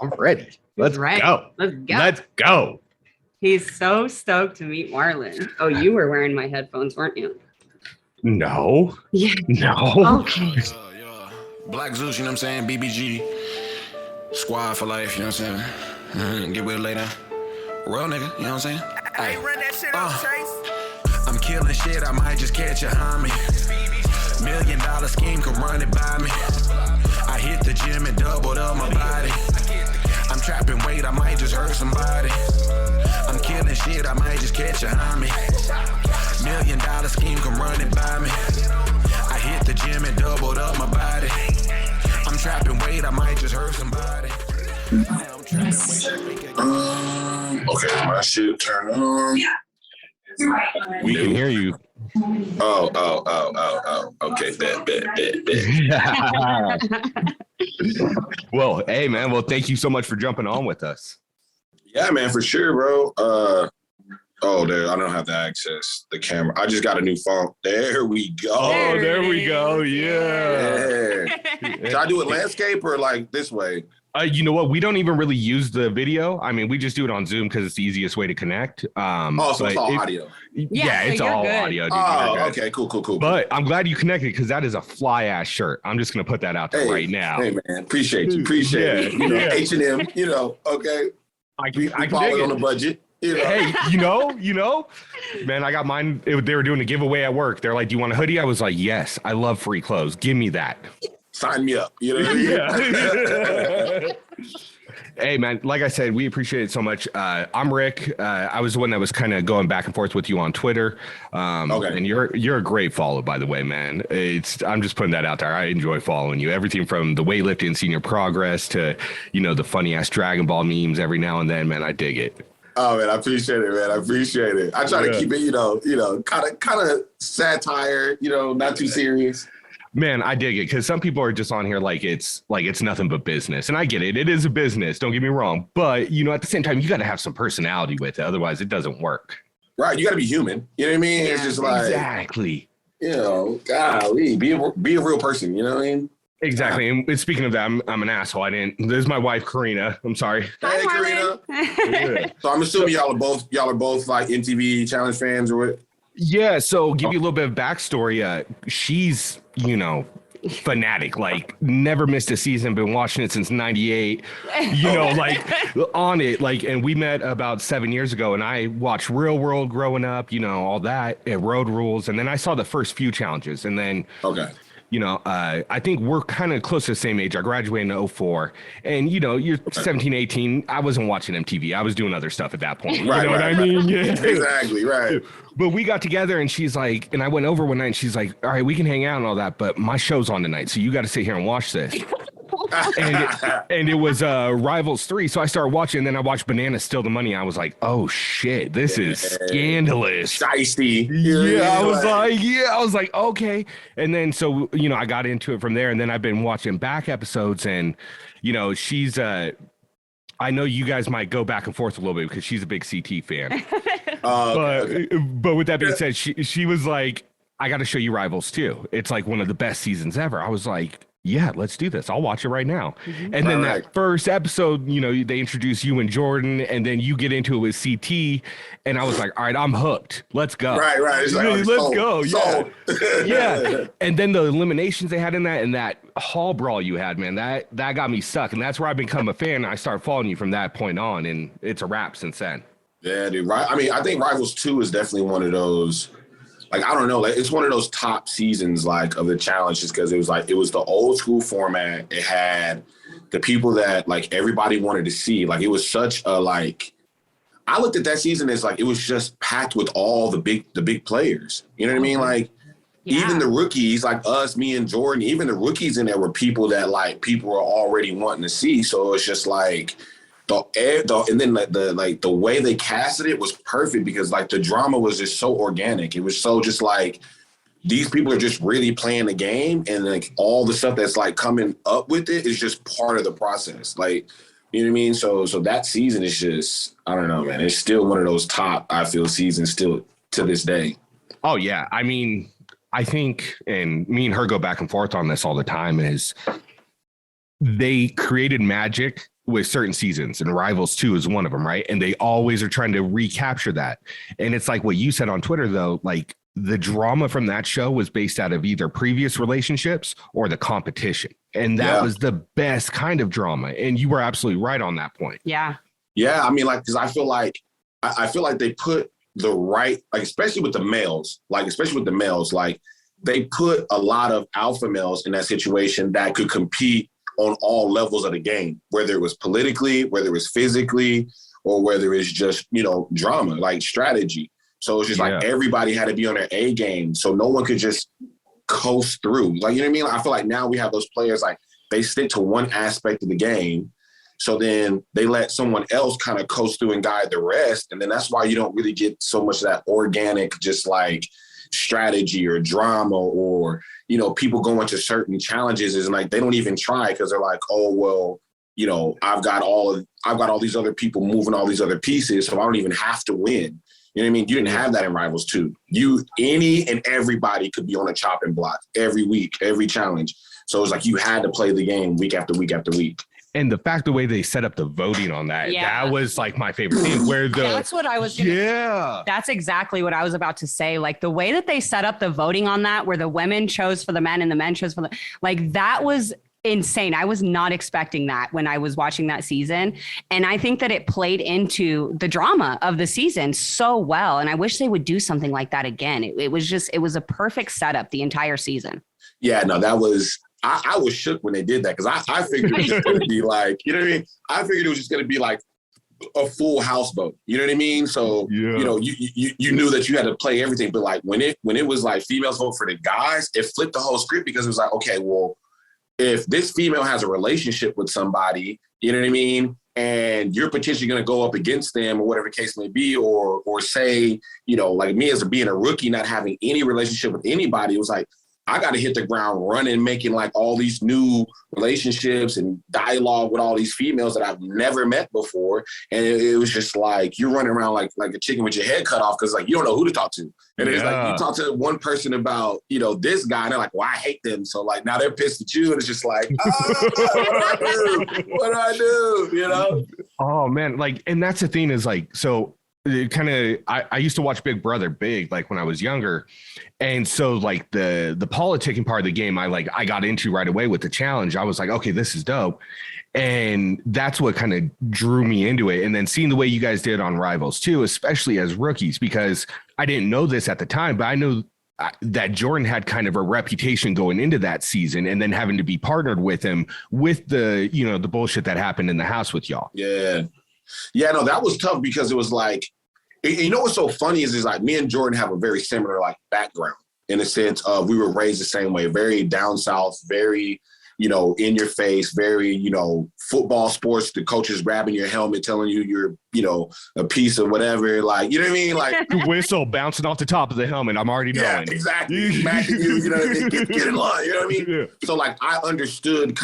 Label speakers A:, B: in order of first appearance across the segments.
A: I'm ready. Let's
B: ready.
A: go.
B: Let's go.
A: Let's go.
B: He's so stoked to meet Marlon. Oh, you were wearing my headphones, weren't you?
A: No.
B: Yeah.
A: No.
B: Okay.
C: Black Zeus, you know what I'm saying? BBG. Squad for life, you know what I'm saying? Get with it later. Real nigga, you know what I'm saying?
D: I ain't run that shit up, Chase.
C: I'm killing shit, I might just catch a homie. $1 million scheme, come run it by me. I hit the gym and doubled up my body. I'm trapping weight, I might just hurt somebody. I'm killing shit, I might just catch a homie. $1 million scheme, come run it by me. I hit the gym and doubled up my body. I'm trapping weight, I might just hurt somebody.
E: Okay, my shit turned on.
A: We can hear you.
E: Oh. Okay, bet.
A: Well, hey, man. Well, thank you so much for jumping on with us.
E: Yeah, man, for sure, bro. There, I don't have to access the camera. I just got a new phone. There we go.
A: Oh, there we go. Yeah.
E: Should I do it landscape or like this way?
A: You know what? We don't even really use the video. I mean, we just do it on Zoom because it's the easiest way to connect.
E: So it's all audio.
A: Yeah, it's all
B: good.
A: audio. Dude.
E: Oh, okay, cool.
A: But I'm glad you connected because that is a fly ass shirt. I'm just gonna put that out there right now.
E: Hey, man, appreciate you. Appreciate it. You know, H&M. You know, okay.
A: I can dig
E: on the budget. You know?
A: Hey, you know, man, I got mine. They were doing a giveaway at work. They're like, "Do you want a hoodie?" I was like, "Yes, I love free clothes. Give me that."
E: Sign me up. You know what I mean?
A: Yeah. Hey, man, like I said, we appreciate it so much. I'm Rick. I was the one that was kind of going back and forth with you on Twitter. Okay. And you're a great follow, by the way, man. I'm just putting that out there. I enjoy following you. Everything from the weightlifting, seeing your progress to, the funny ass Dragon Ball memes every now and then, man. I dig it.
E: Oh, man, I appreciate it, man. I appreciate it. I try to keep it, kind of satire, not too serious.
A: Man, I dig it because some people are just on here like it's nothing but business. And I get it. It is a business. Don't get me wrong. But, at the same time, you got to have some personality with it. Otherwise, it doesn't work.
E: Right. You got to be human. You know what I mean? Yeah, it's just like.
A: Exactly.
E: Golly, be a real person. You know what I mean?
A: Exactly. And speaking of that, I'm an asshole. This is my wife, Corrina. I'm sorry.
E: Hey, Corrina. Yeah. So I'm assuming y'all are both like MTV Challenge fans or what? Yeah.
A: So give you a little bit of backstory. She's, fanatic, like never missed a season, been watching it since 98, like on it. Like, and we met about 7 years ago and I watched Real World growing up, all that, Road Rules. And then I saw the first few challenges and then, I think we're kind of close to the same age. I graduated in 2004 and you're 17, 18. I wasn't watching MTV. I was doing other stuff at that point.
E: Right,
A: what I mean? Yeah.
E: Exactly. Right.
A: But we got together and she's like, and I went over one night and she's like, all right, we can hang out and all that, but my show's on tonight. So you got to sit here and watch this. and it was Rivals 3. So I started watching and then I watched Banana Steal the Money. I was like, oh shit, this is scandalous.
E: Dicey.
A: I was like, okay. And then, so, I got into it from there and then I've been watching back episodes and, she's, I know you guys might go back and forth a little bit because she's a big CT fan. But with that being said, she was like, I got to show you Rivals too. It's like one of the best seasons ever. I was like, yeah, let's do this. I'll watch it right now. Mm-hmm. And then that first episode, they introduce you and Jordan, and then you get into it with CT. And I was like, all right, I'm hooked. Let's go.
E: Right. It's like,
A: let's go. Yeah. And then the eliminations they had in that and that hall brawl you had, man, that got me stuck. And that's where I become a fan. I started following you from that point on, and it's a wrap since then.
E: Yeah, dude. Right. I mean, I think Rivals 2 is definitely one of those. Like, I don't know, like it's one of those top seasons, like, of the challenge, just because it was the old school format. It had the people that, like, everybody wanted to see. Like, it was such a, like, I looked at that season as, like, it was just packed with all the big players. You know what I mean? Like, even the rookies, like us, me and Jordan, even the rookies in there were people that, like, people were already wanting to see. So it's just, like, and then the way they casted it was perfect because like the drama was just so organic. It was so just like these people are just really playing the game, and like all the stuff that's like coming up with it is just part of the process. Like, you know what I mean? So that season is just, I don't know, man. It's still one of those top, I feel, seasons still to this day.
A: Oh yeah, I mean, I think, and me and her go back and forth on this all the time, is they created magic with certain seasons, and Rivals 2 is one of them, right? And they always are trying to recapture that. And it's like what you said on Twitter, though, like the drama from that show was based out of either previous relationships or the competition. And that was the best kind of drama. And you were absolutely right on that point.
B: Yeah.
E: Yeah. I mean, like, because I feel like they put the right, like, especially with the males, like they put a lot of alpha males in that situation that could compete on all levels of the game, whether it was politically, whether it was physically, or whether it's just, you know, drama, like strategy. So it's just like everybody had to be on their A game. So no one could just coast through. Like, you know what I mean? Like, I feel like now we have those players, like they stick to one aspect of the game. So then they let someone else kind of coast through and guide the rest. And then that's why you don't really get so much of that organic, just like strategy or drama, or, you know, people go into certain challenges and like they don't even try because they're like, oh, well, you know, I've got all these other people moving all these other pieces, so I don't even have to win. You know what I mean? You didn't have that in Rivals 2. Any and everybody could be on a chopping block every week, every challenge. So it's like you had to play the game week after week after week.
A: And the fact, the way they set up the voting on that, that was like my favorite thing. Where
B: that's what I was. That's exactly what I was about to say. Like the way that they set up the voting on that, where the women chose for the men and the men chose for the, like that was insane. I was not expecting that when I was watching that season. And I think that it played into the drama of the season so well. And I wish they would do something like that again. It was a perfect setup the entire season.
E: Yeah, no, that was, I was shook when they did that because I figured it was just going to be like, you know what I mean? I figured it was just going to be like a full house vote. You know what I mean? So, you know, you knew that you had to play everything. But like when it was like females vote for the guys, it flipped the whole script because it was like, okay, well, if this female has a relationship with somebody, you know what I mean? And you're potentially going to go up against them or whatever the case may be, or say, you know, like me as being a rookie, not having any relationship with anybody, it was like, I got to hit the ground running, making like all these new relationships and dialogue with all these females that I've never met before. And it was just like, you're running around like a chicken with your head cut off because like, you don't know who to talk to. And it's like, you talk to one person about, you know, this guy, and they're like, well, I hate them. So like, now they're pissed at you. And it's just like, what do I do? You know?
A: Oh man. Like, and that's the thing is like, so it kind of, I used to watch Big Brother big, like when I was younger. And so like the politicking part of the game, I got into right away with the challenge. I was like, okay, this is dope. And that's what kind of drew me into it. And then seeing the way you guys did on Rivals too, especially as rookies, because I didn't know this at the time, but I know that Jordan had kind of a reputation going into that season, and then having to be partnered with him with the, you know, the bullshit that happened in the house with y'all.
E: Yeah. Yeah, no, that was tough because it was like, you know what's so funny is like me and Jordan have a very similar like background in the sense of we were raised the same way, very down south, very, you know, in your face, very, you know, football, sports, the coaches grabbing your helmet, telling you you're, you know, a piece of whatever, like, you know what I mean? Like
A: whistle bouncing off the top of the helmet. I'm already knowing.
E: Yeah, exactly. Smacking you know what I mean? Get in line, you know what I mean? Yeah. So like I understood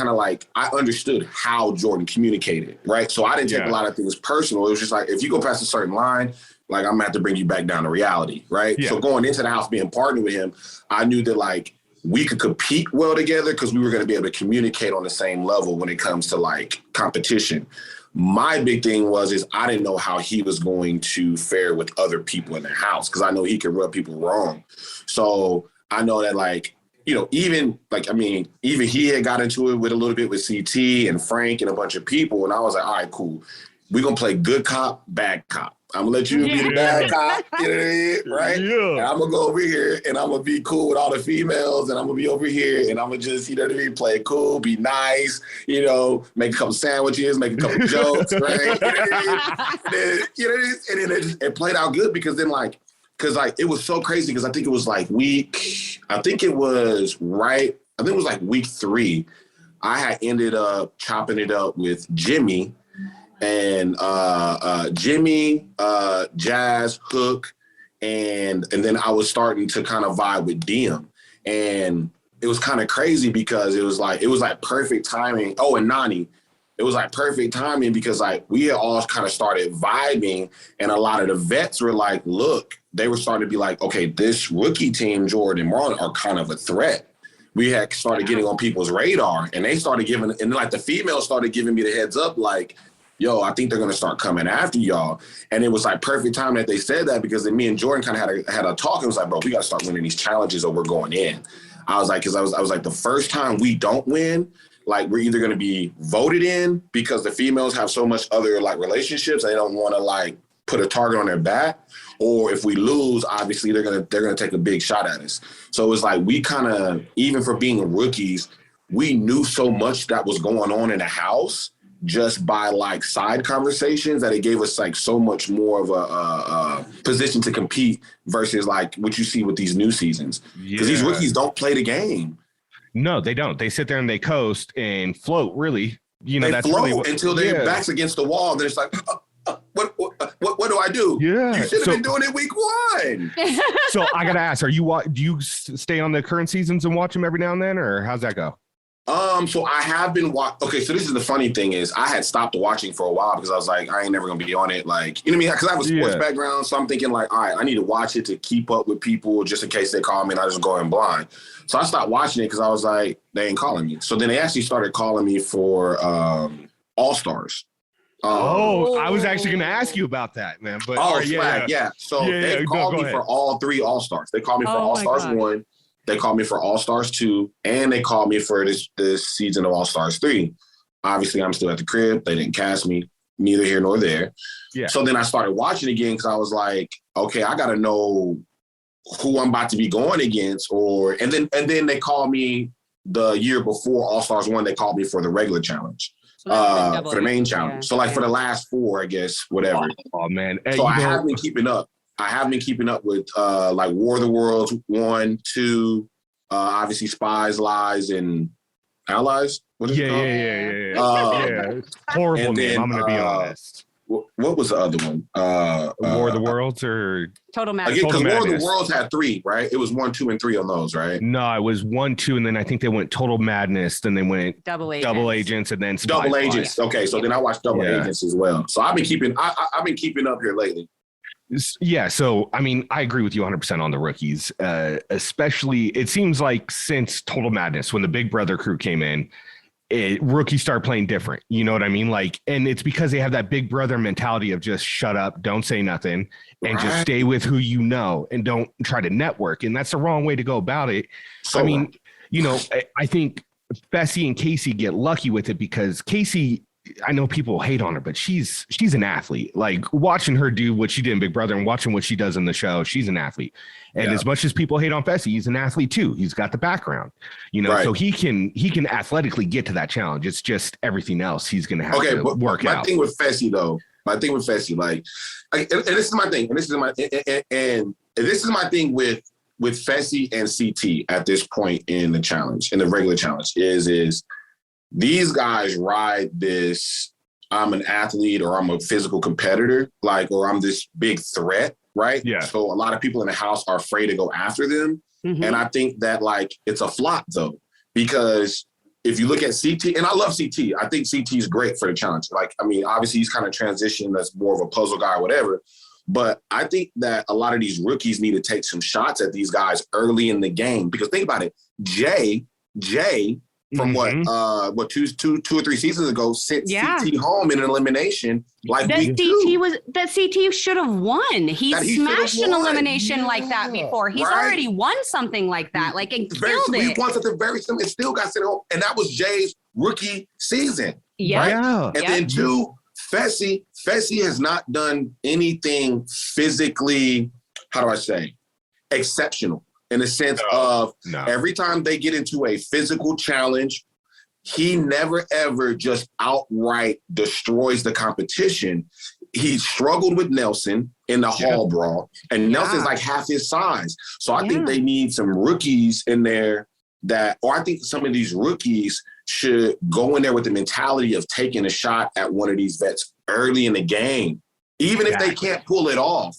E: how Jordan communicated, right? So I didn't take a lot of things personal. It was just like, if you go past a certain line, like I'm gonna have to bring you back down to reality, right? Yeah. So going into the house, being partnered with him, I knew that like we could compete well together because we were gonna be able to communicate on the same level when it comes to like competition. My big thing is I didn't know how he was going to fare with other people in the house because I know he could rub people wrong. So I know that like, you know, even he had got into it with a little bit with CT and Frank and a bunch of people. And I was like, all right, cool. We're going to play good cop, bad cop. I'm going to let you be the bad cop, you know what I mean? Right? Yeah. And I'm going to go over here and I'm going to be cool with all the females and I'm going to be over here and I'm going to just, you know what I mean, play it cool, be nice, you know, make a couple sandwiches, make a couple jokes, right? You know what I mean? And then it played out good because then like, because like it was so crazy because I think it was like week 3. I had ended up chopping it up with Jimmy and Jimmy, Jazz, Hook, and then I was starting to kind of vibe with Diem. And it was kind of crazy because it was like perfect timing. Oh, and Nani. It was like perfect timing because like we had all kind of started vibing and a lot of the vets were like, look, they were starting to be like, okay, this rookie team, Jordan and Marlon, are kind of a threat. we had started getting on people's radar, and they started giving, and like the females started giving me the heads up, like, yo, I think they're going to start coming after y'all. And it was like perfect time that they said that, because then me and Jordan kind of had a talk. It was like, bro, we got to start winning these challenges or we're going in. I was like, because I was like, the first time we don't win, like, we're either going to be voted in because the females have so much other like relationships, they don't want to like put a target on their back, or if we lose, obviously they're gonna take a big shot at us. So it was like, we kind of, even for being rookies, we knew so much that was going on in the house just by like side conversations, that it gave us like so much more of a position to compete versus like what you see with these new seasons. Because these rookies don't play the game. No,
A: they don't. They sit there and they coast and float, really. You know,
E: they
A: that's
E: float
A: really
E: until their back's against the wall. Then it's like, what do I do?
A: Yeah,
E: you should have been doing it week 1.
A: So I gotta ask, do you stay on the current seasons and watch them every now and then, or how's that go?
E: So I have been okay, so this is the funny thing is, I had stopped watching for a while because I was like, I ain't never gonna be on it. Like, you know what I mean? Because I have a sports background, so I'm thinking like, all right, I need to watch it to keep up with people just in case they call me and I just go in blind. So I stopped watching it because I was like, they ain't calling me. So then they actually started calling me for All-Stars.
A: I was actually going to ask you about that, man. But
E: yeah. So they called me for all 3 All-Stars. They called me for All-Stars 1. They called me for All-Stars 2, and they called me for this season of All-Stars 3. Obviously, I'm still at the crib. They didn't cast me, neither here nor there. Yeah. So then I started watching again because I was like, okay, I got to know who I'm about to be going against. And then they called me the year before All-Stars 1. They called me for the regular challenge. For the main challenge. So like for the last 4, I guess, whatever.
A: Oh man.
E: So I have been keeping up. With like War of the Worlds 1, 2, obviously Spies, Lies, and Allies. What is it called?
A: Yeah. Horrible name, I'm gonna be honest.
E: What was the other one?
A: War of the Worlds or
B: Total Madness?
E: Because War of the Worlds had 3, right? It was 1, 2, and 3 on those, right?
A: No, it was 1, 2, and then I think they went Total Madness. Then they went Double Agents, and then
E: Double Agents. Okay, so then I watched Double Agents as well. So I've been keeping up here lately.
A: Yeah, so I mean, I agree with you 100% on the rookies. Especially, it seems like since Total Madness, when the Big Brother crew came in, rookies start playing different. You know what I mean? Like, and it's because they have that Big Brother mentality of just shut up, don't say nothing, and just stay with who you know, and don't try to network. And that's the wrong way to go about it. So, I mean, you know, I think Fessy and Casey get lucky with it because Casey, I know people hate on her, but she's an athlete. Like watching her do what she did in Big Brother and watching what she does in the show, she's an athlete. And as much as people hate on Fessy, he's an athlete too. He's got the background, you know, so he can athletically get to that challenge. It's just everything else he's going to have to work out.
E: My thing with Fessy, like, and this is my thing, and this is my thing with Fessy and CT at this point in the challenge, in the regular challenge, is these guys ride this, I'm an athlete or I'm a physical competitor, like, or I'm this big threat, right? Yeah. So a lot of people in the house are afraid to go after them. Mm-hmm. And I think that like, it's a flop though, because if you look at CT, and I love CT, I think CT is great for the challenge. Like, I mean, obviously he's kind of transitioned as more of a puzzle guy or whatever, but I think that a lot of these rookies need to take some shots at these guys early in the game, because think about it, Jay, from what 2 or 3 seasons ago sent CT home in an elimination. Like
B: that CT should have won. He smashed an elimination like that before. He's already won something like that, like and killed it.
E: He won something very similar and still got sent home, and that was Jay's rookie season. And then 2, Fessy has not done anything physically, how do I say, exceptional. In the sense of every time they get into a physical challenge, he never, ever just outright destroys the competition. He struggled with Nelson in the hall brawl, and Nelson's like half his size. So I think they need some rookies in there or I think some of these rookies should go in there with the mentality of taking a shot at one of these vets early in the game. Even if they can't pull it off,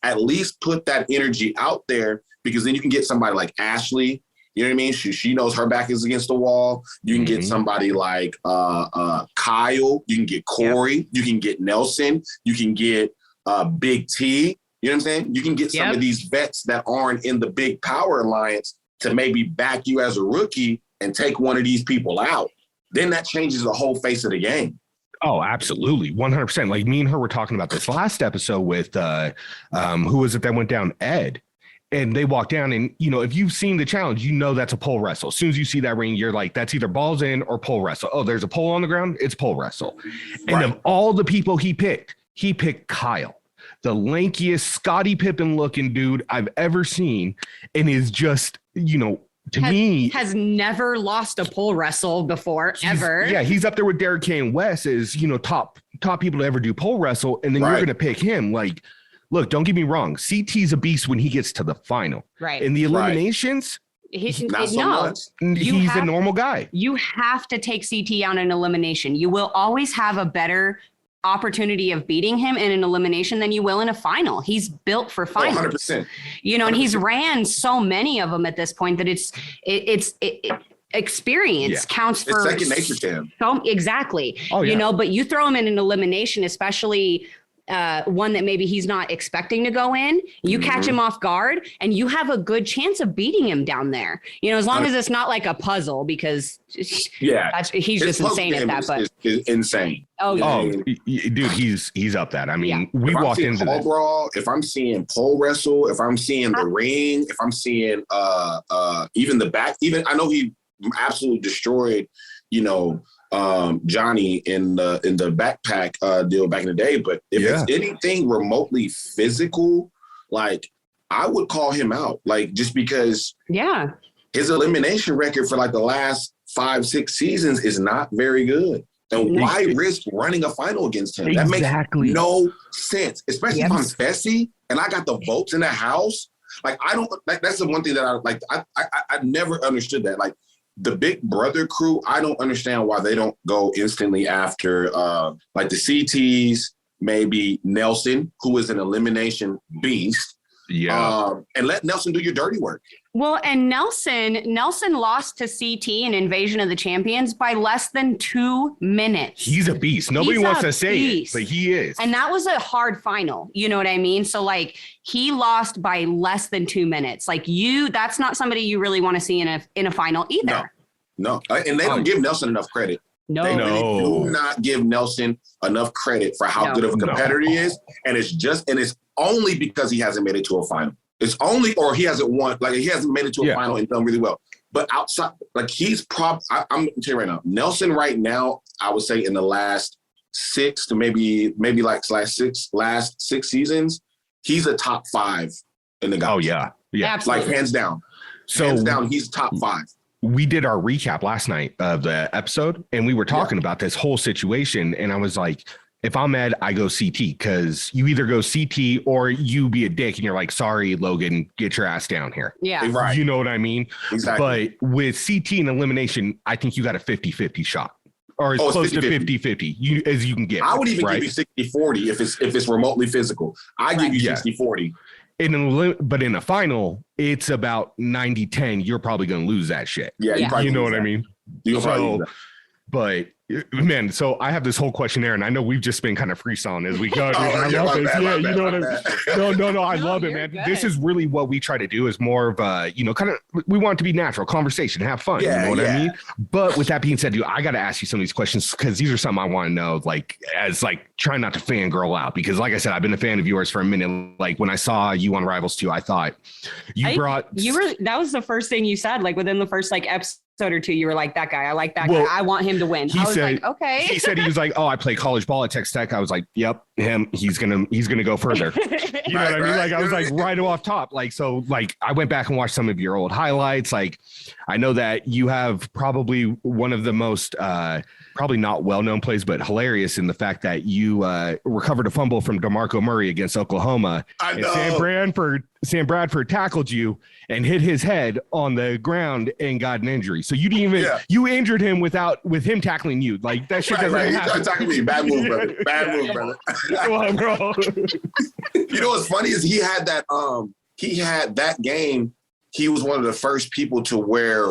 E: at least put that energy out there, because then you can get somebody like Ashley. You know what I mean? She knows her back is against the wall. You can get somebody like Kyle. You can get Corey. You can get Nelson. You can get Big T. You know what I'm saying? You can get some of these vets that aren't in the big power alliance to maybe back you as a rookie and take one of these people out, then that changes the whole face of the game.
A: Oh, absolutely. 100%. Like me and her were talking about this last episode with, who was it that went down? Ed. And they walked down and, you know, if you've seen the challenge, you know, that's a pole wrestle. As soon as you see that ring, you're like, that's either balls in or pole wrestle. Oh, there's a pole on the ground. It's pole wrestle. And of all the people he picked Kyle, the lankiest Scottie Pippen looking dude I've ever seen. And is just, you know, me
B: has never lost a pole wrestle before ever.
A: Yeah. He's up there with Derek K and Wes as, you know, top people to ever do pole wrestle. And then you're going to pick him. Like, look, don't get me wrong. CT's a beast when he gets to the final.
B: Right.
A: In the eliminations,
E: he's not so much.
A: He's a normal guy.
B: You have to take CT out in elimination. You will always have a better opportunity of beating him in an elimination than you will in a final. He's built for finals.
E: 100%.
B: You know, and he's ran so many of them at this point that it's experience counts for
E: it's second nature to him.
B: So, exactly.
A: Oh, yeah.
B: You know, but you throw him in an elimination, especially one that maybe he's not expecting to go in, you catch him off guard and you have a good chance of beating him down there. You know, as long as it's not like a puzzle, because he's just insane at that. But
E: is insane.
A: Dude, he's up that. I mean, we walked into
E: pole brawl. If I'm seeing pole wrestle, if I'm seeing the ring, if I'm seeing even the back, even I know he absolutely destroyed, you know, Johnny in the backpack deal back in the day. But if it's anything remotely physical, like I would call him out, like just because his elimination record for like the last 5-6 seasons is not very good. And why risk running a final against him? That makes no sense, especially if I'm Fessy and I got the votes in the house. Like I don't like that's the one thing that I like. I never understood that. Like the Big Brother crew, I don't understand why they don't go instantly after like the CTs, maybe Nelson, who is an elimination beast. And let Nelson do your dirty work.
B: Well, and Nelson lost to CT in Invasion of the Champions by less than 2 minutes.
A: He's a beast. Nobody wants to say it, but he is.
B: And that was a hard final. You know what I mean? So like he lost by less than 2 minutes. Like that's not somebody you really want to see in a final either.
E: No. And they don't give Nelson enough credit.
B: No.
E: They really do not give Nelson enough credit for how good of a competitor he is. And it's only because he hasn't made it to a final. It's only, or he hasn't won, like he hasn't made it to a final and done really well. But outside, like I'm going to tell you right now, Nelson right now, I would say in the last 6 to maybe like last six seasons, he's a top 5 in the guys.
A: Oh yeah.
B: Absolutely.
E: Like hands down.
A: So
E: hands down, he's top 5.
A: We did our recap last night of the episode and we were talking about this whole situation. And I was like, if I'm Ed, I go CT, because you either go CT or you be a dick and you're like, sorry, Logan, get your ass down here.
B: Yeah.
E: Right.
A: You know what I mean?
E: Exactly.
A: But with CT and elimination, I think you got a 50-50 shot. Or as close 50-50. To 50-50 as you can get.
E: I would even give you 60-40 if it's remotely physical. I give you 60-40.
A: But in a final, it's about 90-10. You're probably going to lose that shit.
E: Yeah.
A: You know what I mean? But man, so I have this whole questionnaire, and I know we've just been kind of freestyling as we go. I love this. Yeah, you know what I mean? No, I love it, man.
B: Good.
A: This is really what we try to do, is more of kind of, we want it to be natural conversation, have fun. You know what I mean? But with that being said, dude, I got to ask you some of these questions, because these are something I want to know, like, as like trying not to fangirl out, because like I said, I've been a fan of yours for a minute. Like when I saw you on Rivals 2, I thought that was the first thing you said, like within the first like episode or two, you were like, that guy, I like that guy, I want him to win. I was like, okay. He said, he was like, oh, I play college ball at Texas Tech. I was like, yep, him, he's gonna go further. You know what I mean? Like I was like right off top. Like, so like I went back and watched some of your old highlights. Like I know that you have probably one of the most probably not well-known plays, but hilarious in the fact that you recovered a fumble from DeMarco Murray against Oklahoma.
E: I know.
A: And Sam Bradford tackled you and hit his head on the ground and got an injury. So you didn't even you injured him with him tackling you. Like that shit doesn't happen.
E: He's tackling me. Bad move, brother. Bad move, brother.
A: Come on, bro.
E: You know what's funny is he had that game. He was one of the first people to wear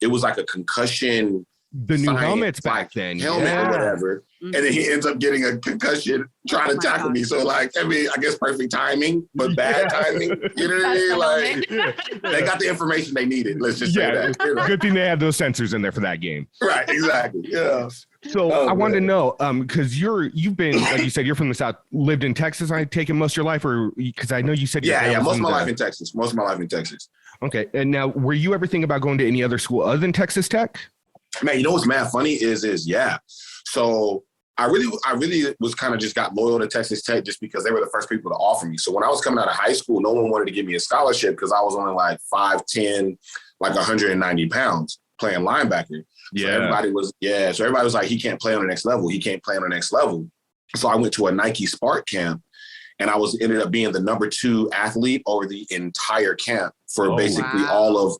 E: it was like a concussion
A: the new helmets back then.
E: Helmet or whatever. And then he ends up getting a concussion trying to tackle me. So like, I mean, I guess perfect timing, but bad timing. You know what I mean? Like they got the information they needed. Let's just say that. You know?
A: Good thing they had those sensors in there for that game.
E: Right, exactly. Yeah.
A: So I wanted to know, because you've been, like you said, you're from the South, lived in Texas, I take it most of your life, or because I know you said
E: most of my life in Texas. Most of my life in Texas. Okay.
A: And now, were you ever thinking about going to any other school other than Texas Tech?
E: Man, you know what's mad funny is yeah. So I really was kind of just got loyal to Texas Tech just because they were the first people to offer me. So when I was coming out of high school, no one wanted to give me a scholarship because I was only like 5'10", like 190 pounds playing linebacker. Yeah. So everybody was like, he can't play on the next level. He can't play on the next level. So I went to a Nike Spark camp and I ended up being the number 2 athlete over the entire camp for basically all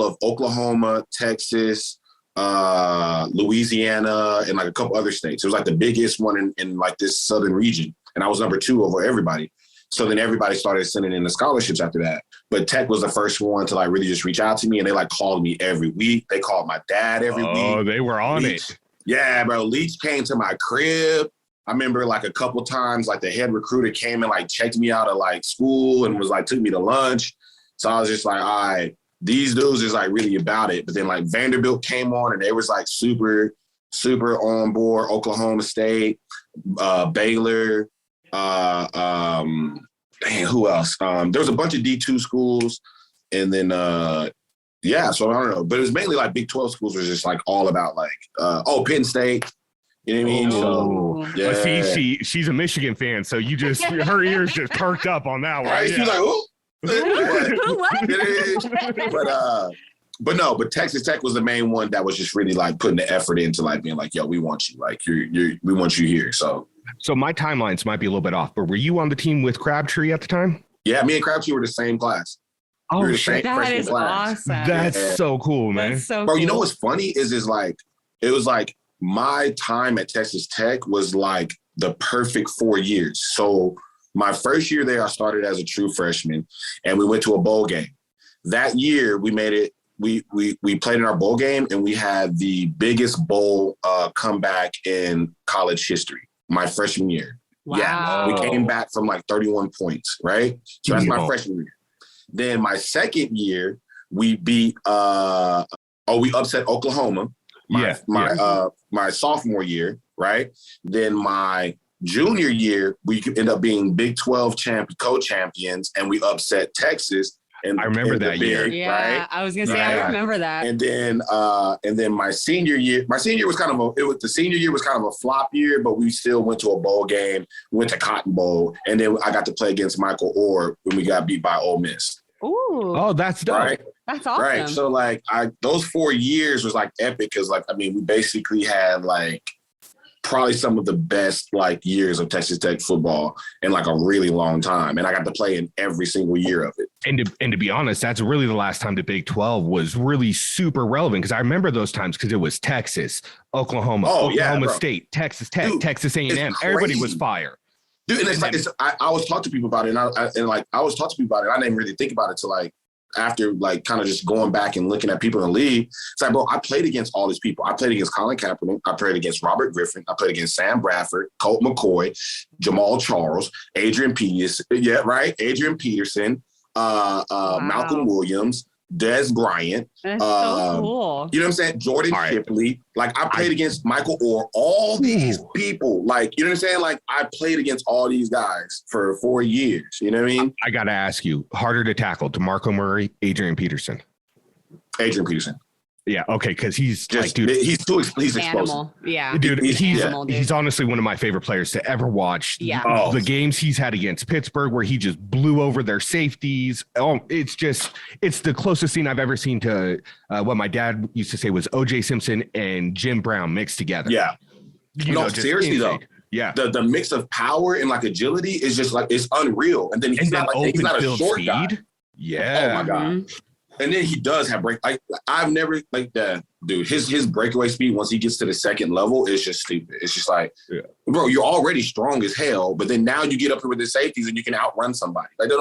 E: of Oklahoma, Texas, Louisiana, and like a couple other states. It was like the biggest one in like this southern region. And I was number 2 over everybody. So then everybody started sending in the scholarships after that. But Tech was the first one to like really just reach out to me. And they like called me every week. They called my dad every week.
A: Oh, they were on it.
E: Yeah, bro. Leach came to my crib. I remember like a couple times, like the head recruiter came and like checked me out of like school and was like, took me to lunch. So I was just like, all right, these dudes is like really about it. But then like Vanderbilt came on and they was like super, super on board. Oklahoma State, Baylor, who else? There was a bunch of D2 schools, and then so I don't know, but it was mainly like Big 12 schools was just like all about like Penn State. You know what I mean? So,
A: yeah. Well, see, she's a Michigan fan, so you just her ears just perked up on that one.
E: Right? She's like, "Ooh." But Texas Tech was the main one that was just really like putting the effort into like being like, yo, we want you, like we want you here. So
A: my timelines might be a little bit off, but were you on the team with Crabtree at the time?
E: Yeah, me and Crabtree were the same class.
B: Oh, that is awesome.
A: That's so cool, man.
B: That's so
E: Bro,
B: cool.
E: You know what's funny is like, it was like my time at Texas Tech was like the perfect 4 years. So my first year there, I started as a true freshman and we went to a bowl game. That year we made it. We played in our bowl game and we had the biggest bowl comeback in college history. My freshman year.
B: Wow.
E: Yeah. We came back from like 31 points, right? So that's my freshman year. Then my second year, we beat we upset Oklahoma. My sophomore year, right? Then my junior year, we end up being Big 12 co-champions and we upset Texas. And
A: I remember that year.
B: Yeah, right? I was gonna say I remember that.
E: And then my senior year was kind of a flop year, but we still went to a bowl game, went to Cotton Bowl, and then I got to play against Michael Orr when we got beat by Ole Miss.
B: Ooh.
A: Oh, that's dope.
E: Right?
B: That's awesome.
E: Right. So like those 4 years was like epic because like, I mean, we basically had like probably some of the best like years of Texas Tech football in like a really long time. And I got to play in every single year of it.
A: And to be honest, that's really the last time the Big 12 was really super relevant because I remember those times because it was Texas, Oklahoma, Oklahoma State, Texas Tech, Texas A&M. Everybody was fire.
E: Dude, and I always talk to people about it, and I didn't really think about it till like after like kind of just going back and looking at people in the league. It's like, bro, I played against all these people. I played against Colin Kaepernick. I played against Robert Griffin. I played against Sam Bradford, Colt McCoy, Jamal Charles, Adrian Peterson. Yeah, right. Adrian Peterson, Malcolm Williams, Des Bryant.
B: That's so cool.
E: You know what I'm saying? Jordan Shipley. Like I played against Michael Orr, all these people. Like, you know what I'm saying? Like I played against all these guys for 4 years. You know what I mean?
A: I got to ask you, harder to tackle, DeMarco Murray, Adrian Peterson?
E: Adrian Peterson.
A: Yeah, okay, because he's
E: just,
A: like, dude,
E: he's explosive.
B: Yeah,
A: dude, he's honestly one of my favorite players to ever watch.
B: Yeah,
A: the games he's had against Pittsburgh where he just blew over their safeties. Oh, it's the closest thing I've ever seen to what my dad used to say was O.J. Simpson and Jim Brown mixed together.
E: Yeah, seriously though.
A: Yeah,
E: the mix of power and like agility is just like it's unreal. And then he's not a short guy.
A: Yeah.
E: Oh my god. And then he does have break. I've never like that, dude. His breakaway speed once he gets to the second level is just stupid. It's just like, bro, you're already strong as hell, but then now you get up here with the safeties and you can outrun somebody. Like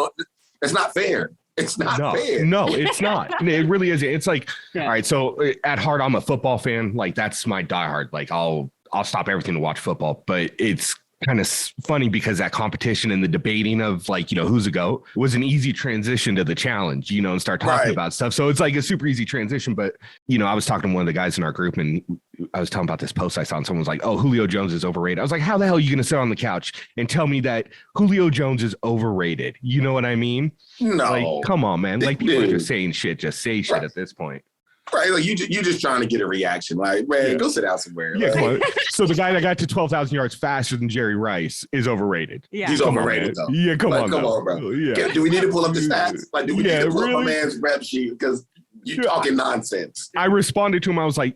E: that's not fair. It's not fair.
A: No, it's not. It really isn't. It's like, all right, so at heart, I'm a football fan. Like, that's my diehard. Like, I'll stop everything to watch football. But it's kind of funny because that competition and the debating of, like, you know, who's a GOAT was an easy transition to the challenge, you know, and start talking about stuff. So it's like a super easy transition. But, you know, I was talking to one of the guys in our group and I was telling about this post I saw and someone was like, oh, Julio Jones is overrated. I was like, how the hell are you going to sit on the couch and tell me that Julio Jones is overrated? You know what I mean?
E: No.
A: Like, come on, man. Like, people are just saying shit. Just say shit at this point.
E: Right, like you just trying to get a reaction. Like, man, go sit down somewhere.
A: Yeah, like, so the guy that got to 12,000 yards faster than Jerry Rice is overrated.
B: Yeah,
E: he's overrated though.
A: Yeah, come on,
E: bro. Yeah. Do we need to pull up the stats? Like, do we need to pull up my man's rep sheet because you're talking nonsense?
A: I responded to him. I was like,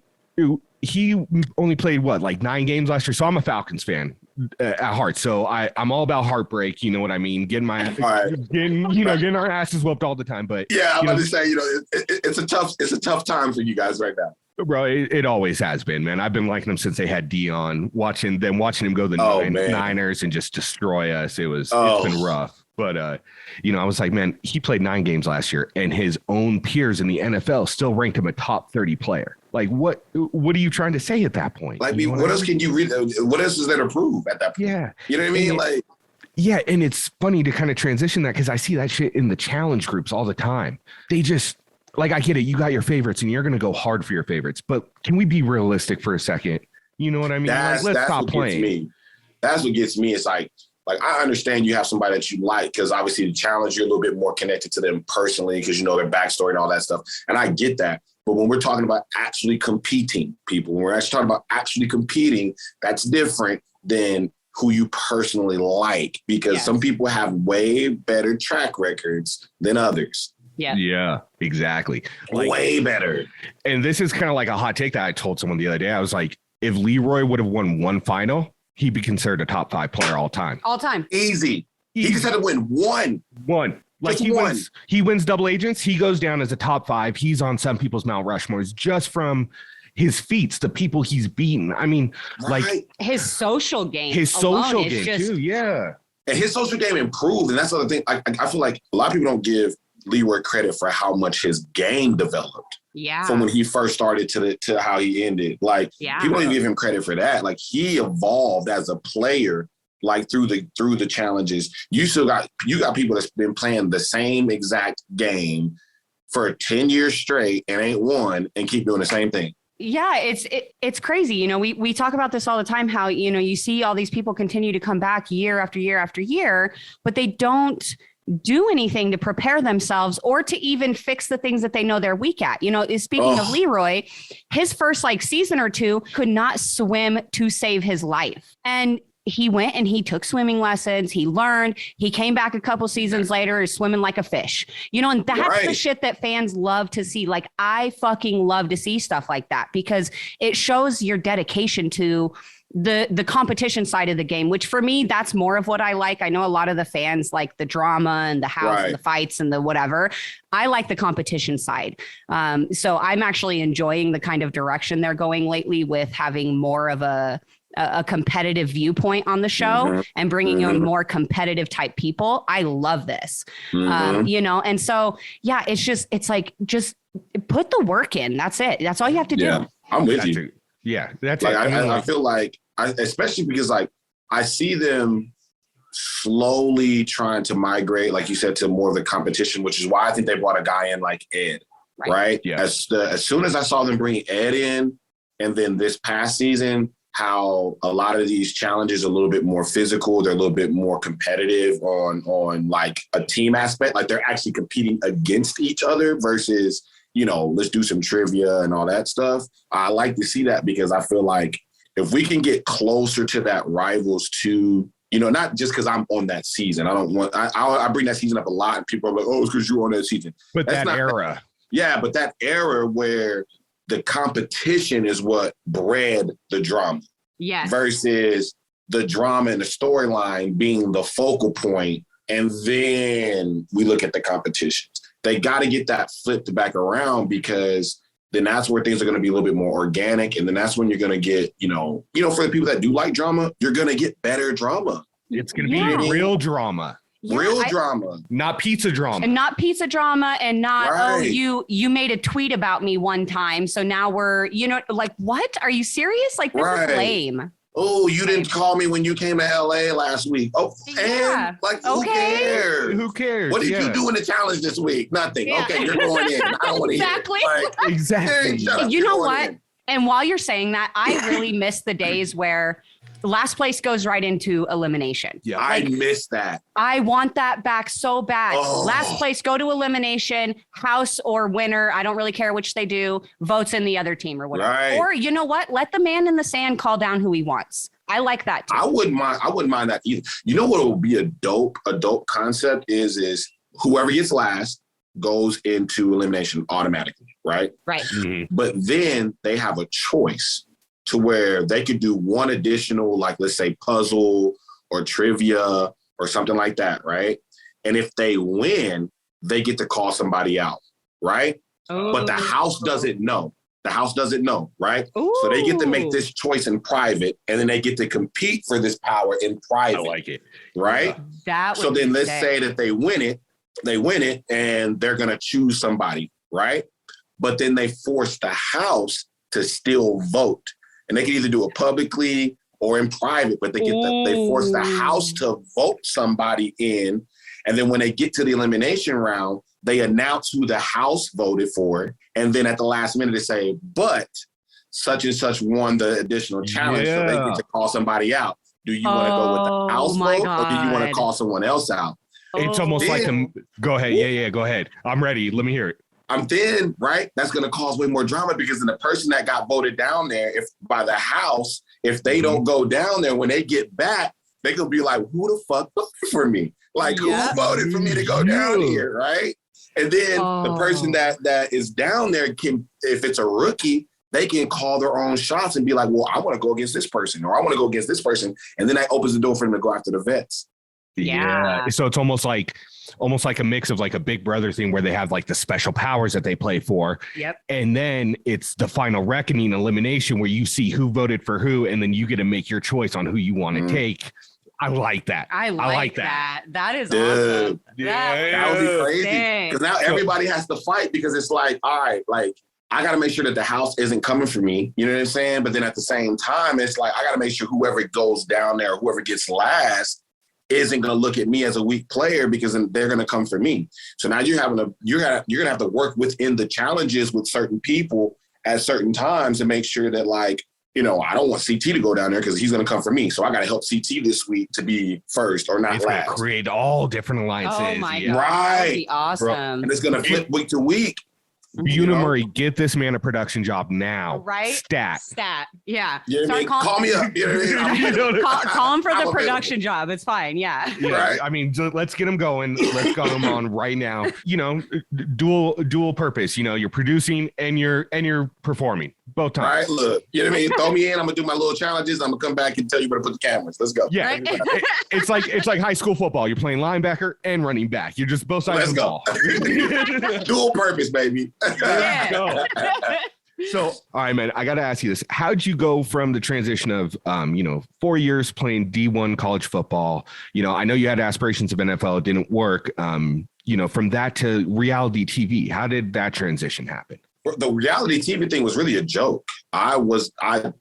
A: he only played what, like 9 games last year. So I'm a Falcons fan at heart. So I'm all about heartbreak. You know what I mean? Getting our asses whooped all the time. But
E: yeah, I'm about to say, you know, it's a tough time for you guys right now.
A: Bro, it always has been, man. I've been liking him since they had Dion. Watching him go the Niners and just destroy us. It's been rough. But, you know, I was like, man, he played 9 games last year and his own peers in the NFL still ranked him a top 30 player. Like, what are you trying to say at that point?
E: Like, what else can you read? What else is there to prove at that point?
A: Yeah.
E: You know what I mean? Like,
A: yeah. And it's funny to kind of transition that because I see that shit in the challenge groups all the time. They just, like, I get it. You got your favorites and you're going to go hard for your favorites. But can we be realistic for a second? You know what I mean? Let's stop playing.
E: That's what gets me. It's like, I understand you have somebody that you like because obviously the challenge, you're a little bit more connected to them personally because you know their backstory and all that stuff. And I get that. But when we're talking about actually competing, when we're actually talking about actually competing, that's different than who you personally like because some people have way better track records than others.
A: Yeah, exactly.
E: Like, way better.
A: And this is kind of like a hot take that I told someone the other day. I was like, if Leroy would have won one final, he'd be considered a top 5 player all time.
B: All time.
E: Easy. He just had to win one.
A: Like he wins double agents. He goes down as a top 5. He's on some people's Mount Rushmores just from his feats, the people he's beaten. I mean, like
B: his social game.
A: Too. Yeah.
E: And his social game improved. And that's the other thing. I feel like a lot of people don't give Leroy credit for how much his game developed.
B: Yeah.
E: From when he first started to how he ended. Like, people don't even give him credit for that. Like, he evolved as a player, like through the challenges. You got people that's been playing the same exact game for 10 years straight and ain't won and keep doing the same thing.
B: Yeah, it's crazy. You know, we talk about this all the time, how, you know, you see all these people continue to come back year after year after year, but they don't do anything to prepare themselves or to even fix the things that they know they're weak at. You know, speaking of Leroy, his first season or two could not swim to save his life. And he went and he took swimming lessons. He learned. He came back a couple seasons later swimming like a fish, you know, and that's the shit that fans love to see. Like, I fucking love to see stuff like that because it shows your dedication to the competition side of the game, which for me, that's more of what I like. I know a lot of the fans like the drama and the house and the fights and the whatever. I like the competition side. So I'm actually enjoying the kind of direction they're going lately with having more of a competitive viewpoint on the show and bringing in more competitive type people. I love this, you know? And so, yeah, it's like, just put the work in. That's it. That's all you have to do.
E: I'm with you.
A: Yeah, that's
E: like, I feel like, especially because like I see them slowly trying to migrate, like you said, to more of the competition, which is why I think they brought a guy in like Ed, right? Yeah. As soon as I saw them bring Ed in, and then this past season, how a lot of these challenges are a little bit more physical, they're a little bit more competitive on like a team aspect, like they're actually competing against each other versus, you know, let's do some trivia and all that stuff. I like to see that because I feel like if we can get closer to that Rivals 2, you know, not just because I'm on that season. I bring that season up a lot and people are like, oh, it's because you're on that season.
A: But that's that era.
E: But that era where the competition is what bred the drama.
B: Yes.
E: Versus the drama and the storyline being the focal point. And then we look at the competitions. They got to get that flipped back around because then that's where things are going to be a little bit more organic. And then that's when you're going to get, you know, for the people that do like drama, you're going to get better drama.
A: It's going to be real drama.
E: Real drama.
A: Not pizza drama.
B: And not pizza drama and not,
E: Right.
B: you made a tweet about me one time. So now we're, like, what? Are you serious? Like, this is lame.
E: Oh, you didn't call me when you came to LA last week. Oh, and like, who cares?
A: Who cares?
E: What did you do in the challenge this week? Nothing. Yeah. Okay, you're going in. I don't want to
B: exactly.
E: hear it. Like,
A: exactly.
E: Hey,
B: you know what? And while you're saying that, I really miss the days where last place goes right into elimination.
E: Yeah, I miss that.
B: I want that back so bad.
E: Oh.
B: Last place, go to elimination, house or winner. I don't really care which they do. Votes in the other team or whatever.
E: Right.
B: Or you know what? Let the man in the sand call down who he wants. I like that too.
E: I wouldn't mind that either. You know what would be a dope concept is whoever gets last goes into elimination automatically, right?
B: Right.
A: Mm-hmm.
E: But then they have a choice to where they could do one additional, like, let's say puzzle or trivia or something like that, right? And if they win, they get to call somebody out, right?
B: Ooh.
E: But the house doesn't know. The house doesn't know, right?
B: Ooh.
E: So they get to make this choice in private, and then they get to compete for this power in private.
A: I like it.
E: Right?
B: That
E: so then let's say that they win it, and they're going to choose somebody, right? But then they force the house to still vote. And they can either do it publicly or in private, but they force the house to vote somebody in. And then when they get to the elimination round, they announce who the house voted for. And then at the last minute, they say, but such and such won the additional challenge. So they get to call somebody out. Do you want to go with the house vote or do you want to call someone else out?
A: It's almost like go ahead. Yeah, go ahead. I'm ready. Let me hear it.
E: Then, right, that's going to cause way more drama because then the person that got voted down there, if by the house, if they don't go down there, when they get back, they could be like, who the fuck voted for me? Like, who voted for me to go down here, right? And then the person that is down there can, if it's a rookie, they can call their own shots and be like, well, I want to go against this person or I want to go against this person. And then that opens the door for them to go after the vets.
B: Yeah.
A: So it's almost like a mix of like a Big Brother thing where they have like the special powers that they play for.
B: Yep.
A: And then it's the final reckoning elimination where you see who voted for who, and then you get to make your choice on who you want to take. I like that.
B: I like that. That is
E: Dude.
B: awesome.
E: That would be crazy. Because now everybody has to fight because it's like, all right, like I got to make sure that the house isn't coming for me. You know what I'm saying? But then at the same time, it's like, I got to make sure whoever goes down there, whoever gets last, isn't going to look at me as a weak player because then they're going to come for me. So now you're going to have to work within the challenges with certain people at certain times to make sure that, like, you know, I don't want CT to go down there because he's going to come for me. So I got to help CT this week to be first or not last.
A: Create all different alliances.
B: Oh my God.
E: Right.
B: That would be awesome.
E: Bro. And it's going to flip week to week.
A: Murray, get this man a production job now.
B: Right?
A: Stat.
B: Yeah.
E: You know what I mean? Call me up. You know what I mean?
B: Call him for the production job. It's fine. Yeah.
E: Right.
A: I mean, let's get him going. Let's get him on right now. You know, dual purpose. You know, you're producing and you're performing both times.
E: Right. Look, you know what I mean? Throw me in. I'm gonna do my little challenges. I'm gonna come back and tell you where to put the cameras. Let's go.
A: Yeah.
B: Right?
A: It's like high school football. You're playing linebacker and running back. You're just both sides of the ball.
E: Dual purpose, baby.
B: Yeah.
A: So, all right, man, I got to ask you this. How'd you go from the transition of, 4 years playing D1 college football? You know, I know you had aspirations of NFL. It didn't work. From that to reality TV, how did that transition happen?
E: The reality TV thing was really a joke. I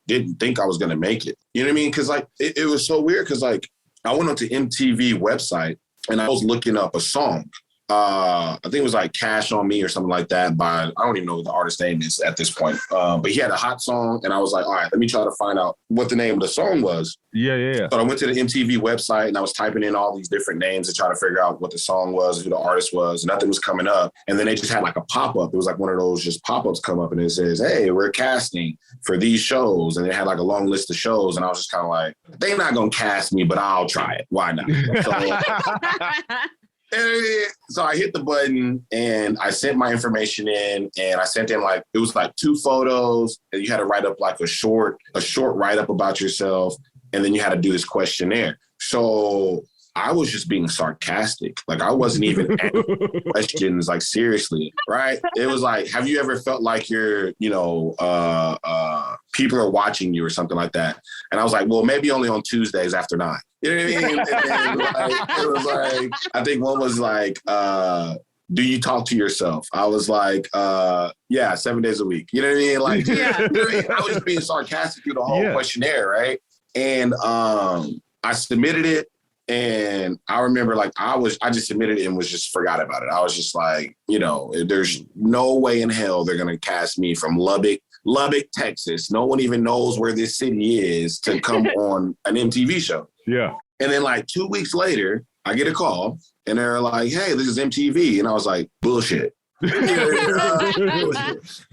E: didn't think I was going to make it. You know what I mean? Because like, it was so weird because like I went onto MTV website and I was looking up a song. I think it was like Cash on Me or something like that by, I don't even know what the artist's name is at this point. But he had a hot song and I was like, all right, let me try to find out what the name of the song was.
A: Yeah.
E: So I went to the MTV website and I was typing in all these different names to try to figure out what the song was, who the artist was. Nothing was coming up. And then they just had like a pop-up. It was like one of those just pop-ups come up and it says, hey, we're casting for these shows. And it had like a long list of shows. And I was just kind of like, they're not going to cast me, but I'll try it. Why not? So I hit the button and I sent my information in and I sent in like, it was like 2 photos and you had to write up like a short write-up about yourself. And then you had to do this questionnaire. So I was just being sarcastic. Like I wasn't even asking questions like seriously, right? It was like, have you ever felt like you're, people are watching you or something like that? And I was like, well, maybe only on Tuesdays after 9. You know what I mean? And like, it was like, I think one was like, do you talk to yourself? I was like, yeah, 7 days a week. You know what I mean? Like, I was just being sarcastic through the whole questionnaire, right? And I submitted it. And I remember like I just submitted it and was just forgot about it. I was just like, there's no way in hell they're going to cast me from Lubbock, Texas. No one even knows where this city is to come on an MTV show.
A: Yeah.
E: And then like 2 weeks later, I get a call and they're like, hey, this is MTV. And I was like, bullshit.
A: Who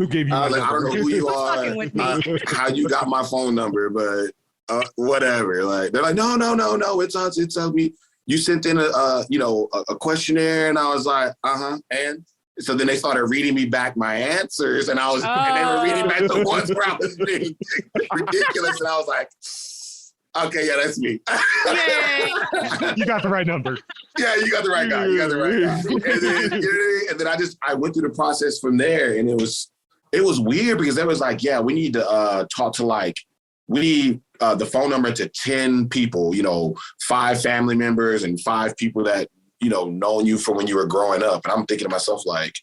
A: gave you
E: I was like, I don't know who you are, how you got my phone number, but whatever. Like they're like, no, it's us. It's us. You sent in a questionnaire, and I was like, and so then they started reading me back my answers, and and they were reading back the ones where I was being ridiculous, and I was like, okay, yeah, that's me.
A: You got the right number.
E: Yeah, you got the right guy. And then I went through the process from there, and it was weird because they was like, yeah, we need to talk to we need the phone number to 10 people, 5 family members and 5 people that, known you from when you were growing up. And I'm thinking to myself, like,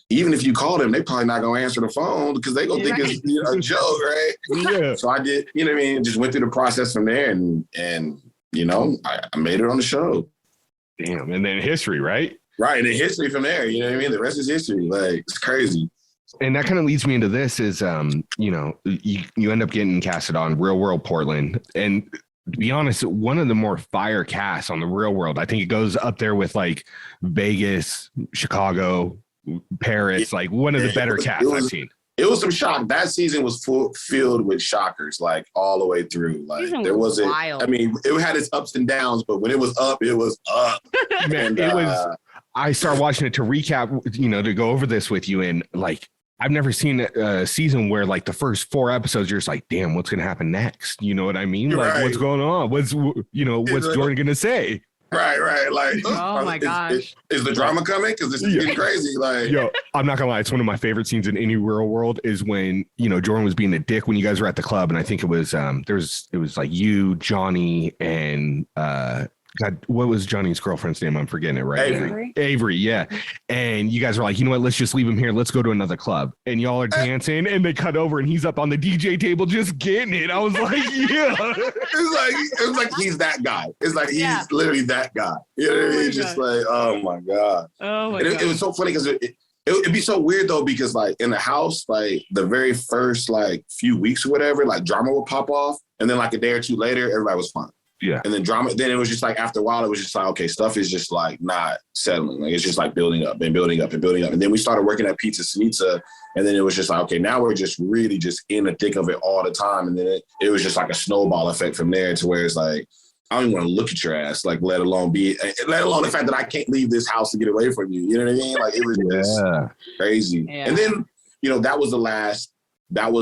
E: even if you call them, they probably not going to answer the phone because they going to think it's a joke, right? Yeah. So I did, just went through the process from there and I made it on the show.
A: Damn. And then history, right?
E: Right. And then history from there, you know what I mean? The rest is history. Like, it's crazy.
A: And that kind of leads me into this is, you end up getting casted on Real World Portland. And to be honest, one of the more fire casts on the Real World. I think it goes up there with like Vegas, Chicago, Paris, like one of the better casts I've seen.
E: It was some shock. That season was filled with shockers, like all the way through. Like there wasn't, wild. I mean, it had its ups and downs, but when it was up, it was up.
A: Man, it was, I started watching it to recap, to go over this with you. And like, I've never seen a season where like the first 4 episodes, you're just like, damn, what's going to happen next? You know what I mean? Like, what's going on? What's Jordan going to say?
E: Right. Like,
B: oh my gosh.
E: Is the drama coming? Because this is getting crazy. Like,
A: yo, I'm not gonna lie. It's one of my favorite scenes in any Real World is when, Jordan was being a dick when you guys were at the club. And I think it was, it was like you, Johnny, and, God, what was Johnny's girlfriend's name? I'm forgetting it right. Avery, yeah. And you guys are like, you know what? Let's just leave him here. Let's go to another club. And y'all are dancing, and they cut over, and he's up on the DJ table just getting it. I was like, yeah.
E: It was like he's that guy. It's like he's literally that guy. You know what I mean? Just like, oh my God.
B: Oh my God.
E: It was so funny because it'd be so weird though, because like in the house, like the very first like few weeks or whatever, like drama would pop off, and then like a day or two later, everybody was fine.
A: Yeah.
E: And then it was just like, after a while, it was just like, okay, stuff is just like not settling. Like, it's just like building up. And then we started working at Pizza Snitza. And then it was just like, okay, now we're just really just in the thick of it all the time. And then it was just like a snowball effect from there to where it's like, I don't even want to look at your ass, like, let alone the fact that I can't leave this house to get away from you. You know what I mean? Like, it was just crazy. Yeah. And then, that was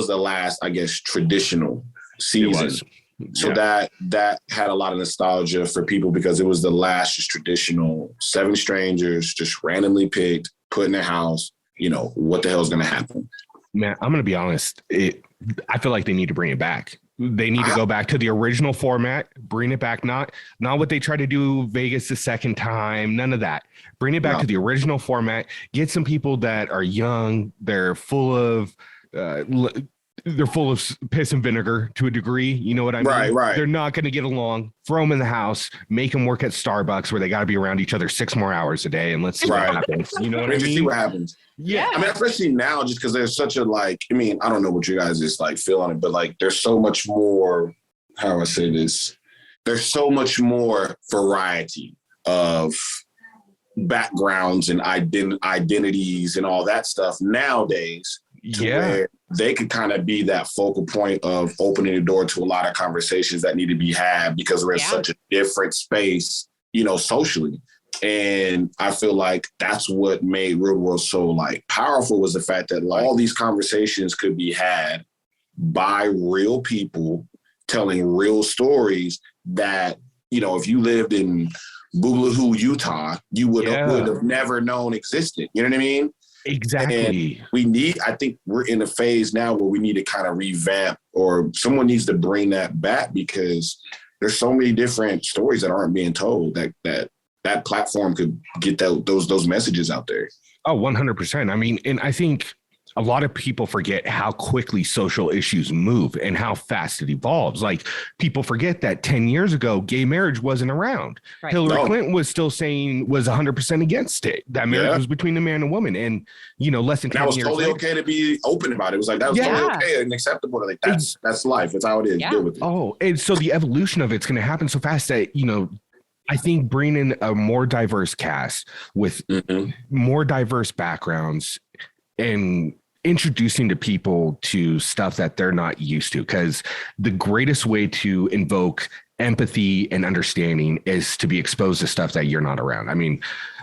E: the last, I guess, traditional season. So that had a lot of nostalgia for people because it was the last just traditional 7 strangers just randomly picked, put in their house. What the hell is going to happen?
A: Man, I'm going to be honest. I feel like they need to bring it back. They need to go back to the original format, bring it back. Not what they tried to do Vegas the second time. None of that. Bring it back to the original format. Get some people that are young. They're full of piss and vinegar to a degree. You know what I mean?
E: Right.
A: They're not going to get along. Throw them in the house, make them work at Starbucks where they got to be around each other 6 more hours a day. And let's see what happens. You know what I mean?
E: See what happens.
A: Yeah.
E: I mean, especially now, just because there's such a I don't know what you guys just like feel on it, but like, there's so much more, how do I say this? There's so much more variety of backgrounds and identities and all that stuff nowadays. Where they could kind of be that focal point of opening the door to a lot of conversations that need to be had because we're in such a different space, socially. And I feel like that's what made Real World so like powerful, was the fact that like, all these conversations could be had by real people telling real stories that if you lived in Boogaloo, Utah, you would have never known existed. You know what I mean?
A: Exactly.
E: And I think we're in a phase now where we need to kind of revamp, or someone needs to bring that back, because there's so many different stories that aren't being told that platform could get those messages out there.
A: Oh, 100%. I mean, and I think a lot of people forget how quickly social issues move and how fast it evolves. Like, people forget that 10 years ago, gay marriage wasn't around. Right. Hillary Clinton was still saying, was 100% against it. That marriage was between a man and woman. And, less than 10 years
E: later. That was totally okay to be open about it. It was like, that was totally okay and acceptable. Like, that's life. That's how it is. Deal with it.
A: Oh, and so the evolution of it's going to happen so fast that, I think bringing a more diverse cast with more diverse backgrounds and introducing to people to stuff that they're not used to, because the greatest way to invoke empathy and understanding is to be exposed to stuff that you're not around. I mean,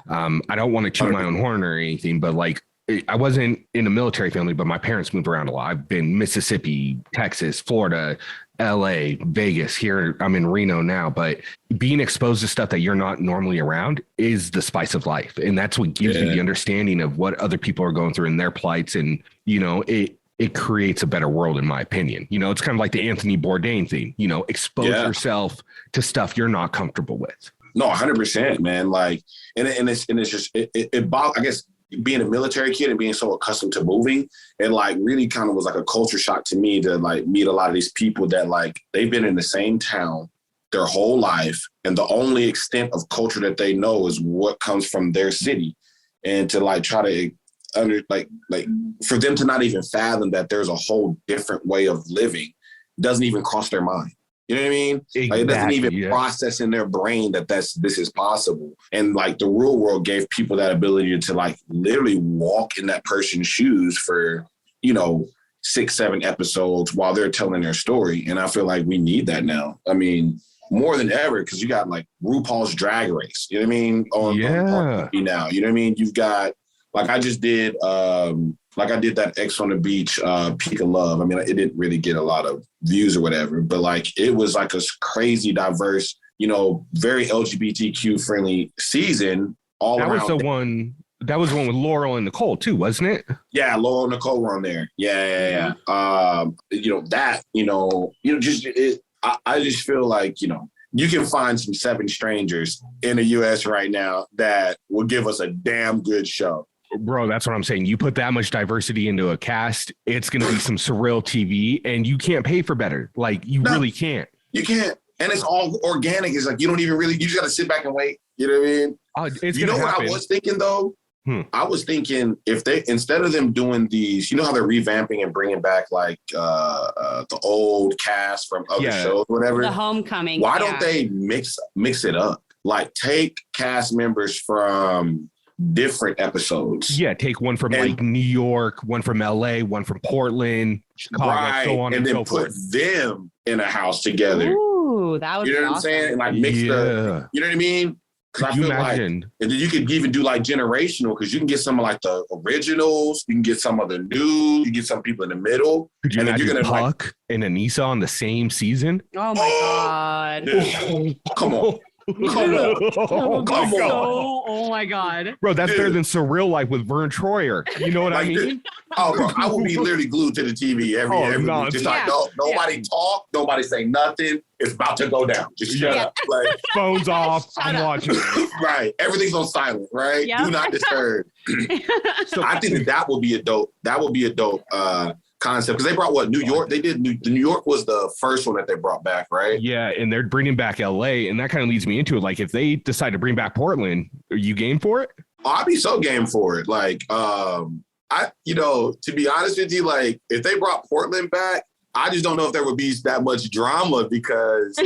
A: I don't want to toot my own horn or anything, but like, I wasn't in a military family, but my parents moved around a lot. I've been Mississippi, Texas, Florida, LA, Vegas. Here I'm in Reno now, but being exposed to stuff that you're not normally around is the spice of life. And that's what gives you the understanding of what other people are going through in their plights. And, it creates a better world, in my opinion. It's kind of like the Anthony Bourdain thing, expose yourself to stuff you're not comfortable with.
E: No, 100%, man. Like, and it's just, I guess, being a military kid and being so accustomed to moving, it like really kind of was like a culture shock to me to like meet a lot of these people that like they've been in the same town their whole life, and the only extent of culture that they know is what comes from their city, and to like try to for them to not even fathom that there's a whole different way of living doesn't even cross their mind. You know what I mean? Exactly, like, it doesn't even process in their brain that this is possible. And like the real world gave people that ability to like literally walk in that person's shoes for, 6-7 episodes while they're telling their story. And I feel like we need that now. I mean, more than ever, because you got like RuPaul's Drag Race. You know what I mean? On TV now. You know what I mean? You've got, like I just did, like I did that X on the Beach, Peak of Love. I mean, it didn't really get a lot of views or whatever, but like it was like a crazy diverse, very LGBTQ friendly season all around.
A: That was the one with Laurel and Nicole too, wasn't it?
E: Yeah, Laurel and Nicole were on there. Yeah. I just feel like, you can find some 7 strangers in the US right now that will give us a damn good show.
A: Bro, that's what I'm saying. You put that much diversity into a cast, it's going to be some surreal TV, and you can't pay for better. Like, really can't.
E: You can't. And it's all organic. It's like, you don't even really, you just got to sit back and wait. You know what I mean? What I was thinking, though? I was thinking if they, instead of them doing these, how they're revamping and bringing back like the old cast from other shows, whatever.
B: The Homecoming.
E: Why don't they mix it up? Like, take cast members from different episodes.
A: Yeah, take one from like New York, one from LA, one from Portland, Chicago, so on and then so
E: put
A: forth.
E: them in a house together.
B: Ooh, that would be
E: what I'm saying? And like mix the, you know what I mean? Because I feel
A: imagine?
E: like, and then you could even do like generational, because you can get some of like the originals, you can get some of the new, you can get some people in the middle.
A: Could you imagine Puck and Anissa on the same season?
B: Oh my God.
E: Come on. Come on.
B: Oh my God.
A: Bro, that's better than Surreal Life with Vern Troyer. You know what I mean?
E: Oh, bro, I would be literally glued to the TV every week. Just like, nobody talk, nobody say nothing. It's about to go down. Just shut up. Like,
A: phones off. I'm watching.
E: Right. Everything's on silent, right? Yep. Do not disturb. So I think that would be a dope concept, because they brought New York. They did New York was the first one that they brought back, right?
A: Yeah, and they're bringing back LA, and that kind of leads me into it. Like, if they decide to bring back Portland, are you game for it?
E: I'd be so game for it. Like, to be honest with you, like, if they brought Portland back, I just don't know if there would be that much drama, because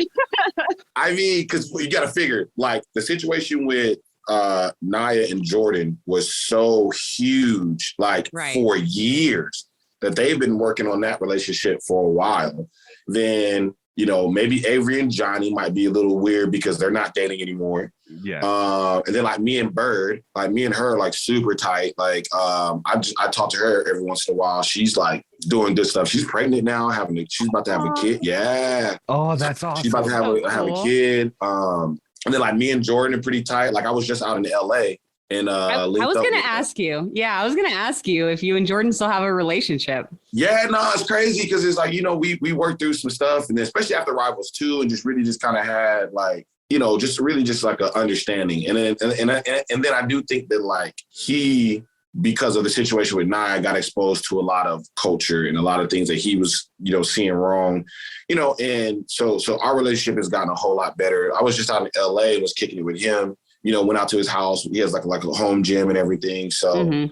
E: because you got to figure, like, the situation with Naya and Jordan was so huge, like for years, that they've been working on that relationship for a while. Then You know, maybe Avery and Johnny might be a little weird because they're not dating anymore.
A: Yeah.
E: And then like me and Bird, like me and her, like super tight. Like I talk to her every once in a while. She's like doing good stuff. She's pregnant now, she's about to have a kid. Yeah.
A: Oh, that's awesome.
E: She's about to have a kid. And then like me and Jordan are pretty tight. Like I was just out in LA and
B: I was going to ask you. Yeah, I was going to ask you if you and Jordan still have a relationship.
E: Yeah, no, it's crazy because it's like, you know, we worked through some stuff, and especially after Rivals 2, and just really just kind of had like, you know, just really just like an understanding. And then I do think that like he, because of the situation with Nia, got exposed to a lot of culture and a lot of things that he was, you know, seeing wrong, you know, and so our relationship has gotten a whole lot better. I was just out in LA and was kicking it with him. You know, went out to his house. He has like a home gym and everything. So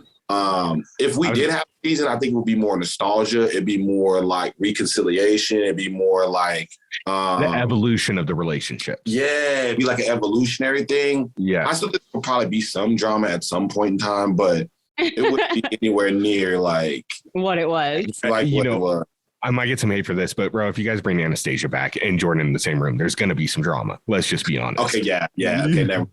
E: if we did have a season, I think it would be more nostalgia. It'd be more like reconciliation. It'd be more like
A: the evolution of the relationship.
E: Yeah, it'd be like an evolutionary thing.
A: Yeah.
E: I still think there will probably be some drama at some point in time, but it wouldn't be anywhere near like
B: what it was.
E: Like
A: you
E: what
A: know,
E: it was.
A: I might get some hate for this, but bro, if you guys bring Anastasia back and Jordan in the same room, there's going to be some drama. Let's just be honest.
E: Okay, yeah. Okay, that'll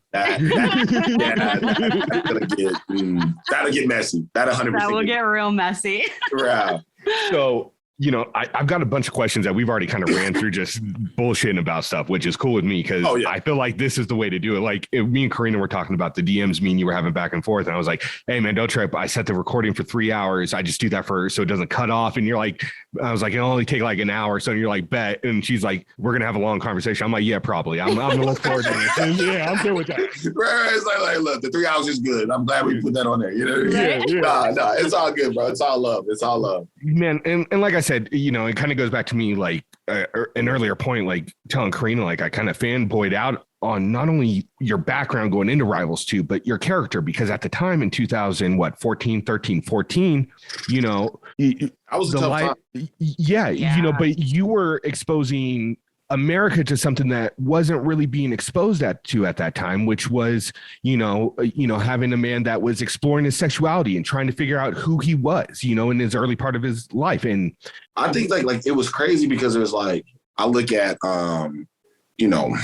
E: get messy. That 100%.
B: That will get real messy.
E: Right.
A: So, you know, I've got a bunch of questions that we've already kind of ran through just bullshitting about stuff, which is cool with me because I feel like this is the way to do it. Like if me and Corrina were talking about the DMs, me and you were having back and forth, and I was like, hey man, don't trip. I set the recording for 3 hours. I just do that so it doesn't cut off. And you're like, I was like, it'll only take like an hour. So you're like, bet. And she's like, we're going to have a long conversation. I'm like, yeah, probably. I'm going to look forward to it. Yeah, I'm good with that.
E: Right. It's like, look, the 3 hours is good. I'm glad we put that on there. You know what I mean? Nah, it's all good, bro. It's all love. It's all love.
A: Man. And like I said, you know, it kind of goes back to me like an earlier point, like telling Corrina, like I kind of fanboyed out on not only your background going into Rivals 2, but your character, because at the time in 2014, you know,
E: I was a tough time.
A: Yeah, you know, but you were exposing America to something that wasn't really being exposed to at that time, which was, you know, having a man that was exploring his sexuality and trying to figure out who he was, you know, in his early part of his life. And
E: I think like it was crazy because it was like, I look at, you know,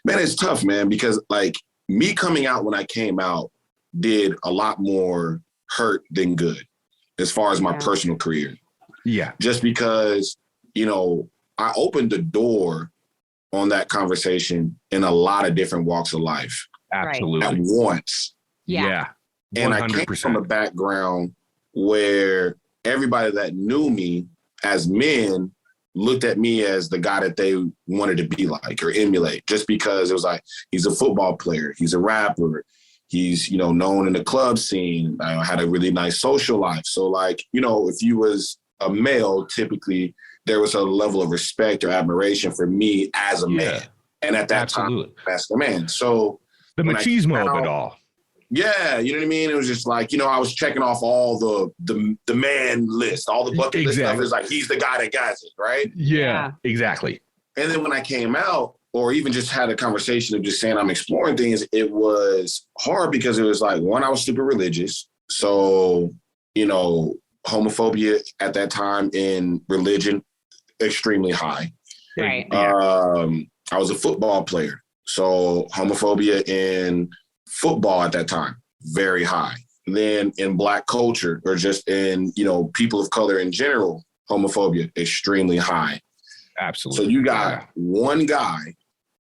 E: man, it's tough, man, because like me coming out when I came out did a lot more hurt than good as far as my personal career.
A: Yeah.
E: Just because, you know, I opened the door on that conversation in a lot of different walks of life.
A: Absolutely.
E: At once.
A: Yeah. 100%.
E: And I came from a background where everybody that knew me as men looked at me as the guy that they wanted to be like or emulate, just because it was like, he's a football player, he's a rapper, he's, you know, known in the club scene, I had a really nice social life. So like, you know, if you was a male, typically there was a level of respect or admiration for me as a man. And at that time, that's the man. So
A: the machismo of it all.
E: Yeah, you know what I mean? It was just like, you know, I was checking off all the man list, all the bucket list stuff. It's like, he's the guy that got it, right?
A: Yeah, exactly.
E: And then when I came out, or even just had a conversation of just saying I'm exploring things, it was hard because it was like, one, I was super religious. So, you know, homophobia at that time in religion, extremely high.
B: Right.
E: I was a football player. So homophobia in football at that time, very high. Then in Black culture, or just in, you know, people of color in general, homophobia, extremely high.
A: Absolutely.
E: So you got one guy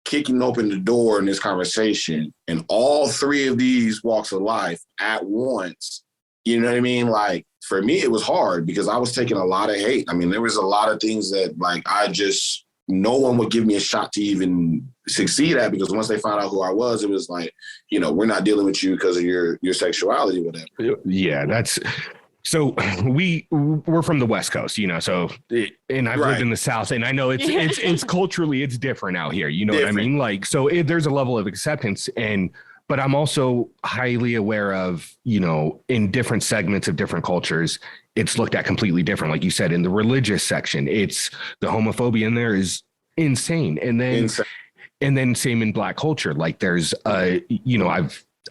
E: kicking open the door in this conversation, and all three of these walks of life at once. You know what I mean? Like, for me, it was hard because I was taking a lot of hate. I mean, there was a lot of things that, like, no one would give me a shot to even succeed at, because once they found out who I was, it was like, you know, we're not dealing with you because of your sexuality, whatever.
A: Yeah, so we're from the West Coast, you know, so, and I've lived in the South, and I know it's culturally, it's different out here. You know what I mean? Like, so there's a level of acceptance, but I'm also highly aware of, you know, in different segments of different cultures, it's looked at completely different. Like you said, in the religious section, it's the homophobia in there is insane. And then same in Black culture. Like there's you know,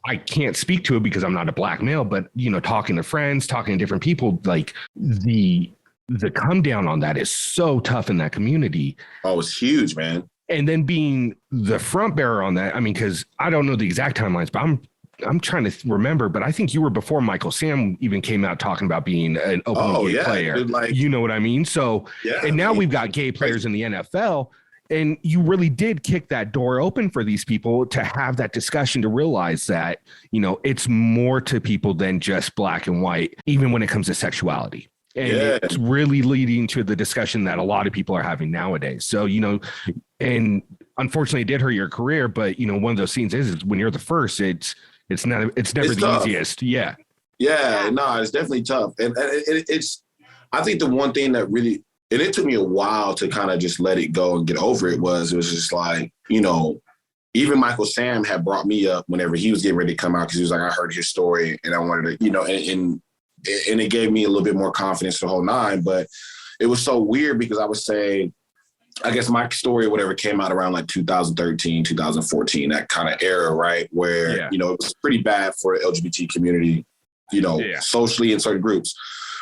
A: I can't speak to it because I'm not a Black male, but, you know, talking to friends, talking to different people, like the the come down on that is so tough in that community.
E: Oh, it's huge, man.
A: And then being the front bearer on that, I mean, because I don't know the exact timelines, but I'm trying to remember, but I think you were before Michael Sam even came out talking about being an openly gay player.
E: Dude, like,
A: you know what I mean? So, and now we've got gay players in the NFL, and you really did kick that door open for these people to have that discussion, to realize that, you know, it's more to people than just black and white, even when it comes to sexuality. And it's really leading to the discussion that a lot of people are having nowadays. So, you know, and unfortunately it did hurt your career, but you know, one of those things is when you're the first, it's never the
E: tough.
A: easiest. Yeah,
E: no, it's definitely tough. And it's, I think the one thing that really, and it took me a while to kind of just let it go and get over it was just like, you know, even Michael Sam had brought me up whenever he was getting ready to come out, because he was like, I heard his story and I wanted to, you know, and it gave me a little bit more confidence the whole nine. But it was so weird because I would say, I guess my story or whatever came out around like 2013, 2014, that kind of era, right? Where, you know, it was pretty bad for the LGBT community, you know, socially in certain groups.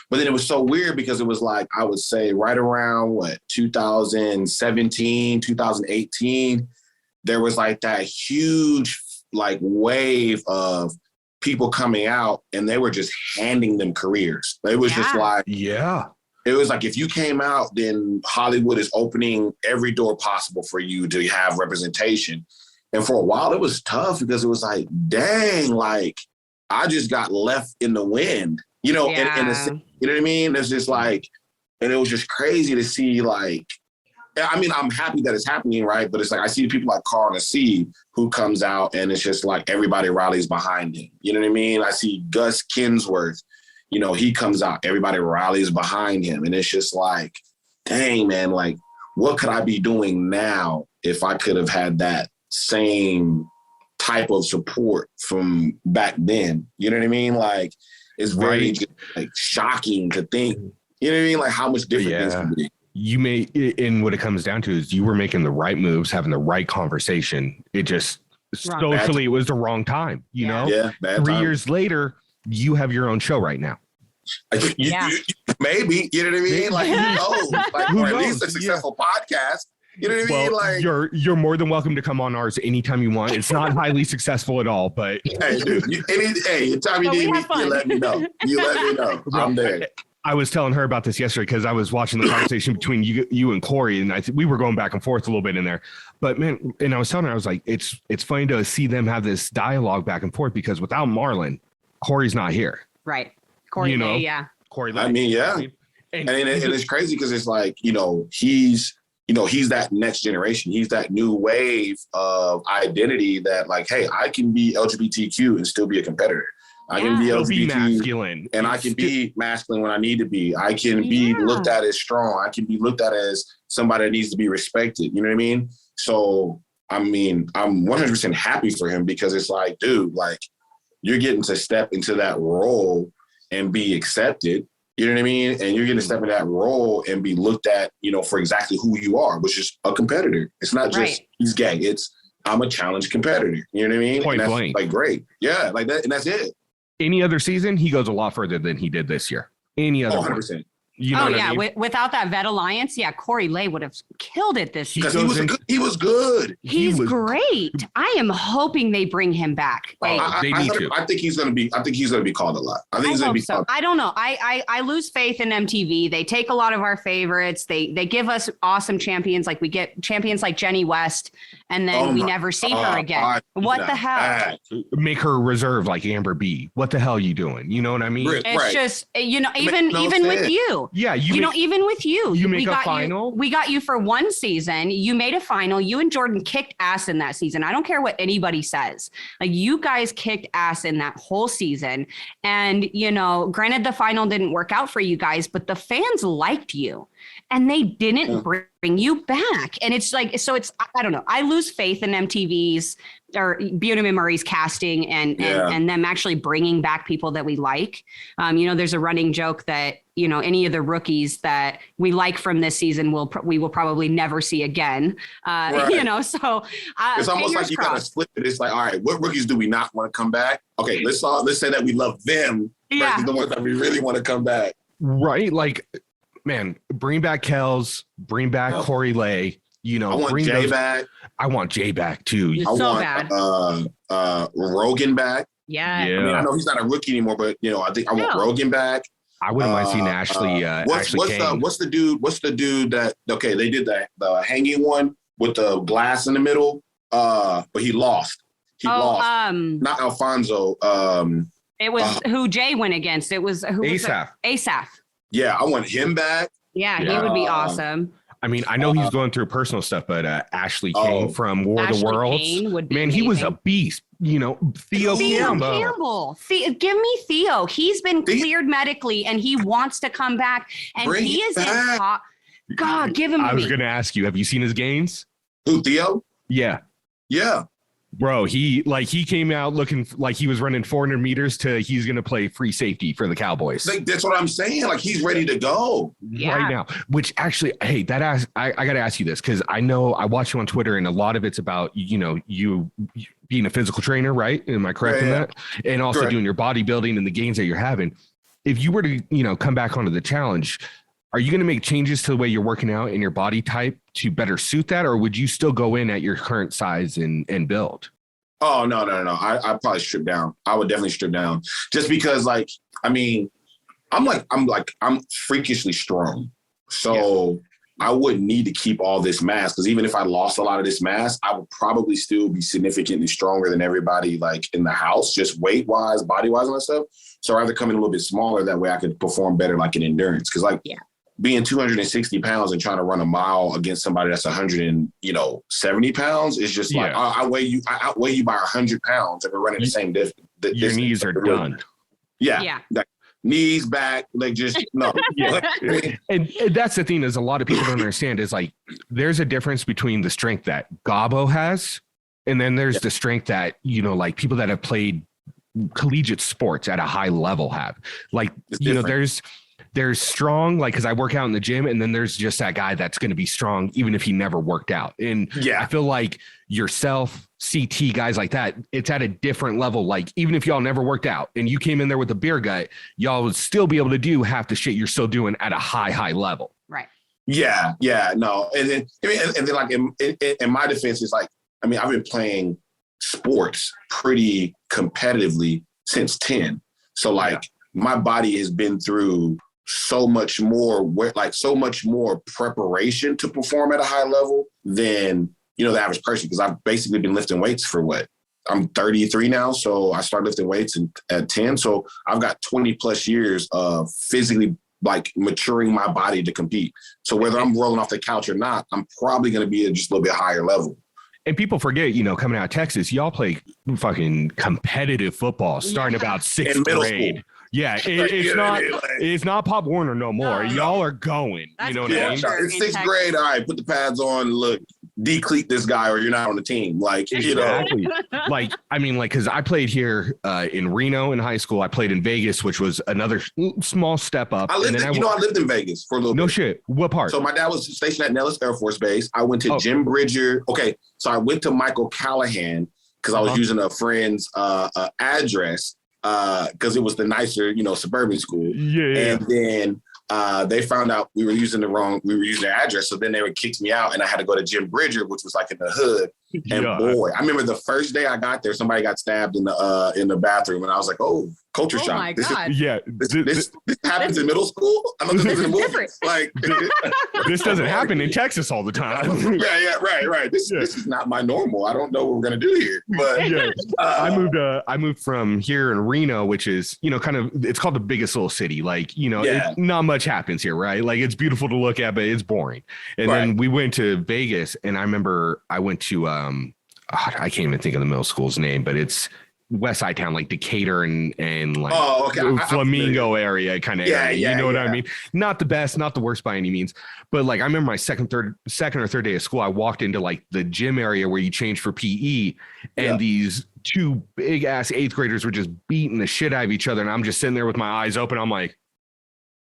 E: But then it was so weird because it was like, I would say right around 2017, 2018, there was like that huge like wave of people coming out and they were just handing them careers. It was just like, it was like, if you came out, then Hollywood is opening every door possible for you to have representation. And for a while it was tough because it was like, dang, like I just got left in the wind, you know, in a, you know what I mean? It's just like, and it was just crazy to see, like, I mean, I'm happy that it's happening, right? But it's like, I see people like Carl Nassib who comes out and it's just like everybody rallies behind him. You know what I mean? I see Gus Kinsworth, you know, he comes out, everybody rallies behind him. And it's just like, dang, man, like, what could I be doing now if I could have had that same type of support from back then? You know what I mean? Like, it's very just, like, shocking to think, you know what I mean? Like, how much different things can be.
A: You may, and what it comes down to is you were making the right moves, having the right conversation. It just socially, it was the wrong time, you know?
E: Yeah, bad
A: 3 years later, you have your own show right now.
E: You, maybe, you know what I mean? Like, who knows? Like, or at least a successful podcast. You know what I mean? Like,
A: you're more than welcome to come on ours anytime you want. It's not highly successful at all, but
E: hey, dude, anytime you need me, you let me know. You let me know. I'm there.
A: I was telling her about this yesterday because I was watching the conversation between you and Corey, and we were going back and forth a little bit in there. But man, and I was telling her, I was like, it's funny to see them have this dialogue back and forth because without Marlon, Corey's not here.
B: Right. Corey, you know?
A: Corey.
E: I mean, and it's crazy because it's like, you know, he's that next generation. He's that new wave of identity that, like, hey, I can be LGBTQ and still be a competitor. I can be LGBT
A: masculine,
E: and I can be masculine when I need to be. I can be looked at as strong. I can be looked at as somebody that needs to be respected. You know what I mean? So, I mean, I'm 100% happy for him because it's like, dude, like, you're getting to step into that role and be accepted. You know what I mean? And you're getting to step in that role and be looked at, you know, for exactly who you are, which is a competitor. It's not just he's gay. It's I'm a challenge competitor. You know what I mean?
A: Point
E: and that's
A: blank.
E: Like, great. Yeah, like that. And that's it.
A: Any other season, he goes a lot further than he did this year. Any other
E: 100%.
A: You know I mean?
B: Without that vet alliance, Corey Lay would have killed it this season.
E: Because he was good.
B: He's great. I am hoping they bring him back. Like,
A: they need to.
E: I think he's gonna be called a lot. I think he's gonna be called.
B: I don't know. I lose faith in MTV. They take a lot of our favorites. They give us awesome champions. Like we get champions like Jenny West, and then we never see her again. What the hell?
A: Make her reserve like Amber B. What the hell are you doing? You know what I mean?
B: It's just, you know, even with you.
A: Yeah,
B: even with you,
A: make a final.
B: We got you for one season. You made a final. You and Jordan kicked ass in that season. I don't care what anybody says. Like, you guys kicked ass in that whole season. And, you know, granted, the final didn't work out for you guys, but the fans liked you and they didn't bring you back. And it's like, so it's, I don't know. I lose faith in MTV's or Bunim and Murray's casting and them actually bringing back people that we like. You know, there's a running joke that, you know, any of the rookies that we like from this season we will probably never see again. You know, so
E: it's almost like you got to split it. It's like, all right, what rookies do we not want to come back? Okay, let's say that we love them versus the ones that we really want to come back.
A: Right. Like, man, bring back Kells, bring back Corey Lay. You know,
E: I want Jay back.
A: I want Jay back too.
B: It's so bad.
E: Rogan back.
B: Yeah.
E: I mean, I know he's not a rookie anymore, but you know, I think I want Rogan back.
A: I wouldn't mind seeing Ashley.
E: What's the dude that they did the hanging one with the glass in the middle, but he lost. Not Alfonso.
B: It was who Jay went against. It was who Asaph.
E: Yeah, I want him back.
B: Yeah, he would be awesome.
A: I mean, I know he's going through personal stuff, but Ashley Kane from War of the Worlds, man, he was a beast. You know, Theo
B: Campbell. Give me Theo. He's been cleared medically, and he wants to come back. And he is in top. God, give him.
A: I was going to ask you, have you seen his gains?
E: Who, Theo?
A: Yeah. Bro, he came out looking like he was running 400 meters to he's going to play free safety for the Cowboys.
E: Like, that's what I'm saying. Like, he's ready to go
A: right now, which actually, hey, I got to ask you this, because I know I watch you on Twitter and a lot of it's about, you know, you being a physical trainer, right? Am I correct in that? And also doing your bodybuilding and the gains that you're having. If you were to, you know, come back onto the challenge, are you going to make changes to the way you're working out and your body type to better suit that? Or would you still go in at your current size and build?
E: Oh, no. I'd probably strip down. I would definitely strip down just because, like, I mean, I'm freakishly strong. So I wouldn't need to keep all this mass, because even if I lost a lot of this mass, I would probably still be significantly stronger than everybody, like, in the house, just weight wise, body wise and that stuff. So I'd rather come in a little bit smaller. That way I could perform better, like in endurance. Because being 260 pounds and trying to run a mile against somebody that's 170 pounds is just like, I outweigh you by 100 pounds if we're running the same distance.
A: Your knees are done.
E: Yeah. Like, knees, back, like, just no.
A: And that's the thing, is a lot of people don't understand is, like, there's a difference between the strength that Gabo has, and then there's the strength that, you know, like people that have played collegiate sports at a high level have. Like, you know, there's strong, like, because I work out in the gym, and then there's just that guy that's going to be strong even if he never worked out. And I feel like yourself, CT, guys like that, it's at a different level. Like, even if y'all never worked out and you came in there with a beer gut, y'all would still be able to do half the shit you're still doing at a high level.
B: Right.
E: Yeah, no. And then like in my defense, it's like, I mean, I've been playing sports pretty competitively since 10. So like my body has been through so much more preparation to perform at a high level than, you know, the average person. Because I've basically been lifting weights for I'm 33 now. So I started lifting weights at 10. So I've got 20 plus years of physically, like, maturing my body to compete. So whether I'm rolling off the couch or not, I'm probably going to be at just a little bit higher level.
A: And people forget, you know, coming out of Texas, y'all play fucking competitive football starting about sixth grade. School. Yeah, it's not Pop Warner no more. Y'all are going.
B: That's,
A: you know what I mean?
E: It's sixth grade. All right, put the pads on. Look, decleat this guy, or you're not on the team. Like,
A: exactly. Like, I mean, like, because I played here in Reno in high school. I played in Vegas, which was another small step up.
E: I lived in Vegas for a little bit.
A: No shit. What part?
E: So my dad was stationed at Nellis Air Force Base. I went to Jim Bridger. Okay, so I went to Michael Callahan because I was using a friend's address. Because it was the nicer, you know, suburban school. Yeah. And then they found out we were using their address. So then they would kick me out, and I had to go to Jim Bridger, which was like in the hood. And boy, I remember the first day I got there, somebody got stabbed in the bathroom, and I was like, "Oh, culture shock!"
B: My God.
E: This happens in middle school. I don't know if it's in movies. Like,
A: this doesn't happen in Texas all the time.
E: right. This is not my normal. I don't know what we're gonna do here. But
A: I moved from here in Reno, which is, you know, kind of, it's called the biggest little city. Like, you know, not much happens here, right? Like, it's beautiful to look at, but it's boring. And then we went to Vegas, and I remember I went to I can't even think of the middle school's name, but it's West Side town, like Decatur and like Flamingo area kind of area. You know what I mean? Not the best, not the worst by any means. But like, I remember my second or third day of school, I walked into like the gym area where you change for PE, and these two big ass 8th graders were just beating the shit out of each other. And I'm just sitting there with my eyes open. I'm like,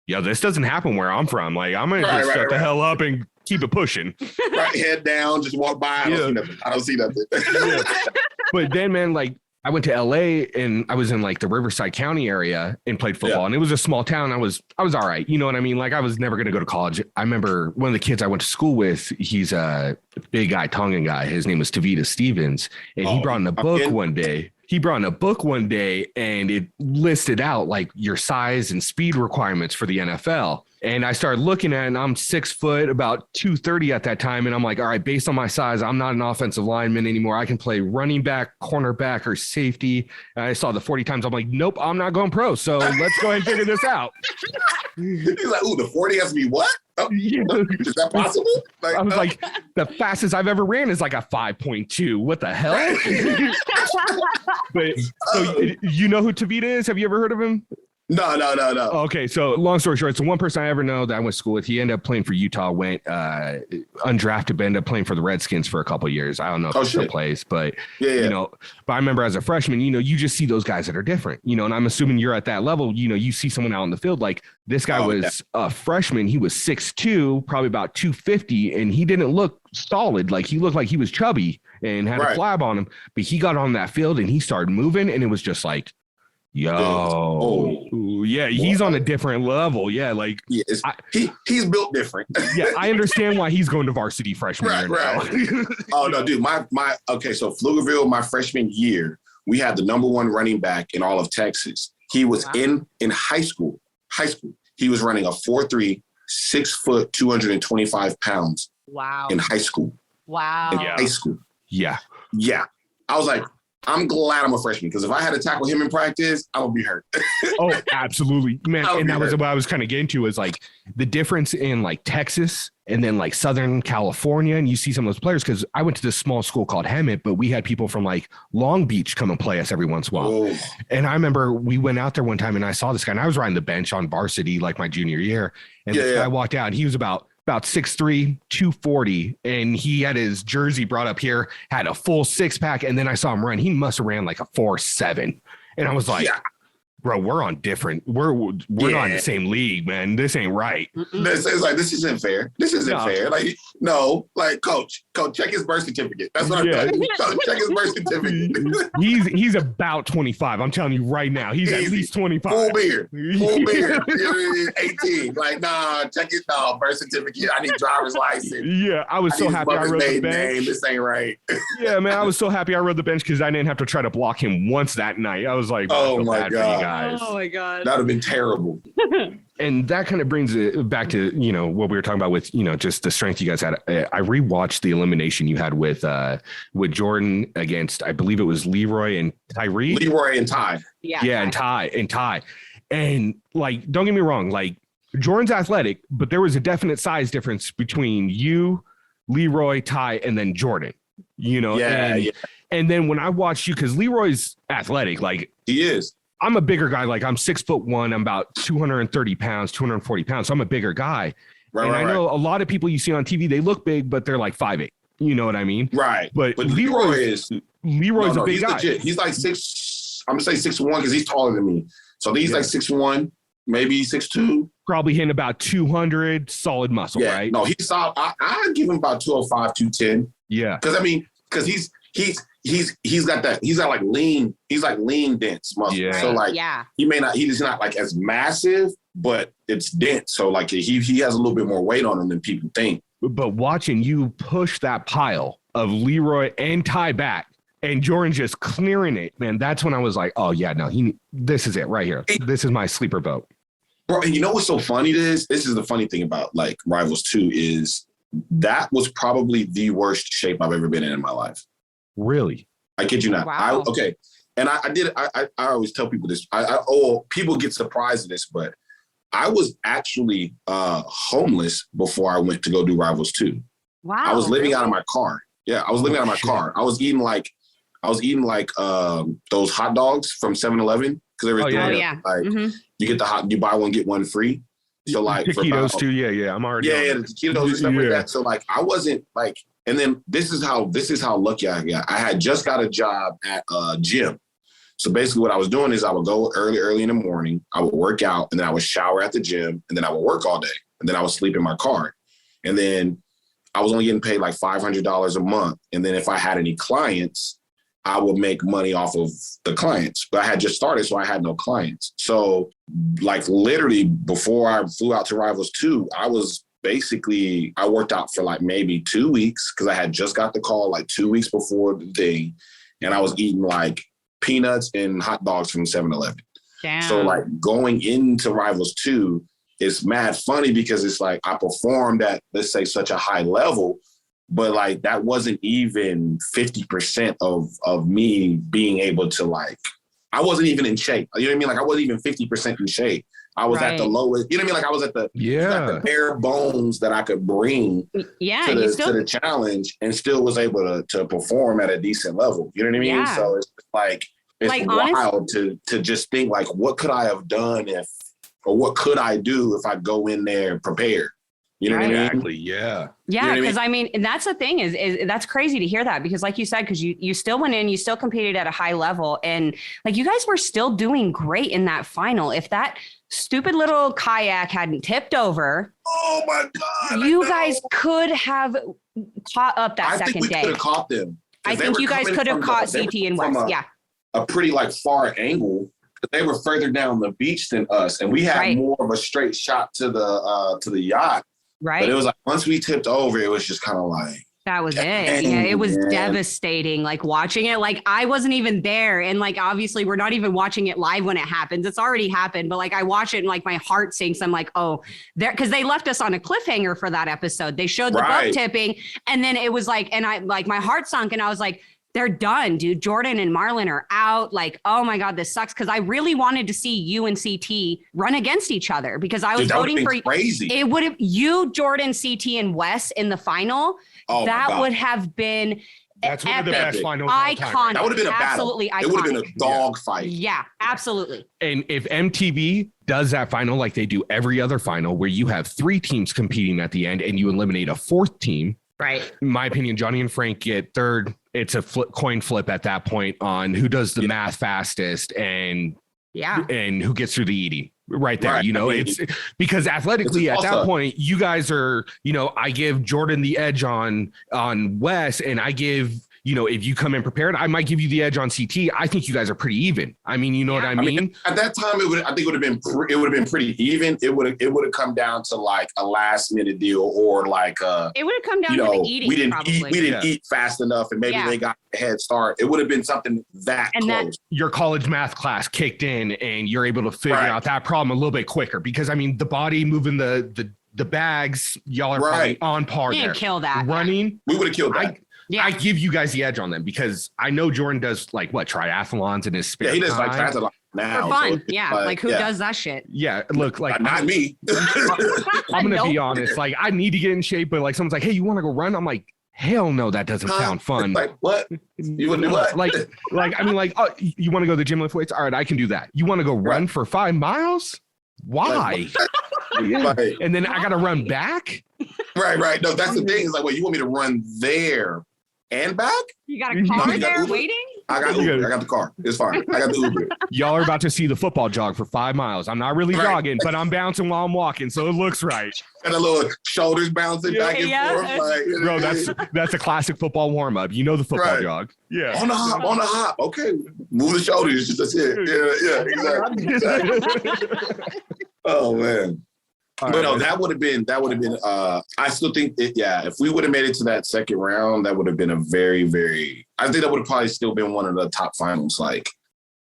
A: yo, this doesn't happen where I'm from. Like, I'm going to just shut the hell up and keep it pushing.
E: Right, head down, just walk by. I don't see nothing.
A: But then, man, like, I went to LA and I was in like the Riverside County area and played football. And it was a small town. I was all right. You know what I mean? Like I was never going to go to college. I remember one of the kids I went to school with, he's a big guy, Tongan guy. His name was Tavita Stevens. And he brought in a book one day. And it listed out like your size and speed requirements for the NFL. And I started looking at it, and I'm 6 foot, about 230 at that time. And I'm like, all right, based on my size, I'm not an offensive lineman anymore. I can play running back, cornerback, or safety. And I saw the 40 times. I'm like, nope, I'm not going pro. So let's go ahead and figure this out.
E: He's like, ooh, the 40 has to be what? Oh, yeah. Is that possible? Like,
A: I was like, the fastest I've ever ran is like a 5.2. What the hell? But so you know who Tavita is? Have you ever heard of him?
E: No.
A: Okay, so long story short, it's the one person I ever know that I went to school with. He ended up playing for Utah, went undrafted, but ended up playing for the Redskins for a couple of years. I don't know if he still plays, but you know, but I remember as a freshman, you know, you just see those guys that are different, you know, and I'm assuming you're at that level, you know, you see someone out in the field, like this guy was a freshman. He was 6'2", probably about 250, and he didn't look solid. Like he looked like he was chubby and had a flab on him, but he got on that field and he started moving, and it was just like, he's on a different level. Yeah, like
E: he's built different.
A: Yeah, I understand why he's going to varsity freshman year now.
E: Oh no, dude, so Pflugerville, my freshman year, we had the number one running back in all of Texas. He was in high school. He was running a 4.3, 6 foot, 225 pounds.
B: Wow.
E: In high school.
B: Wow.
E: High school.
A: Yeah.
E: I was like, I'm glad I'm a freshman, because if I had to tackle him in practice, I would be hurt.
A: Oh, absolutely, man. And that was what I was kind of getting to, is like the difference in like Texas and then like Southern California. And you see some of those players, because I went to this small school called Hemet, but we had people from like Long Beach come and play us every once in a while. Oh. And I remember we went out there one time and I saw this guy, and I was riding the bench on varsity like my junior year. And this guy walked out, and he was about 6'3", 240, and he had his jersey brought up here, had a full 6-pack, and then I saw him run. He must have ran like a 4.7, and I was like, bro, we're not in the same league, man. This ain't right.
E: This isn't fair. This isn't fair. Like, no, like coach, check his birth certificate. That's what I'm saying. Check his birth certificate.
A: He's about 25. I'm telling you right now, he's at least 25.
E: Full beard. 18. Like, nah, check it. No, birth certificate. I need driver's license.
A: Yeah, I was so happy I rode the bench.
E: Name. This ain't right.
A: Yeah, man, I was so happy I rode the bench, because I didn't have to try to block him once that night. I was like,
E: oh my God.
B: Oh my God.
E: That would have been terrible.
A: And that kind of brings it back to, you know, what we were talking about with, you know, just the strength you guys had. I rewatched the elimination you had with Jordan against, I believe it was Leroy and Tyree.
E: Leroy and Ty.
A: Yeah, and Ty. And like, don't get me wrong, like Jordan's athletic, but there was a definite size difference between you, Leroy, Ty, and then Jordan, you know? And then when I watched you, because Leroy's athletic, like
E: he is.
A: I'm a bigger guy. Like I'm 6'1", I'm about 230 pounds, 240 pounds. So I'm a bigger guy. I know a lot of people you see on TV, they look big, but they're like 5'8". You know what I mean?
E: Right.
A: But Leroy's a big guy.
E: Legit. He's like 6. I'm gonna say 6'1", because he's taller than me. So he's like 6'1", maybe 6'2". Probably
A: hitting about 200, solid muscle, right?
E: No, he's solid. I'd give him about 205, 210.
A: Yeah.
E: Because he's got that. He's got like lean. He's like lean, dense muscle. Yeah. So like, he's not like as massive, but it's dense. So like he has a little bit more weight on him than people think.
A: But watching you push that pile of Leroy and Ty back, and Jordan just clearing it, man, that's when I was like, oh yeah, no, this is it right here. This is my sleeper vote.
E: Bro, and you know what's so funny? This is the funny thing about like Rivals 2 is that was probably the worst shape I've ever been in my life.
A: Really?
E: I kid you not.
B: Wow.
E: And I always tell people this. People get surprised at this, but I was actually homeless before I went to go do Rivals 2.
B: Wow.
E: I was living out of my car. Yeah, I was living out of my car. I was eating like those hot dogs from 7-Eleven, because they were you get you buy one get one free. So like
A: taquitos too. Yeah. I'm already
E: the taquitos and stuff like that. So like I wasn't like. And then this is how lucky I got. I had just got a job at a gym. So basically what I was doing is I would go early in the morning, I would work out, and then I would shower at the gym, and then I would work all day. And then I would sleep in my car. And then I was only getting paid like $500 a month. And then if I had any clients, I would make money off of the clients. But I had just started, so I had no clients. So like literally before I flew out to Rivals 2, I worked out for like maybe 2 weeks because I had just got the call like 2 weeks before the day. And I was eating like peanuts and hot dogs from 7-Eleven.
B: Damn.
E: So like going into Rivals 2 is mad funny because it's like I performed at, let's say, such a high level, but like that wasn't even 50% of me being able to like, I wasn't even in shape. You know what I mean? Like I wasn't even 50% in shape. I was at the lowest, you know what I mean? Like I was at the bare bones that I could bring to the challenge and still was able to perform at a decent level. You know what I mean?
B: Yeah.
E: So it's like, it's wild to just think like, what could I have done or what could I do if I go in there prepared? You know what I mean?
A: Exactly. Yeah.
B: Yeah. Because I mean, and that's the thing is that's crazy to hear that because like you said, because you still went in, you still competed at a high level and like you guys were still doing great in that final. If that stupid little kayak hadn't tipped over,
E: oh my God,
B: you guys could have caught up that second day.
E: I think we could have caught them.
B: I think you guys could have caught CT and West.
E: A pretty like far angle. They were further down the beach than us, and we had more of a straight shot to the yacht.
B: Right.
E: But it was like once we tipped over, it was just kind of like
B: that was it. Yeah, it was devastating. Like watching it, like I wasn't even there, and like obviously we're not even watching it live when it happens. It's already happened, but like I watch it and like my heart sinks. I'm like, oh, there, because they left us on a cliffhanger for that episode. They showed the boat tipping, and then it was like, and I like my heart sunk, and I was like, they're done, dude. Jordan and Marlon are out. Like, oh my God, this sucks. Cause I really wanted to see you and CT run against each other because I was voting for
E: crazy.
B: It would have you, Jordan, CT, and Wes in the final.
E: Oh
B: that would have been
A: that's one of the best finals.
B: Iconic.
E: That would have been a
B: absolutely
E: battle.
B: Iconic.
E: It would have been a dog fight.
B: Yeah, absolutely.
A: And if MTV does that final like they do every other final where you have 3 teams competing at the end and you eliminate a 4th team.
B: Right.
A: In my opinion, Johnny and Frank get 3rd. It's a coin flip at that point on who does the math fastest and who gets through the eating right there. Right. You know, it's because athletically at that point, you guys are, you know, I give Jordan the edge on Wes and I give, you know, if you come in prepared, I might give you the edge on CT. I think you guys are pretty even. I mean, you know what I mean?
E: At that time, I think it would have been pretty even. It would have come down to like a last minute deal or like
B: it would have come down to the eating.
E: We didn't eat fast enough and maybe they got a head start. It would have been something that close.
A: Your college math class kicked in and you're able to figure out that problem a little bit quicker because I mean the body moving the bags, y'all are probably on par there.
B: Kill that.
A: Running.
E: We would have killed that.
A: I give you guys the edge on them because I know Jordan does like triathlons in his spare time.
E: Yeah, he does like triathlon now.
B: For fun. So like who does that shit?
A: Yeah, look, like
E: not me.
A: I'm gonna be honest. Like I need to get in shape, but like someone's like, hey, you want to go run? I'm like, hell no, that doesn't sound fun.
E: Like what? You want to do what?
A: like I mean, like, oh, you want to go to the gym lift weights? All right, I can do that. You want to go run for 5 miles? Why? And then I gotta run back.
E: Right. No, that's the thing. It's like, well, you want me to run there and back?
B: You got a car there waiting?
E: I got Uber. I got the car. It's fine. I got the Uber.
A: Y'all are about to see the football jog for 5 miles. I'm not really jogging, but I'm bouncing while I'm walking, so it looks right.
E: And a little shoulders bouncing back and forth. Like,
A: bro, that's a classic football warm up. You know the football jog. Yeah.
E: On the hop. Okay. Move the shoulders. That's it. Yeah, exactly. Oh man. But no, that would have been, I still think if we would have made it to that second round, that would have been a very, very, I think that would have probably still been one of the top finals. Like,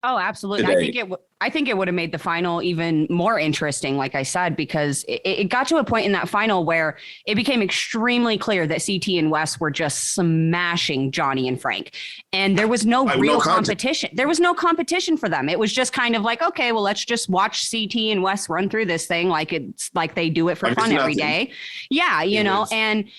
B: oh, absolutely. Today. I think it would have made the final even more interesting, like I said, because it got to a point in that final where it became extremely clear that CT and Wes were just smashing Johnny and Frank. And there was no real competition. There was no competition for them. It was just kind of like, okay, well, let's just watch CT and Wes run through this thing like it's like they do it for fun every day. Yeah, you know, and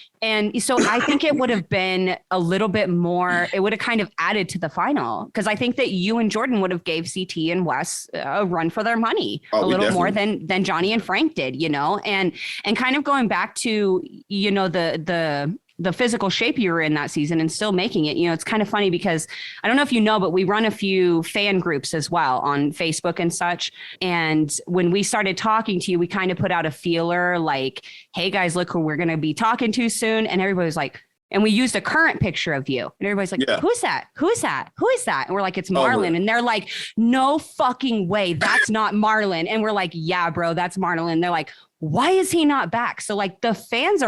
B: so I think it would have been a little bit more, it would have kind of added to the final because I think that you and Jordan would have gave CT and Wes a run for their money a little more than Johnny and Frank did, you know, and kind of going back to, you know, the physical shape you were in that season and still making it. You know, it's kind of funny because I don't know if you know, but we run a few fan groups as well on Facebook and such. And when we started talking to you, we kind of put out a feeler like, hey guys, look who we're going to be talking to soon. And everybody was like, And we used a current picture of you. And everybody's like, who's that? Who's that? Who is that? And we're like, it's Marlon. And they're like, no fucking way. That's not Marlon. And we're like, yeah, bro, that's Marlon. And they're like, why is he not back? So like the fans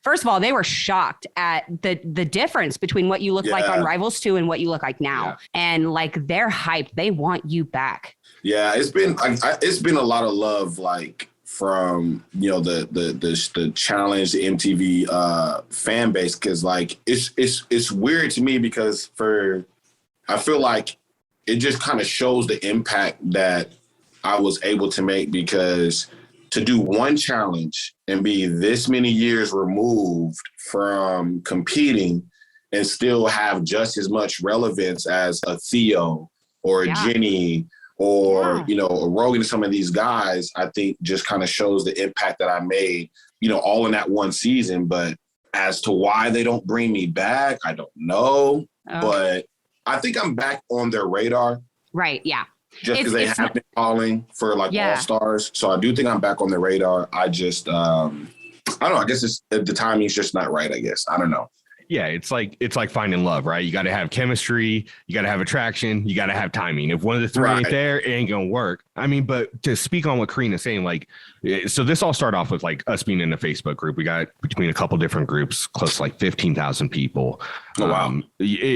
B: first of all, they were shocked at the difference between what you look like on Rivals 2 and what you look like now. Yeah. And like they're hyped. They want you back. Yeah,
E: it's been a lot of love, like from, you know, the challenge, the MTV fan base, because like it's weird to me because I feel like it just kind of shows the impact that I was able to make, because to do one challenge and be this many years removed from competing and still have just as much relevance as a Theo or a Jenny or, you know, a Rogan, some of these guys, I think just kind of shows the impact that I made, you know, all in that one season. But as to why they don't bring me back, I don't know. But I think I'm back on their radar.
B: Right. Yeah.
E: Just because they have been calling for like all-stars. So I do think I'm back on the radar. I just, I don't know. I guess the timing's just not right, I guess. I don't know.
A: Yeah, it's like finding love, right? You got to have chemistry, you got to have attraction, you got to have timing. If one of the three ain't there, it ain't gonna work. I mean, but to speak on what Corrina's saying, like, so this all started off with like us being in a Facebook group. We got between a couple different groups, close to like 15,000 people. Oh wow!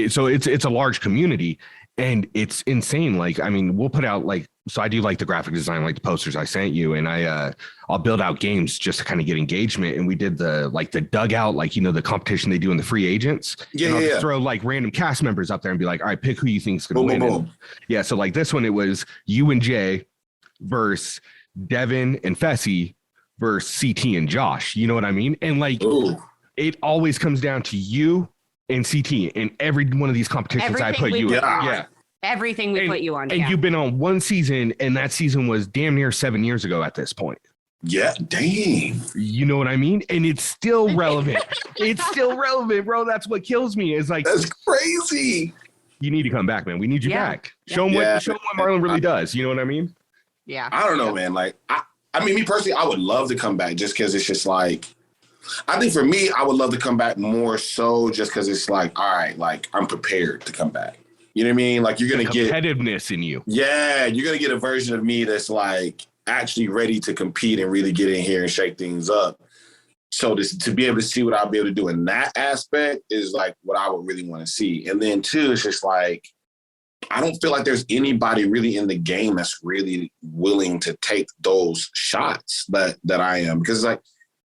A: So it's a large community. And it's insane. Like, I mean, we'll put out like, so I do like the graphic design, like the posters I sent you, and I'll build out games just to kind of get engagement. And we did the dugout, like, you know, the competition they do in the free agents. Just throw like random cast members up there and be like, all right, pick who you think is going to win. Yeah. So like this one, it was you and Jay versus Devin and Fessy versus CT and Josh. You know what I mean? And like, it always comes down to you and CT in every one of these competitions. I put you in.
B: Everything we put you on.
A: And you've been on one season, and that season was damn near 7 years ago at this point.
E: Yeah, dang.
A: You know what I mean? And it's still relevant. It's still relevant, bro. That's what kills me. Is like,
E: that's crazy.
A: You need to come back, man. We need you back. Show them what Marlon really does. You know what I mean?
B: Yeah.
E: I don't know, man. Like, I mean, me personally, I would love to come back just because it's just like, I think for me, I would love to come back more so just because it's like, all right, like I'm prepared to come back. You know what I mean? Like you're going to get
A: competitiveness in you.
E: Yeah. You're going to get a version of me that's like actually ready to compete and really get in here and shake things up. So to be able to see what I'll be able to do in that aspect is like what I would really want to see. And then too, it's just like, I don't feel like there's anybody really in the game that's really willing to take those shots that I am. Because like,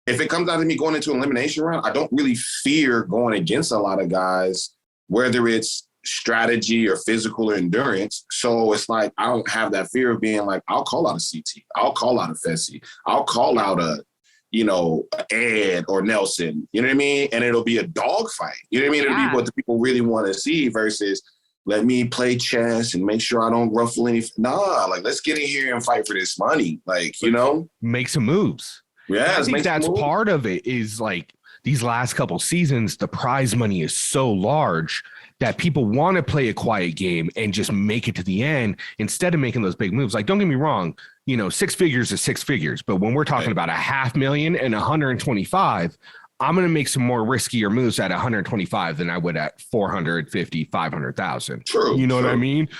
E: if it comes down to me going into an elimination round, I don't really fear going against a lot of guys, whether it's strategy or physical or endurance. So it's like, I don't have that fear of being like, I'll call out a CT. I'll call out a Fessy. I'll call out a, you know, Ed or Nelson. You know what I mean? And it'll be a dog fight. You know what I mean? It'll be what the people really want to see versus let me play chess and make sure I don't ruffle anything. Nah, like, let's get in here and fight for this money. Like, you know?
A: Make some moves.
E: Yeah,
A: I think that's part of it is like these last couple seasons, the prize money is so large that people want to play a quiet game and just make it to the end instead of making those big moves. Like, don't get me wrong, you know, 6 figures is 6 figures. But when we're talking about $500,000 and 125, I'm going to make some more riskier moves at 125 than I would at 450, 500,000.
E: True.
A: You know what I mean?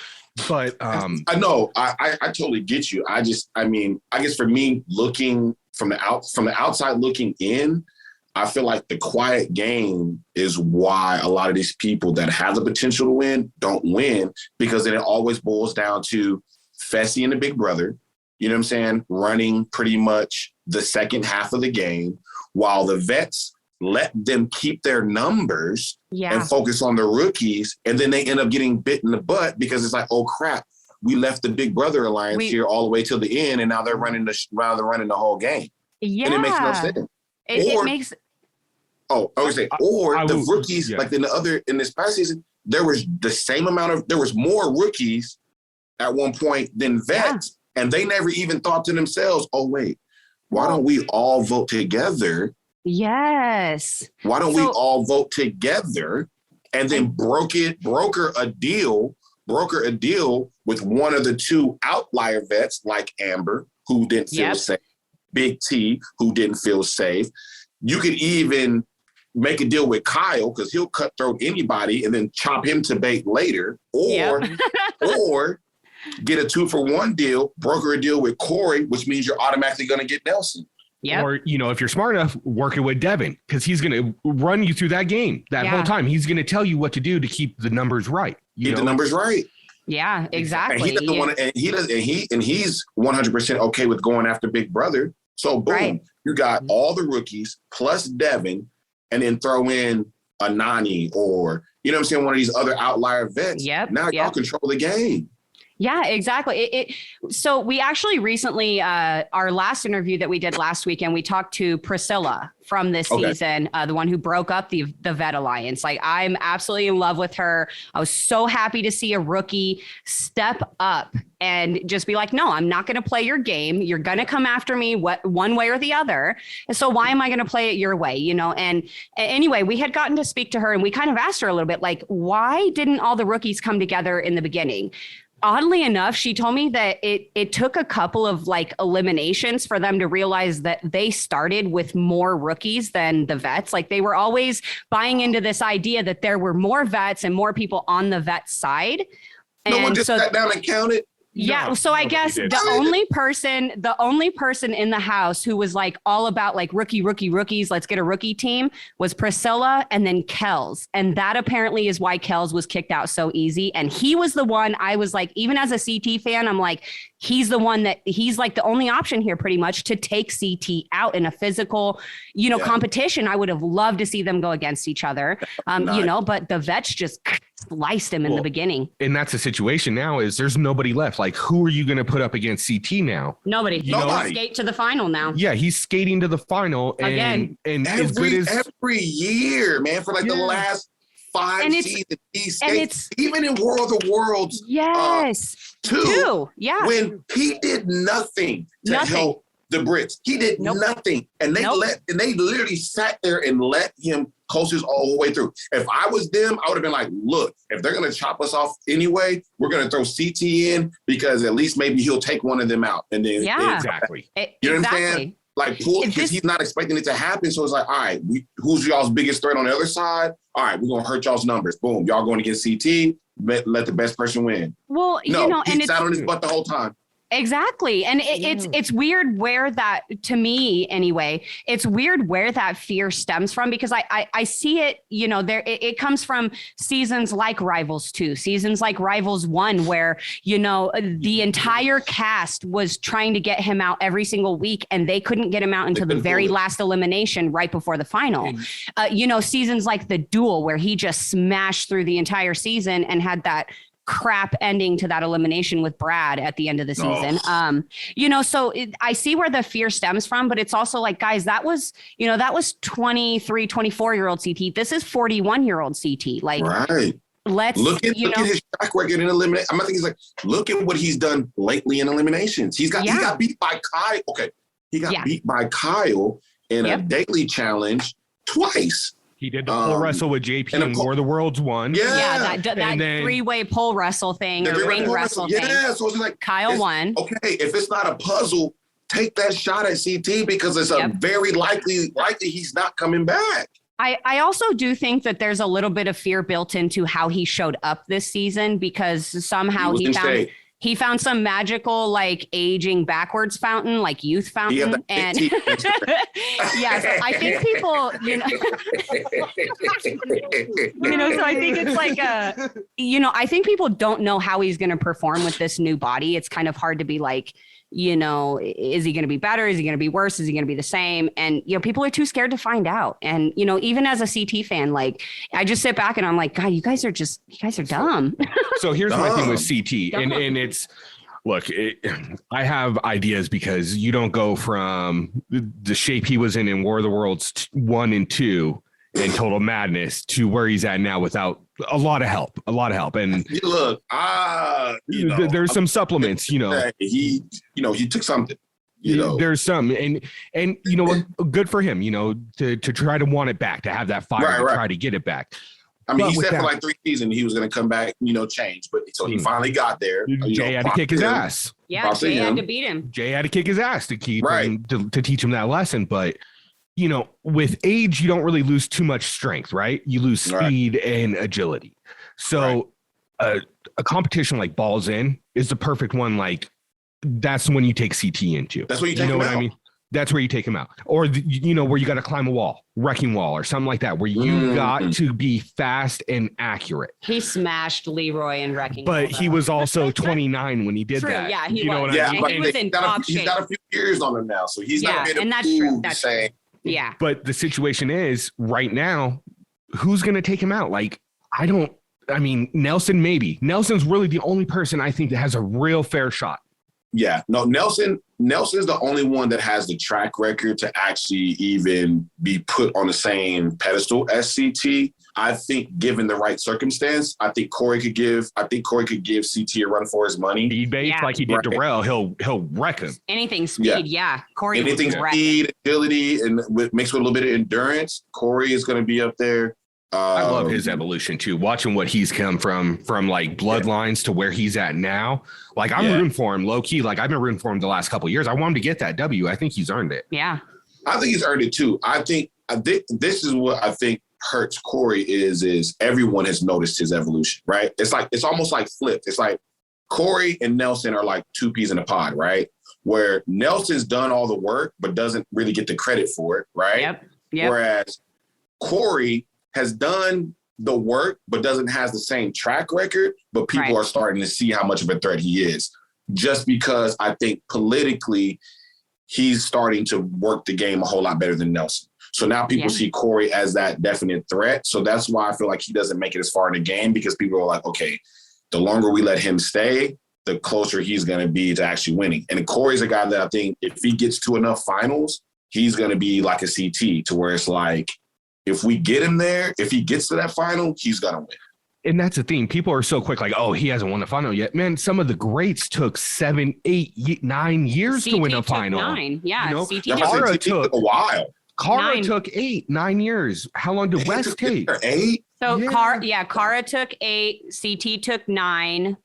A: But
E: I know I totally get you. I guess for me, looking from the outside looking in, I feel like the quiet game is why a lot of these people that have the potential to win don't win, because then it always boils down to Fessy and the big brother, you know what I'm saying, running pretty much the second half of the game, while the vets let them keep their numbers and focus on the rookies. And then they end up getting bit in the butt because it's like, oh crap, we left the big brother alliance here all the way till the end. And now they're running the whole game.
B: Yeah.
E: And it makes no sense.
B: It makes.
E: Oh, I would say, the rookies, like in this past season, there was more rookies at one point than vets. And they never even thought to themselves, oh, wait, why don't we all vote together?
B: Yes.
E: Why don't we all vote together and then broker a deal with one of the two outlier vets like Amber, who didn't feel safe, Big T, who didn't feel safe. You could even make a deal with Kyle because he'll cutthroat anybody and then chop him to bait later, or or get a 2-for-1 deal, broker a deal with Corey, which means you're automatically going to get Nelson.
B: Yep.
A: Or, if you're smart enough, working with Devin, because he's going to run you through that game that whole time. He's going to tell you what to do to keep the numbers right.
E: Keep the numbers right.
B: Yeah, exactly.
E: And he doesn't want to, and he's 100% okay with going after Big Brother. So boom, you got all the rookies plus Devin, and then throw in a Nani or, one of these other outlier vets.
B: Yep.
E: Now y'all control the game.
B: Yeah, exactly. So we actually recently, our last interview that we did last weekend, we talked to Priscilla from this season, the one who broke up the Vet Alliance. Like, I'm absolutely in love with her. I was so happy to see a rookie step up and just be like, no, I'm not going to play your game. You're going to come after me one way or the other. And so why am I going to play it your way? And anyway, we had gotten to speak to her and we kind of asked her a little bit, like, why didn't all the rookies come together in the beginning? Oddly enough, she told me that it took a couple of eliminations for them to realize that they started with more rookies than the vets. Like, they were always buying into this idea that there were more vets and more people on the vet side.
E: No one just sat down and counted.
B: Yeah.
A: No,
B: so I guess the only person in the house who was all about rookies, let's get a rookie team, was Priscilla and then Kells. And that apparently is why Kells was kicked out so easy. And he was the one I was even as a CT fan, I'm like, he's the one that he's the only option here pretty much to take CT out in a physical, competition. I would have loved to see them go against each other, but the vets just sliced him in the beginning.
A: And that's the situation now is there's nobody left. Who are you going to put up against CT now?
B: Nobody. Skate to the final now.
A: Yeah, he's skating to the final
B: again.
A: And
E: every year, man, for the last 5 seasons, he skates. Even in World of Worlds,
B: two. Yeah,
E: when he did nothing to help the Brits, he did nothing, and they literally sat there and let him coast us all the way through. If I was them, I would have been like, look, if they're going to chop us off anyway, we're going to throw CT in because at least maybe he'll take one of them out. And then,
A: exactly.
E: You know what I'm saying? Because he's not expecting it to happen. So it's all right, who's y'all's biggest threat on the other side? All right, we're going to hurt y'all's numbers. Boom, y'all going to get CT, let the best person win.
B: Well,
E: he sat on his butt the whole time.
B: Exactly. And it's weird where that, to me anyway, it's weird where that fear stems from, because I see it, it comes from seasons like Rivals 2, seasons like Rivals 1, where, the entire cast was trying to get him out every single week and they couldn't get him out until the very last elimination right before the final. Seasons like The Duel, where he just smashed through the entire season and had that crap ending to that elimination with Brad at the end of the season. So I see where the fear stems from, but it's also guys, that was 23, 24-year-old CT. This is 41-year-old CT.
E: Right.
B: Let's
E: look at his track record in elimination. I'm not thinking look at what he's done lately in eliminations. He got beat by Kyle. Okay. He got beat by Kyle in a daily challenge twice.
A: He did the pole wrestle with JP and War of the Worlds 1.
B: Yeah, that three-way pole wrestle thing, or ring wrestle thing.
E: Yeah, so it's
B: Kyle won.
E: Okay, if it's not a puzzle, take that shot at CT because it's a very likely he's not coming back.
B: I also do think that there's a little bit of fear built into how he showed up this season, because somehow he found some magical aging backwards fountain, youth fountain. And so I think people, so I think it's I think people don't know how he's going to perform with this new body. It's kind of hard to be is he going to be better? Is he going to be worse? Is he going to be the same? And, people are too scared to find out. And, even as a CT fan, I just sit back and I'm like, God, you guys are dumb.
A: So here's my thing with CT. And it's, look, I have ideas, because you don't go from the shape he was in War of the Worlds 1 and 2 in Total Madness to where he's at now without a lot of help. And
E: look,
A: there's some supplements,
E: he took something,
A: there's some, and what, good for him, to try to want it back, to have that fire, to try to get it back.
E: I mean, he said for 3 seasons he was going to come back, change, but so he finally got there.
A: Jay had to kick his ass.
B: Yeah, Jay had to beat him.
A: Jay had to kick his ass to keep him, to teach him that lesson. But you know, with age, you don't really lose too much strength, right? You lose speed and agility. So a competition like Balls In is the perfect one. Like, that's when you take CT into.
E: That's what you take
A: know what I mean? That's where you take him out. Or, you know, where you got to climb a wall, wrecking wall or something like that, where you got to be fast and accurate.
B: He smashed Leroy in wrecking
A: but
B: wall,
A: he was also 29 when he did that.
B: Yeah, he
A: you know
B: was.
A: What I mean?
B: He was in top shape.
E: He's got a few years on him now, so he's not been
B: and that's true. That's
E: true.
B: Yeah.
A: But the situation is right now, who's going to take him out? Like, I mean, Nelson, maybe. Nelson's really the only person I think that has a real fair shot.
E: Yeah, no, Nelson's the only one that has the track record to actually even be put on the same pedestal as CT. I think given the right circumstance, I think Corey could give CT a run for his money.
A: Speed based like he did Darrell, he'll wreck him.
B: Anything speed, Corey.
E: Anything speed, agility, and mixed with a little bit of endurance, Corey is going to be up there.
A: I love his evolution too. Watching what he's come from like bloodlines to where he's at now. Like I'm rooting for him low key. Like I've been rooting for him the last couple of years. I want him to get that W. I think he's earned it.
B: Yeah.
E: I think he's earned it too. I think this is what I think hurts Corey is everyone has noticed his evolution, right? It's almost like flipped. It's like Corey and Nelson are like two peas in a pod, right? Where Nelson's done all the work, but doesn't really get the credit for it, right?
B: Yep.
E: Whereas Corey has done the work, but doesn't have the same track record, but people are starting to see how much of a threat he is. Just because I think politically, he's starting to work the game a whole lot better than Nelson. So now people see Corey as that definite threat. So that's why I feel like he doesn't make it as far in the game, because people are like, okay, the longer we let him stay, the closer he's going to be to actually winning. And Corey's a guy that I think if he gets to enough finals, he's going to be like a CT, to where it's like, if we get him there, if he gets to that final, he's going to win.
A: And that's the thing. People are so quick, like, oh, he hasn't won the final yet. Man, some of the greats took 7, 8, 9 years to win a final.
B: 9, yeah.
A: You know?
E: Cara took a while.
A: Cara took 8, 9 years. How long did West take?
E: 8?
B: So Cara took 8, CT took 9.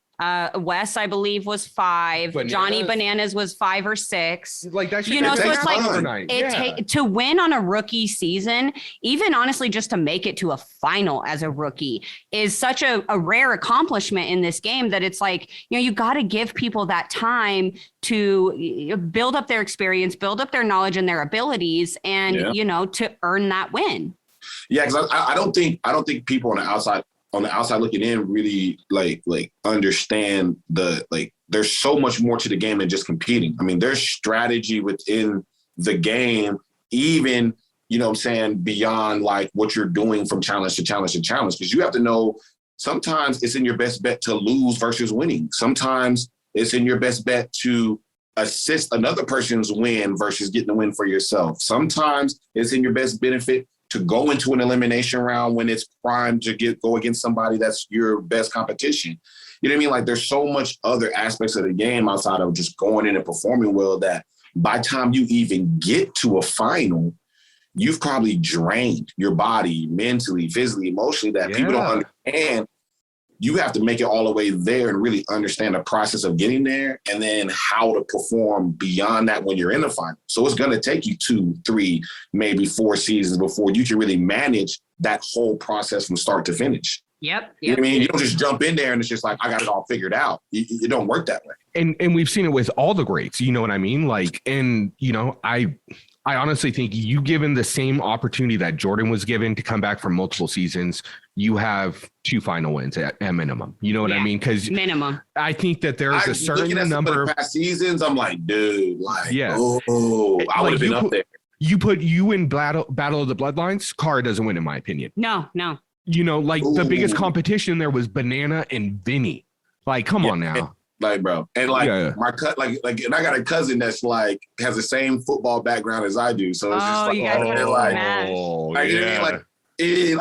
B: Wes, I believe, was 5. Johnny Bananas was 5 or 6.
A: Like that,
B: so it's like to win on a rookie season, even honestly, just to make it to a final as a rookie is such a rare accomplishment in this game that it's like, you got to give people that time to build up their experience, build up their knowledge and their abilities, and to earn that win.
E: Yeah, because I don't think people on the outside looking in really like understand there's so much more to the game than just competing. I mean, there's strategy within the game, even, beyond like what you're doing from challenge to challenge to challenge, because you have to know sometimes it's in your best bet to lose versus winning. Sometimes it's in your best bet to assist another person's win versus getting the win for yourself. Sometimes it's in your best benefit to go into an elimination round when it's primed to go against somebody that's your best competition. You know what I mean? Like there's so much other aspects of the game outside of just going in and performing well that by the time you even get to a final, you've probably drained your body mentally, physically, emotionally, that people don't understand. You have to make it all the way there and really understand the process of getting there and then how to perform beyond that when you're in the final. So it's going to take you 2, 3, maybe 4 seasons before you can really manage that whole process from start to finish.
B: Yep.
E: You know what I mean? You don't just jump in there and it's just like, I got it all figured out. It don't work that way.
A: And we've seen it with all the greats, you know what I mean? Like, and, I honestly think you given the same opportunity that Jordan was given to come back from multiple seasons, you have 2 final wins at minimum. You know what I mean? Because
B: minimum.
A: I think that there's a certain number of
E: past seasons. I'm like, dude, I would have been up there.
A: You put you in battle of the bloodlines. Cara doesn't win, in my opinion.
B: No.
A: The biggest competition there was Banana and Vinny. Like, come on now.
E: Like, bro, and my and I got a cousin that's like has the same football background as I do, so it's just like,
B: you guys
E: I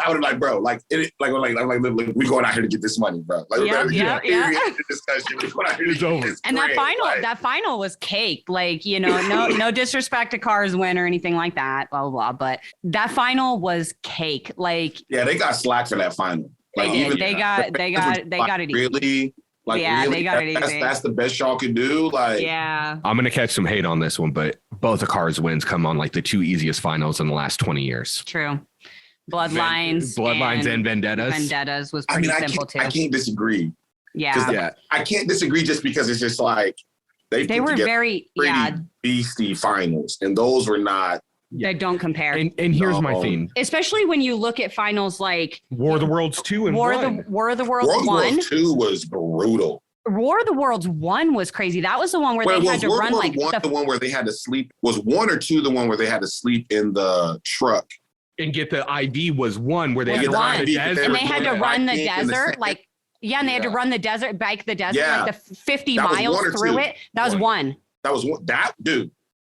E: would like, bro, like we going out here to get this money, bro. Like, discussion. We going out here
A: it's over.
B: And that final was cake. Like, no disrespect to Cara's win or anything like that, blah, blah, blah. But that final was cake. Like,
E: yeah, they got slack for that final. Like,
B: they got it.
E: Really, Like,
B: yeah,
E: really,
B: they got it easy.
E: That's the best y'all could do. Like,
B: yeah.
A: I'm gonna catch some hate on this one, but both of Cars wins come on like the two easiest finals in the last 20 years.
B: True. Bloodlines
A: and Vendettas.
B: Vendettas was pretty simple too.
E: I can't disagree.
B: Yeah.
E: I can't disagree just because it's just like they were
B: very
E: beastie finals, and those were not.
B: They don't compare.
A: And here's my theme.
B: Especially when you look at finals like
A: War of the Worlds 2 and
B: War of the Worlds 1.
E: War of the Worlds 2 was brutal.
B: War of the Worlds 1 was crazy. That was the one where they had to run like
E: the one where they had to sleep. Was 1 or 2 the one where they had to sleep in the truck?
A: And get the IV was 1 where they had to run the desert.
B: And they had to run the desert like and they had to run the desert, bike the desert like the 50 miles through it. That was 1.
E: That was one. That dude.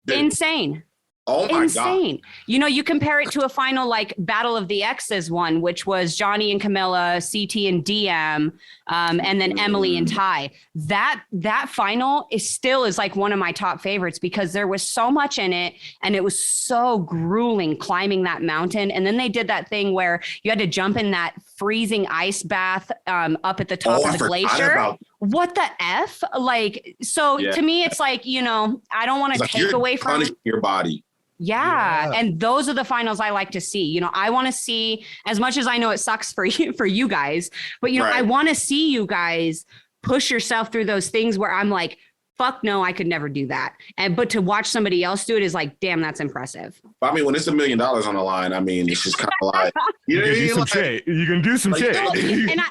B: Insane.
E: Oh my
B: Insane.
E: God.
B: You know, you compare it to a final like Battle of the Exes one, which was Johnny and Camilla, CT and DM, and then Emily and Ty. That final is like one of my top favorites because there was so much in it and it was so grueling climbing that mountain. And then they did that thing where you had to jump in that freezing ice bath up at the top of the glacier. What the F? Like, so to me, it's like, you know, I don't want to take away from
E: your body.
B: Yeah. And those are the finals I like to see. You know, I want to see, as much as I know it sucks for you guys, but you know, I want to see you guys push yourself through those things where I'm like, fuck no, I could never do that. But to watch somebody else do it is like, damn, that's impressive.
E: I mean, when it's $1 million on the line, I mean, it's just kind of like, you know what I mean?
A: Some shit. You can do some shit.
B: And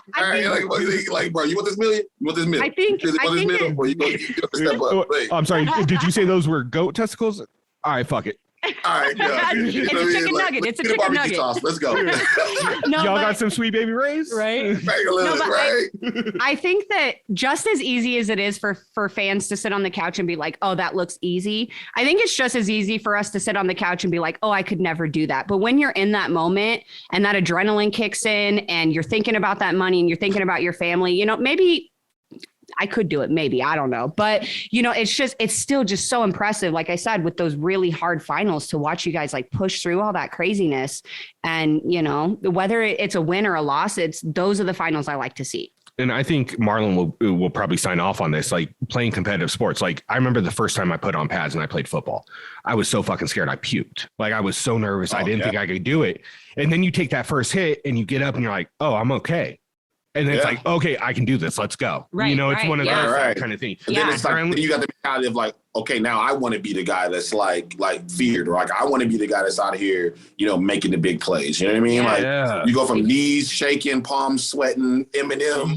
E: like, bro, you want this million? You want this million?
A: I'm sorry. Did you say those were goat testicles? All right, fuck it.
E: All right,
B: it's a chicken nugget. It's a chicken nugget.
E: Sauce. Let's go.
A: Y'all got some Sweet Baby Rays,
B: right? I think that just as easy as it is for fans to sit on the couch and be like, "Oh, that looks easy," I think it's just as easy for us to sit on the couch and be like, "Oh, I could never do that." But when you're in that moment and that adrenaline kicks in, and you're thinking about that money and you're thinking about your family, you know, maybe I could do it. Maybe, I don't know. But, you know, it's still just so impressive. Like I said, with those really hard finals to watch you guys like push through all that craziness and, you know, whether it's a win or a loss, those are the finals I like to see.
A: And I think Marlon will probably sign off on this, like playing competitive sports. Like I remember the first time I put on pads and I played football, I was so fucking scared. I puked. Like I was so nervous. I didn't think I could do it. And then you take that first hit and you get up and you're like, oh, I'm okay. And then it's like, okay, I can do this. Let's go.
B: Right,
A: you know, it's one of those kind of things.
E: And then it's like, you got the mentality of like, okay, now I want to be the guy that's like feared, or like I want to be the guy that's out here, you know, making the big plays. You know what I mean? Like you go from knees shaking, palms sweating, Eminem.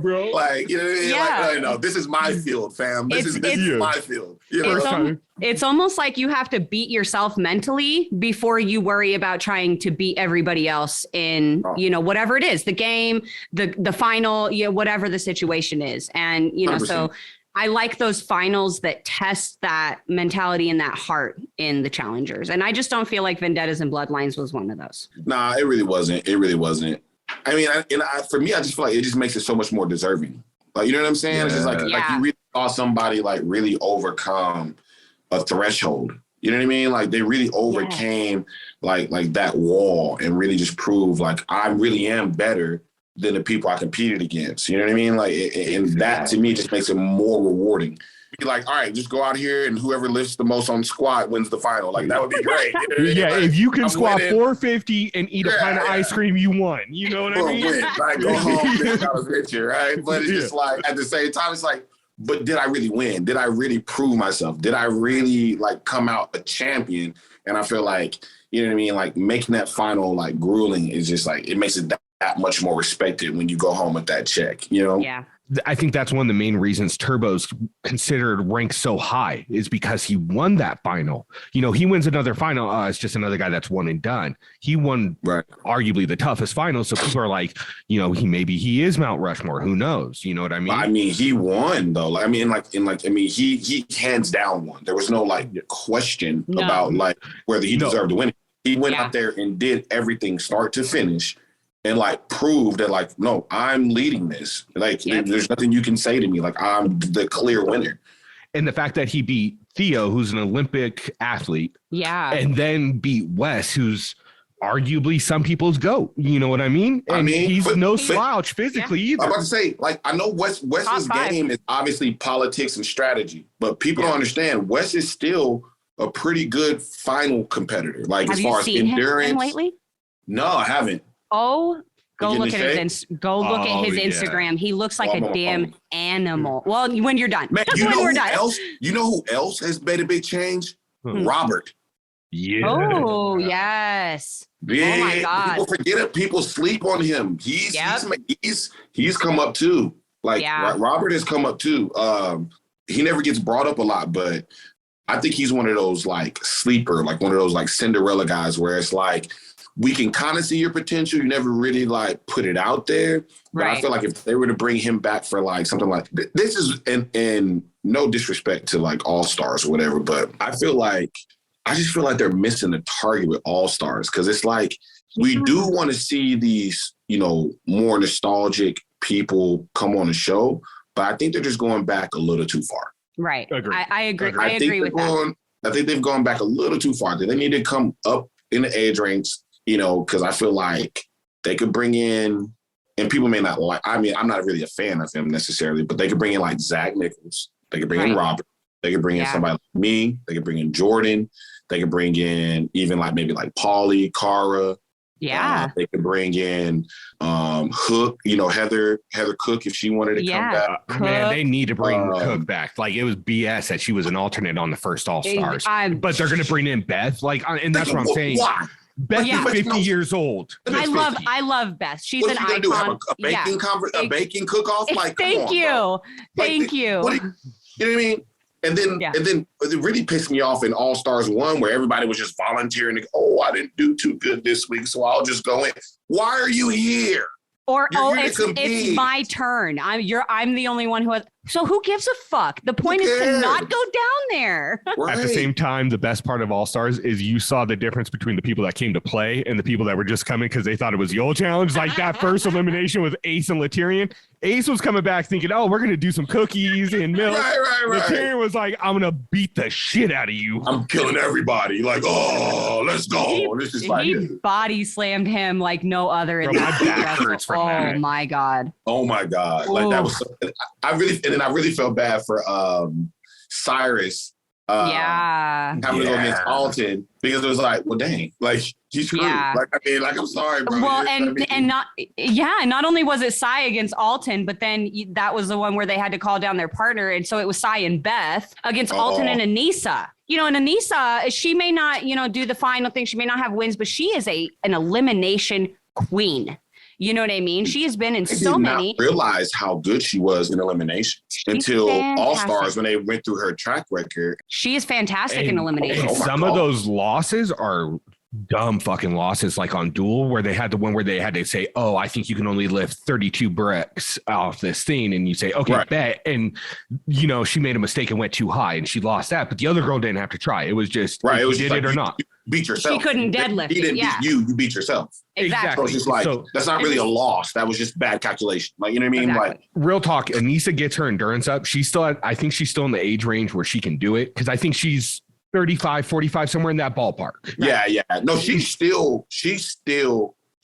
A: Bro.
E: Like, you know what I mean? Like, no, this is my field, fam. This is my field. You know?
B: It's almost like you have to beat yourself mentally before you worry about trying to beat everybody else in, you know, whatever it is, the game, the final, you know, whatever the situation is. And, you know, 100%. So I like those finals that test that mentality and that heart in the challengers. And I just don't feel like Vendettas and Bloodlines was one of those.
E: Nah, it really wasn't. It really wasn't. I mean, for me, I just feel like it just makes it so much more deserving. Like, you know what I'm saying? It's just like you really saw somebody like really overcome a threshold. You know what I mean? Like they really overcame like that wall and really just proved like I really am better than the people I competed against. You know what I mean? Like, and that to me just makes it more rewarding. Be like, all right, just go out here and whoever lifts the most on squat wins the final. Like that would be great. You know what I mean? Like,
A: if you can squat 450 and eat a pint of ice cream, you won. You know what I mean?
E: Like go home, $10 richer, right? But it's just like at the same time, it's like, but did I really win? Did I really prove myself? Did I really like come out a champion? And I feel like, you know what I mean? Like making that final like grueling is just like, it makes it that much more respected when you go home with that check, you know?
B: Yeah.
A: I think that's one of the main reasons Turbo's considered ranked so high is because he won that final. You know, he wins another final. It's just another guy that's one and done. He won arguably the toughest final. So people are like, you know, he is Mount Rushmore. Who knows? You know what I mean?
E: I mean, he won though. I mean, he hands down won. There was no like question about like whether he deserved to win it. He went out there and did everything start to finish. And like prove that like, no, I'm leading this. Like there's nothing you can say to me. Like I'm the clear winner.
A: And the fact that he beat Theo, who's an Olympic athlete.
B: Yeah.
A: And then beat Wes, who's arguably some people's GOAT. You know what I mean? And he's no slouch physically either.
E: I'm about to say, like, I know Wes's game is obviously politics and strategy, but people don't understand Wes is still a pretty good final competitor. Like, as far as endurance.
B: Him lately?
E: No, I haven't.
B: Oh, go look at his Instagram. He looks like a damn animal. Well, when you're done.
E: Man, you know who else has made a big change? Robert.
A: Yeah.
B: Oh, yes.
E: Yeah.
B: Oh my God.
E: People forget it. People sleep on him. He's come up too. Like Robert has come up too. He never gets brought up a lot, but I think he's one of those like sleeper, like one of those like Cinderella guys where it's like, we can kind of see your potential. You never really like put it out there. But I feel like if they were to bring him back for like something like this is, and no disrespect to like All-Stars or whatever, but I just feel like they're missing the target with All-Stars. Cause it's like, we do want to see these, you know, more nostalgic people come on the show, but I think they're just going back a little too far.
B: Right. I agree. I agree with that.
E: I think they've gone back a little too far. They need to come up in the age ranks, you know, because I feel like they could bring in, and people may not like, I mean, I'm not really a fan of him necessarily, but they could bring in like Zach Nichols. They could bring in Robert. They could bring in somebody like me. They could bring in Jordan. They could bring in even like maybe like Paulie, Cara.
B: Yeah.
E: They could bring in Hook, you know, Heather Cook if she wanted to come back.
A: Man, they need to bring Cook back. Like, it was BS that she was an alternate on the first All-Stars. But they're going to bring in Beth. Like, and that's what I'm saying.
E: Why?
A: Beth is 50 years old.
B: I love Beth. She's an icon.
E: Do? Have a baking cook-off? Like,
B: thank you. Thank you.
E: You know what I mean? And then it really pissed me off in All-Stars 1 where everybody was just volunteering to go, I didn't do too good this week, so I'll just go in. Why are you here?
B: Or it's my turn. I'm the only one who has. So who gives a fuck? The point is to not go down there.
A: Right. At the same time, the best part of All-Stars is you saw the difference between the people that came to play and the people that were just coming because they thought it was the old challenge. Like that first elimination with Ace and Latyrian. Ace was coming back thinking, oh, we're going to do some cookies and milk. Right. Latyrian was like, I'm going to beat the shit out of you.
E: I'm killing everybody. Like, oh, let's go.
B: He body slammed him like no other.
A: Bro, my back hurts from that.
B: My God.
E: Oh my God. Like that was, I really felt bad for Cyrus. Having to go against Alton because it was like, well, dang, like he's screwed. Like, I mean, like, I'm sorry, bro.
B: Well, not only was it Cy against Alton, but then that was the one where they had to call down their partner, and so it was Cy and Beth against Alton and Anissa. You know, and Anissa, she may not, you know, do the final thing. She may not have wins, but she is an elimination queen. You know what I mean? She has been in so many.
E: I did not realize how good she was in elimination until All-Stars when they went through her track record.
B: She is fantastic in elimination.
A: Some of those losses are dumb fucking losses, like on Duel, where they had the one where they had to say, oh, I think you can only lift 32 bricks off this thing. And you say, okay, bet. And, you know, she made a mistake and went too high and she lost that. But the other girl didn't have to try. It was just,
E: it was
A: did
E: like,
A: it or not.
E: You beat yourself.
B: She couldn't deadlift.
E: He didn't beat you. You beat yourself.
B: Exactly.
E: So it's just like, that's not really a loss. That was just bad calculation. Like, you know what I mean?
B: Exactly.
E: Like,
A: real talk, Anissa gets her endurance up. She's still I think she's still in the age range where she can do it. Cause I think she's 35, 45, somewhere in that ballpark.
E: Yeah. No, she's still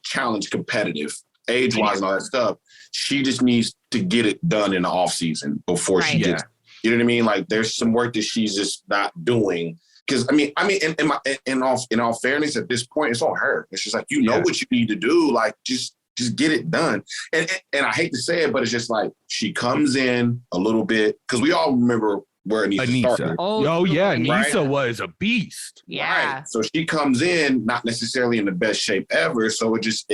E: challenge competitive, age-wise and all that stuff. She just needs to get it done in the off season before she gets, you know what I mean? Like, there's some work that she's just not doing. Because I mean, in all fairness, at this point, it's on her. It's just like, you know what you need to do. Like, just get it done. And I hate to say it, but it's just like she comes in a little bit because we all remember where Anissa started.
A: Oh yeah, Anissa was a beast.
B: Yeah.
E: Right. So she comes in not necessarily in the best shape ever. So it just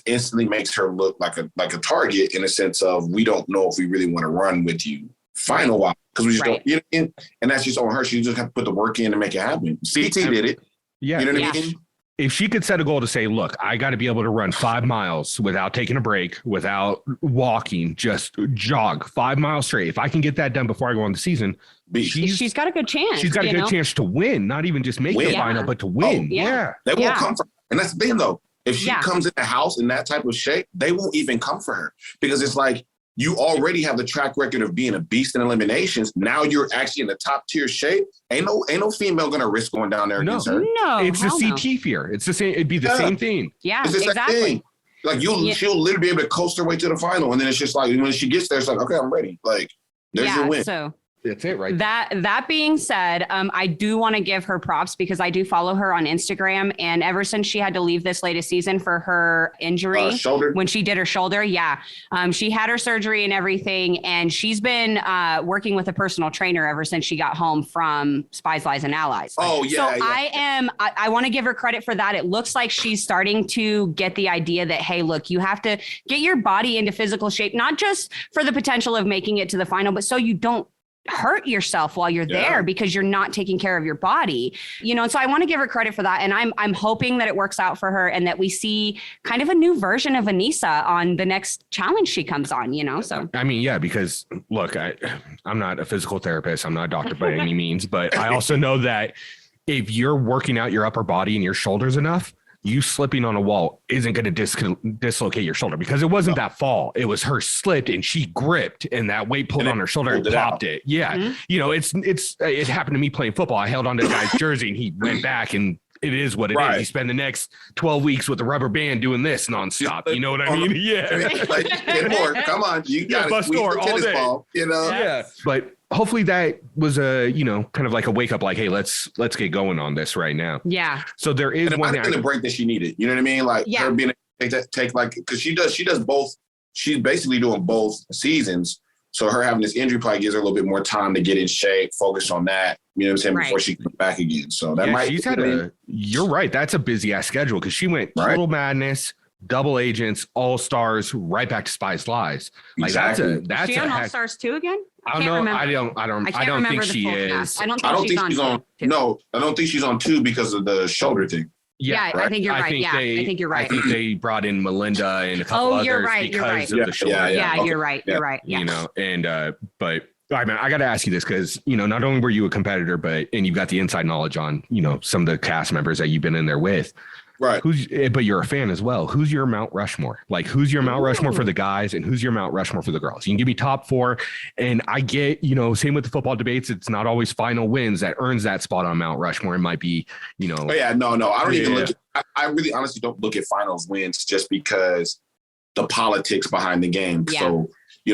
E: instantly makes her look like a target in a sense of we don't know if we really want to run with you final wise. Because we just don't, you know, and that's just on her. She just have to put the work in to make it happen. CT did it. Yeah. You know what I mean?
A: If she could set a goal to say, look, I got to be able to run 5 miles without taking a break, without walking, just jog 5 miles straight. If I can get that done before I go on the season,
B: she's got a good chance.
A: She's got a good chance to win, not even just make the final, but to win.
E: They won't come for her. And that's the thing, though. If she comes in the house in that type of shape, they won't even come for her because it's like, you already have the track record of being a beast in eliminations. Now you're actually in the top tier shape. Ain't no female gonna risk going down there against her.
B: No,
A: it's the CT fear. It's the same. It'd be the same thing.
B: Yeah,
E: it's the
B: exactly.
E: same thing. Like she'll literally be able to coast her way to the final, and then it's just like when she gets there, it's like, okay, I'm ready. Like there's your win.
B: So
A: that's it, right?
B: That being said, I do want to give her props because I do follow her on Instagram, and ever since she had to leave this latest season for her injury,
E: shoulder,
B: when she did her shoulder, she had her surgery and everything, and she's been working with a personal trainer ever since she got home from Spies, Lies, and Allies.
E: Oh yeah.
B: So I want to give her credit for that. It looks like she's starting to get the idea that, hey, look, you have to get your body into physical shape, not just for the potential of making it to the final, but so you don't hurt yourself while you're there because you're not taking care of your body, and so I want to give her credit for that. And I'm hoping that it works out for her and that we see kind of a new version of Anissa on the next challenge she comes on, so.
A: I mean, yeah, because look, I'm not a physical therapist. I'm not a doctor by any means, but I also know that if you're working out your upper body and your shoulders enough, you slipping on a wall isn't going to dislocate your shoulder because it wasn't that fall. It was her slipped and she gripped and that weight pulled on her shoulder and popped it. Yeah. Mm-hmm. It happened to me playing football. I held onto the guy's jersey and he went back and it is what it is. You spend the next 12 weeks with a rubber band doing this nonstop. You know what I mean? Yeah.
E: Like, get more. Come on. You got to squeeze the tennis ball,
A: Yeah. But hopefully that was a, kind of like a wake up, like, hey, let's get going on this right now.
B: Yeah.
A: So there is one
E: thing. The break that she needed. You know what I mean? Like her being take like, because she does both. She's basically doing both seasons. So her having this injury probably gives her a little bit more time to get in shape, focus on that. You know what I'm saying? Right. Before she comes back again. So that
A: you're right. That's a busy ass schedule because she went Total Madness, Double Agents, All Stars, right back to Spies Lies. Like
E: exactly.
B: That's she on All Stars 2 again?
A: I don't know. I don't think she is.
B: I don't think she's on.
E: No, I don't think she's on 2 because of the shoulder thing.
B: Yeah, right? I think you're right. I think you're right.
A: I think they brought in Melinda and a couple others because of the shoulder.
B: Yeah, okay. You're right. You're right. Yeah.
A: But I mean, I got to ask you this because, not only were you a competitor, and you've got the inside knowledge on, some of the cast members that you've been in there with.
E: Right.
A: But you're a fan as well. Who's your Mount Rushmore? Like, who's your Mount Rushmore for the guys and who's your Mount Rushmore for the girls? You can give me top 4. And I get, same with the football debates. It's not always final wins that earns that spot on Mount Rushmore. It might be,
E: Oh, yeah, no. I don't even look at, I really honestly don't look at finals wins just because the politics behind the game. Yeah. So,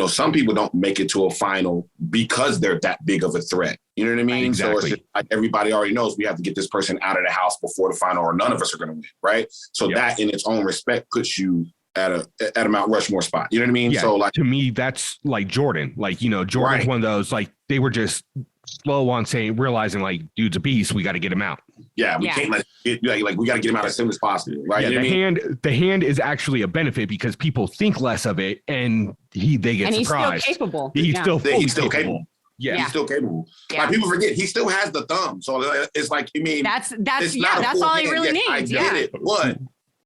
E: some people don't make it to a final because they're that big of a threat. You know what I mean?
A: Exactly.
E: So it's just like everybody already knows we have to get this person out of the house before the final or none of us are going to win, right? So that in its own respect puts you at a Mount Rushmore spot. You know what I mean?
A: Yeah,
E: so like
A: to me, that's like Jordan. Like, Jordan's one of those, like they were just slow on realizing like dude's a beast. We got to get him out.
E: Yeah, we can't let it, like we got to get him out as soon as possible, right?
A: Yeah, the hand is actually a benefit because people think less of it, and they get surprised.
B: He's still capable.
E: He's still capable.
A: Yeah,
E: he's still capable. Yeah. Like people forget, he still has the thumb. So it's like,
B: that's all he really needs.
E: I get it, but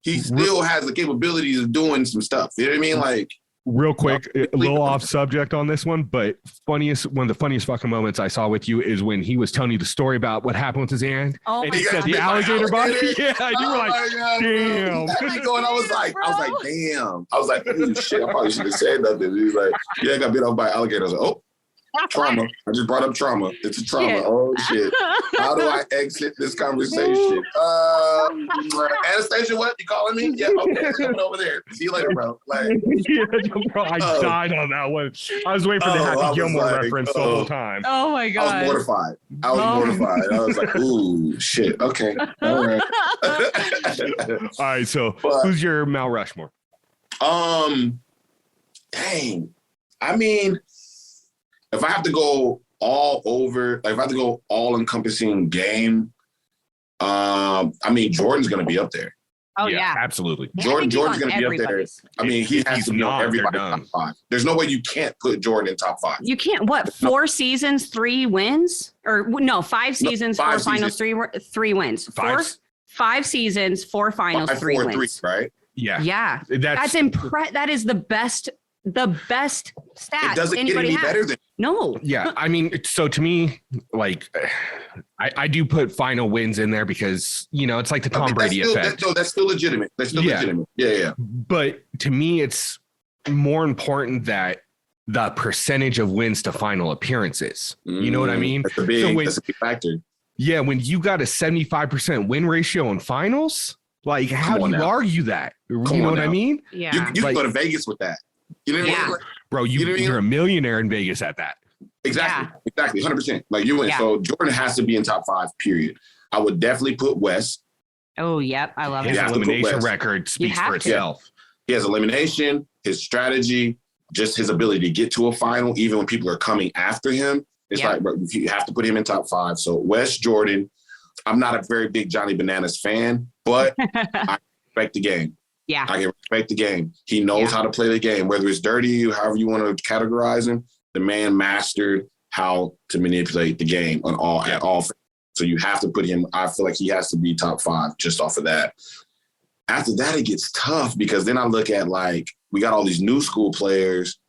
E: he still has the capabilities of doing some stuff. You know what I mean? Like.
A: Real quick, a little off subject on this one, but one of the funniest fucking moments I saw with you is when he was telling you the story about what happened with his hand.
B: Oh,
A: and he said the alligator body. Yeah, you were like, damn.
E: I was like, damn. I was like, oh, shit, I probably should have said nothing. He was like, I got bit off by an alligator. I was like, oh. Trauma. I just brought up trauma. It's a trauma. Shit. Oh shit. How do I exit this conversation? Anastasia, what? You calling me? Yeah, okay. Coming over there. See you later, bro. Like,
A: bro, I died on that one. I was waiting for the Happy Gilmore reference the whole time.
B: Oh my god.
E: I was mortified. I was like, ooh, shit. Okay. All right.
A: All right. So who's your Mount Rushmore?
E: Dang. I mean, if I have to go all over, like if I have to go all encompassing game, I mean, Jordan's going to be up there.
B: Oh yeah,
A: absolutely.
E: Jordan's going to be up there. I mean, he has to be on everybody's top 5. There's no way you can't put Jordan in top 5.
B: You can't. What? 4 seasons, 3 wins, or no? 5 seasons, 4 finals, 3 wins. 5 seasons, 4 finals, 3 wins.
E: 3, right?
A: Yeah.
B: Yeah. That's impressive. That is the best stat.
E: It doesn't get any better than.
B: No.
A: Yeah. I mean, so to me, like, I do put final wins in there because, it's like the Tom Brady effect.
E: That's still legitimate. Legitimate. Yeah.
A: But to me, it's more important that the percentage of wins to final appearances. You know what I mean?
E: That's a big factor.
A: Yeah, when you got a 75% win ratio in finals, like how do you argue that? You know what I mean?
B: Yeah.
E: You can go to Vegas with that. You know what I mean?
A: Bro, you're a millionaire in Vegas at that.
E: Exactly. 100%. Like you win.
B: Yeah.
E: So Jordan has to be in top 5, period. I would definitely put Wes.
B: Oh, yep. I love
A: His
B: it.
A: elimination record speaks for itself.
E: He has elimination, his strategy, just his ability to get to a final, even when people are coming after him. It's like, bro, you have to put him in top 5. So Wes, Jordan. I'm not a very big Johnny Bananas fan, but I respect the game.
B: Yeah.
E: I can respect the game. He knows how to play the game, whether it's dirty, however you want to categorize him. The man mastered how to manipulate the game at all. So you have to put him. I feel like he has to be top 5 just off of that. After that, it gets tough because then I look at like we got all these new school players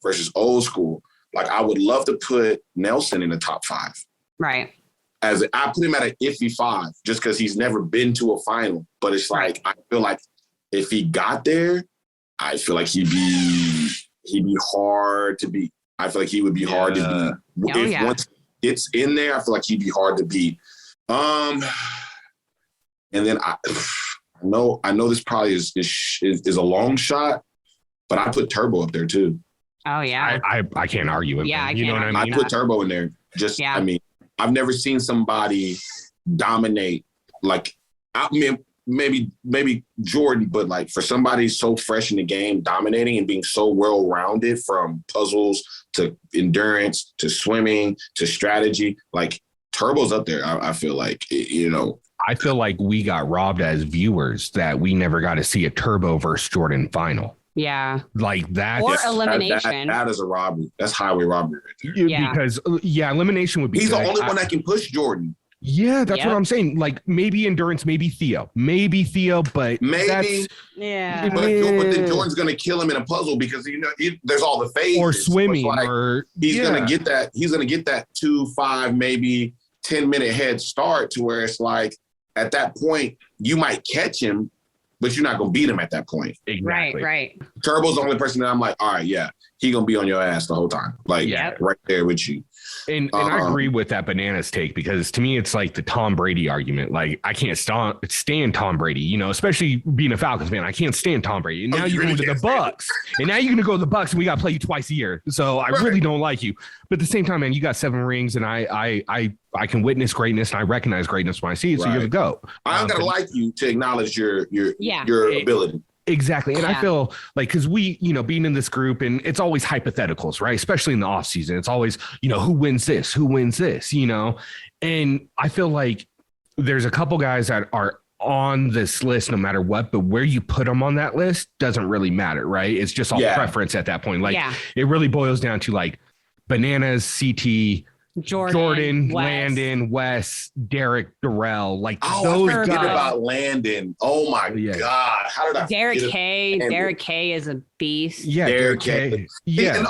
E: versus old school. Like I would love to put Nelson in the top 5.
B: Right.
E: I put him at an iffy 5 just because he's never been to a final. But it's like I feel like if he got there, I feel like he'd be hard to beat. I feel like he would be hard to beat. Once it's in there, I feel like he'd be hard to beat. And then I know this probably is a long shot, but I put Turbo up there too.
B: Oh yeah.
A: I can't argue with him. You know what I mean?
E: I put Turbo in there. I mean, I've never seen somebody dominate like maybe Jordan, but like for somebody so fresh in the game, dominating and being so well-rounded from puzzles to endurance to swimming to strategy, like Turbo's up there. I feel like,
A: I feel like we got robbed as viewers that we never got to see a Turbo versus Jordan final.
B: Yeah.
A: Like that.
B: Or elimination.
E: That is a robbery. That's highway robbery right there.
A: Yeah. Because elimination would be
E: He's the only one that can push Jordan.
A: Yeah, that's what I'm saying. Like maybe endurance, maybe Theo, but
E: But then Jordan's gonna kill him in a puzzle because there's all the phases.
A: Or swimming,
E: he's gonna get that. He's gonna get that 2, 5, maybe 10-minute head start to where it's like at that point you might catch him, but you're not gonna beat him at that point.
A: Exactly.
B: Right.
E: Turbo's the only person that I'm like, all right, he gonna be on your ass the whole time, like right there with you.
A: And I agree with that Bananas take because to me, it's like the Tom Brady argument. Like I can't stand Tom Brady, especially being a Falcons fan. I can't stand Tom Brady. And now you're going to the Bucks. And now you're going to go to the Bucks and we got to play you twice a year. So I really don't like you. But at the same time, man, you got 7 rings and I can witness greatness and I recognize greatness when I see it. So you're going to go.
E: I don't got to like you to acknowledge your ability.
A: Exactly. And I feel like, because we, being in this group and it's always hypotheticals, right? Especially in the off season, it's always, who wins this, and I feel like there's a couple guys that are on this list no matter what, but where you put them on that list doesn't really matter, right? It's just all preference at that point. Like it really boils down to like Bananas, CT, Jordan, Wes. Landon, Wes, Derek, Darrell, like those guys.
E: About Landon. Oh my God. How did I
B: Derek K. Derek K is a beast.
A: Yeah, Derek K. Yeah.
E: And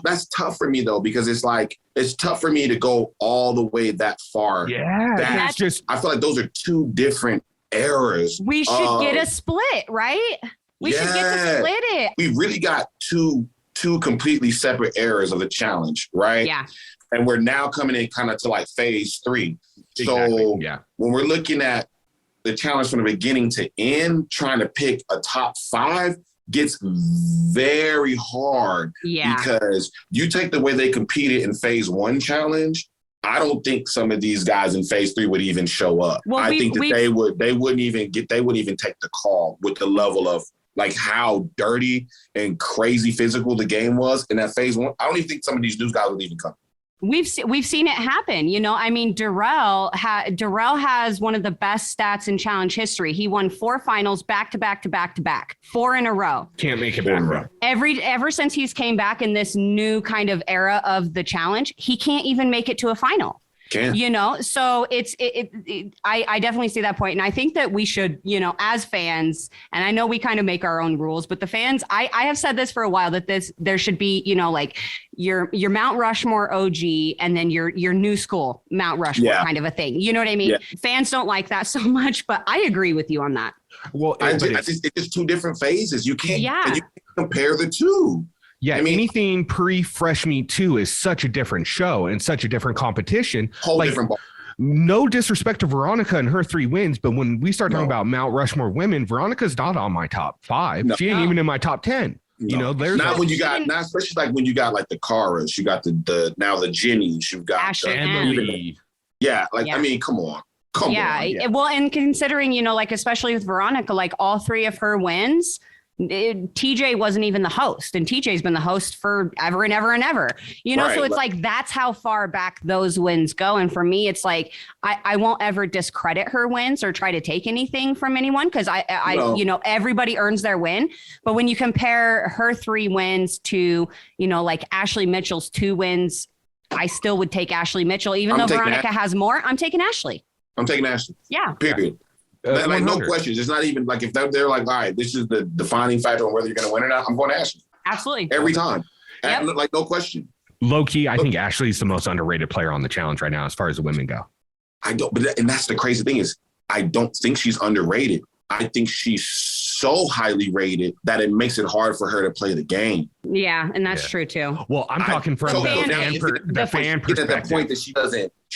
E: that's tough for me though, because it's like it's tough for me to go all the way that far.
A: Yeah.
E: I feel like those are 2 different eras.
B: We should get a split, right? We should get to split it.
E: We really got two completely separate eras of the challenge, right?
B: Yeah.
E: And we're now coming in kind of to like phase 3.
A: Exactly.
E: So when we're looking at the challenge from the beginning to end, trying to pick a top 5 gets very hard.
B: Yeah.
E: Because you take the way they competed in phase 1 challenge, I don't think some of these guys in phase 3 would even show up. Well, I think that they wouldn't even take the call with the level of like how dirty and crazy physical the game was in that phase 1. I don't even think some of these new guys would even come.
B: We've seen it happen. I mean, Darrell has one of the best stats in challenge history. He won 4 finals back to back to back to back, 4 in a row.
A: Can't make it back, bro.
B: Ever since he's came back in this new kind of era of the challenge, he can't even make it to a final. So I definitely see that point. And I think that we should, as fans, and I know we kind of make our own rules, but the fans, I have said this for a while, that there should be, like your Mount Rushmore OG and then your new school Mount Rushmore kind of a thing. You know what I mean? Yeah. Fans don't like that so much, but I agree with you on that.
E: Well, it's just 2 different phases. You can't compare the 2.
A: Yeah,
E: I mean,
A: anything pre-Fresh Meat 2 is such a different show and such a different competition.
E: Whole different ball.
A: No disrespect to Veronica and her 3 wins, but when we start talking about Mount Rushmore women, Veronica's not on my top 5. No. She ain't even in my top 10. No. You know, there's
E: not when you got, not especially like when you got like the Caras, you got the now the Jennies, you've got
B: Ashley,
A: Emily.
E: Yeah, like I mean, come on.
B: Well, and considering, you know, like especially with Veronica, like all 3 of her wins, TJ wasn't even the host, and TJ's been the host for ever and ever and ever, you know, so it's like that's how far back those wins go. And for me, it's like I won't ever discredit her wins or try to take anything from anyone, because you know, everybody earns their win. But when you compare her 3 wins to, you know, like Ashley Mitchell's 2 wins, I still would take Ashley Mitchell, even though Veronica has more. I'm taking Ashley. Yeah.
E: Period. Like no questions. It's not even like if they're like, all right, this is the defining factor on whether you're going to win or not. I'm going to Ashley.
B: Absolutely.
E: Every time. Yep. Like no question.
A: Low key, I think Ashley's the most underrated player on the challenge right now as far as the women go.
E: And that's the crazy thing is I don't think she's underrated. I think she's so highly rated that it makes it hard for her to play the game.
B: Yeah, and that's true too.
A: Well, I'm talking from the fan perspective.
E: At the point that she's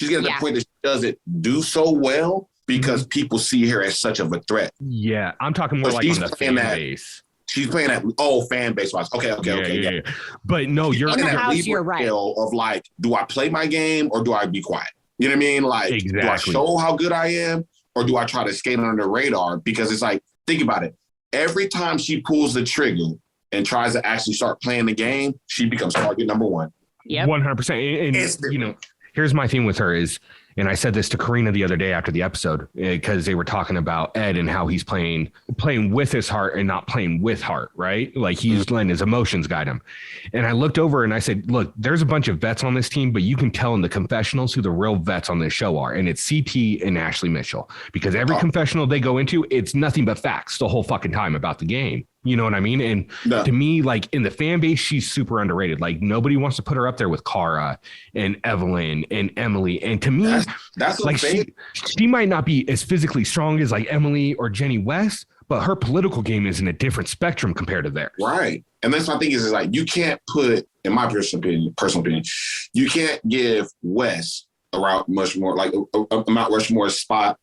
E: getting to the point that she doesn't do so well because people see her as such of a threat.
A: Yeah, I'm talking more like on the fan base.
E: She's playing at fan base wise. Okay.
A: But no, you're
B: right.
E: Of like, do I play my game or do I be quiet? You know what I mean? Like, do I show how good I am or do I try to skate under the radar? Because it's like, think about it. Every time she pulls the trigger and tries to actually start playing the game, she becomes target number 1.
B: Yeah,
A: 100%. And you know, here's my thing with her is, and I said this to Corrina the other day after the episode, because they were talking about Ed and how he's playing with his heart and not playing with heart, right? Like he's letting his emotions guide him. And I looked over and I said, look, there's a bunch of vets on this team, but you can tell in the confessionals who the real vets on this show are. And it's CT and Ashley Mitchell, because every confessional they go into, it's nothing but facts the whole fucking time about the game. You know what I mean? And to me, like in the fan base, she's super underrated. Like nobody wants to put her up there with Cara and Evelyn and Emily. And to me,
E: that's
A: like she might not be as physically strong as like Emily or Jenny West, but her political game is in a different spectrum compared to theirs.
E: Right. And that's my thing is like, you can't put, in my personal opinion, you can't give West a Mount Rushmore spot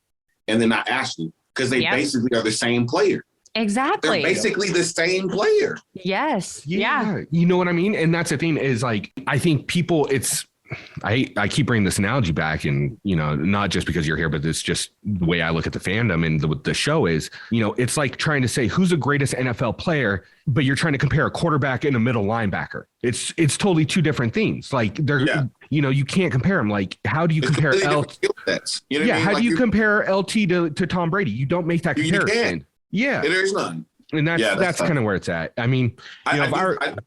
E: and then not Ashley, because they basically are the same player.
B: Exactly.
E: They're basically the same player.
B: Yes.
A: Yeah. You know what I mean? And that's the thing is like, I think people, I keep bringing this analogy back, and, you know, not just because you're here, but it's just the way I look at the fandom and the show is, you know, it's like trying to say who's the greatest NFL player, but you're trying to compare a quarterback and a middle linebacker. It's totally 2 different things. Like you know, you can't compare them. Like, how do you compare LT? You know how do you compare LT to Tom Brady? You don't make that comparison. Yeah,
E: there's none,
A: and that's kind of where it's at. I mean,
E: I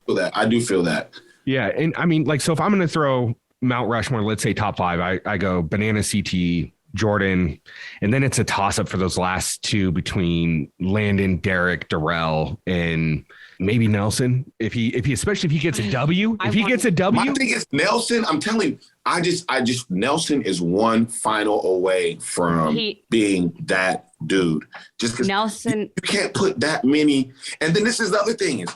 E: feel that. I do feel that.
A: Yeah, and I mean, like, so if I'm going to throw Mount Rushmore, let's say top 5, I go Banana, CT, Jordan, and then it's a toss up for those last 2 between Landon, Derek, Darrell, and maybe Nelson. Especially if he gets a W. My thing
E: is Nelson. I'm telling you, Nelson is one final away from being that dude. Just because
B: Nelson,
E: you can't put that many. And then this is the other thing is,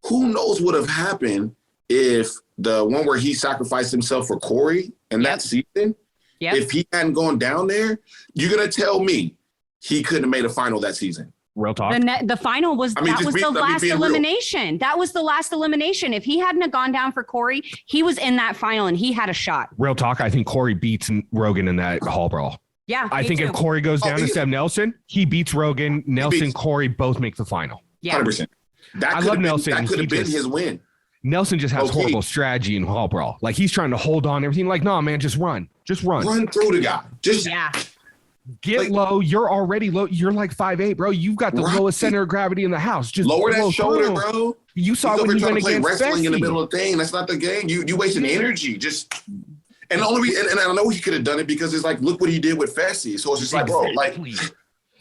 E: who knows what would have happened if the one where he sacrificed himself for Corey in that season, if he hadn't gone down there, you're going to tell me he couldn't have made a final that season.
A: Real talk.
B: The final was, the last elimination. Real. That was the last elimination. If he hadn't have gone down for Corey, he was in that final and he had a shot.
A: Real talk. I think Corey beats Rogan in that hall brawl.
B: Yeah.
A: I think if Corey goes down instead of Nelson, he beats Rogan. Nelson, Corey both make the final.
B: Yeah.
E: 100%. I love Nelson. That could have been his win.
A: Nelson just has horrible strategy in hall brawl. Like he's trying to hold on everything. Like, no, man, just run. Run
E: through the guy.
A: Get low. You're already low. You're like 5'8", bro. You've got the lowest center of gravity in the house. Just
E: lower that shoulder, bro.
A: You saw when you went against
E: wrestling in the middle of the thing. That's not the game. You wasting energy. And the only reason, and I know he could have done it because it's like, look what he did with Fessy. So it's just like, bro,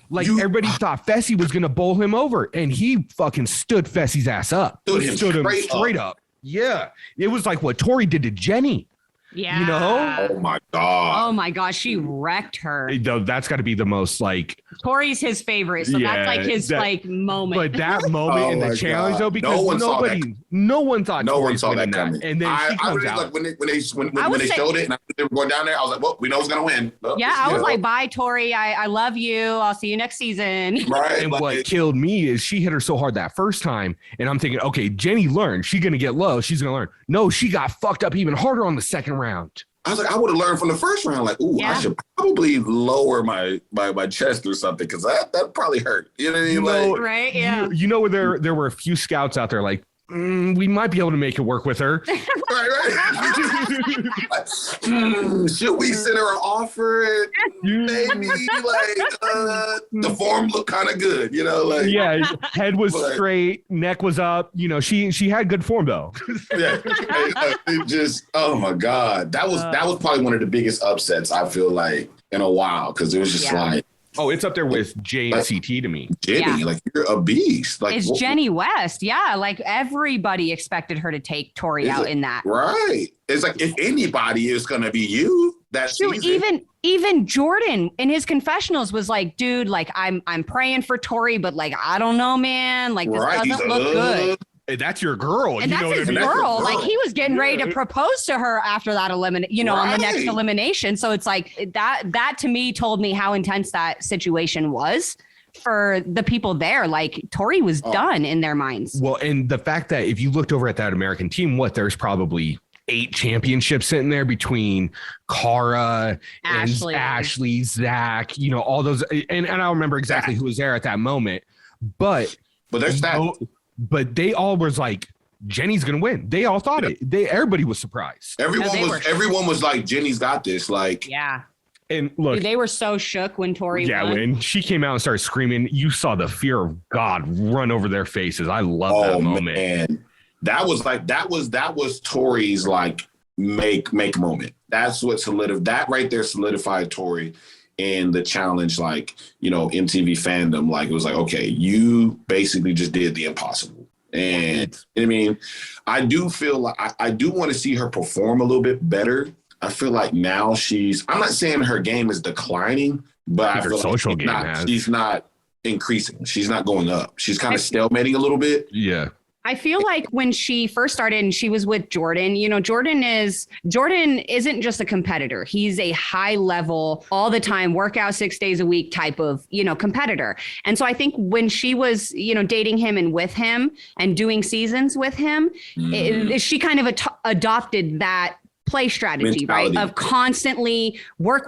A: like everybody thought Fessy was gonna bowl him over, and he fucking stood Fessy's ass up.
E: Stood him straight up.
A: Yeah, it was like what Tori did to Jenny.
B: Yeah.
A: You know?
E: Oh my God.
B: Oh my gosh, she wrecked her.
A: That's got to be the most like.
B: Tori's his favorite, so that's like his like moment.
A: But that moment in the challenge though, because no one thought that
E: coming.
A: And then she comes out.
E: Like when they showed it and they were going down there, I was like, well, we know who's gonna win.
B: I was like, bye, Tori. I love you. I'll see you next season.
E: Right.
A: And what killed me is she hit her so hard that first time, and I'm thinking, okay, Jenny learned. She's gonna get low. She's gonna learn. No, she got fucked up even harder on the second round.
E: I was like, I would have learned from the first round. Like, I should probably lower my chest or something because that probably hurt. You know what I mean? Like,
B: right? Yeah.
A: You know, there were a few scouts out there like, we might be able to make it work with her.
E: right. Should we send her an offer? Maybe the form looked kind of good, you know? Like
A: head was straight, neck was up. You know, she had good form though.
E: It just, oh my God, that was probably one of the biggest upsets I feel like in a while because it was just like.
A: Oh, it's up there with J and CT to me.
E: Jenny, like you're a beast. Like
B: it's Jenny West. Yeah, like everybody expected her to take Tori out in that.
E: Right. It's like if anybody is gonna be you, that's
B: even Jordan in his confessionals was like, dude, like I'm praying for Tori, but like I don't know, man. Like this doesn't look good.
A: Hey, that's your girl.
B: And that's his girl. Like he was getting ready to propose to her after that on the next elimination. So it's like that to me told me how intense that situation was for the people there. Like Tori was done in their minds.
A: Well, and the fact that if you looked over at that American team, there's probably 8 championships sitting there between Cara and Ashley, Zach, you know, all those. And I don't remember exactly who was there at that moment, but
E: there's that.
A: But they all was like, Jenny's gonna win. They all thought it. Everybody was surprised.
E: Everyone was like, Jenny's got this. Like,
A: and look,
B: dude, they were so shook when Tori won.
A: When she came out and started screaming, you saw the fear of God run over their faces. I love that moment.
E: Man. That was Tori's like make moment. That's what that right there solidified Tori in the challenge, like, you know, MTV fandom. Like it was like, okay, you basically just did the impossible. And I mean, I do feel like I do want to see her perform a little bit better. I feel like now I'm not saying her game is declining, but I feel social like she's not increasing. She's not going up. She's kind of stalemating a little bit.
A: Yeah.
B: I feel like when she first started and she was with Jordan, you know, Jordan isn't just a competitor. He's a high level, all the time, workout 6 days a week type of, you know, competitor. And so I think when she was, you know, dating him and with him and doing seasons with him, she kind of adopted that play strategy, right? Of constantly work.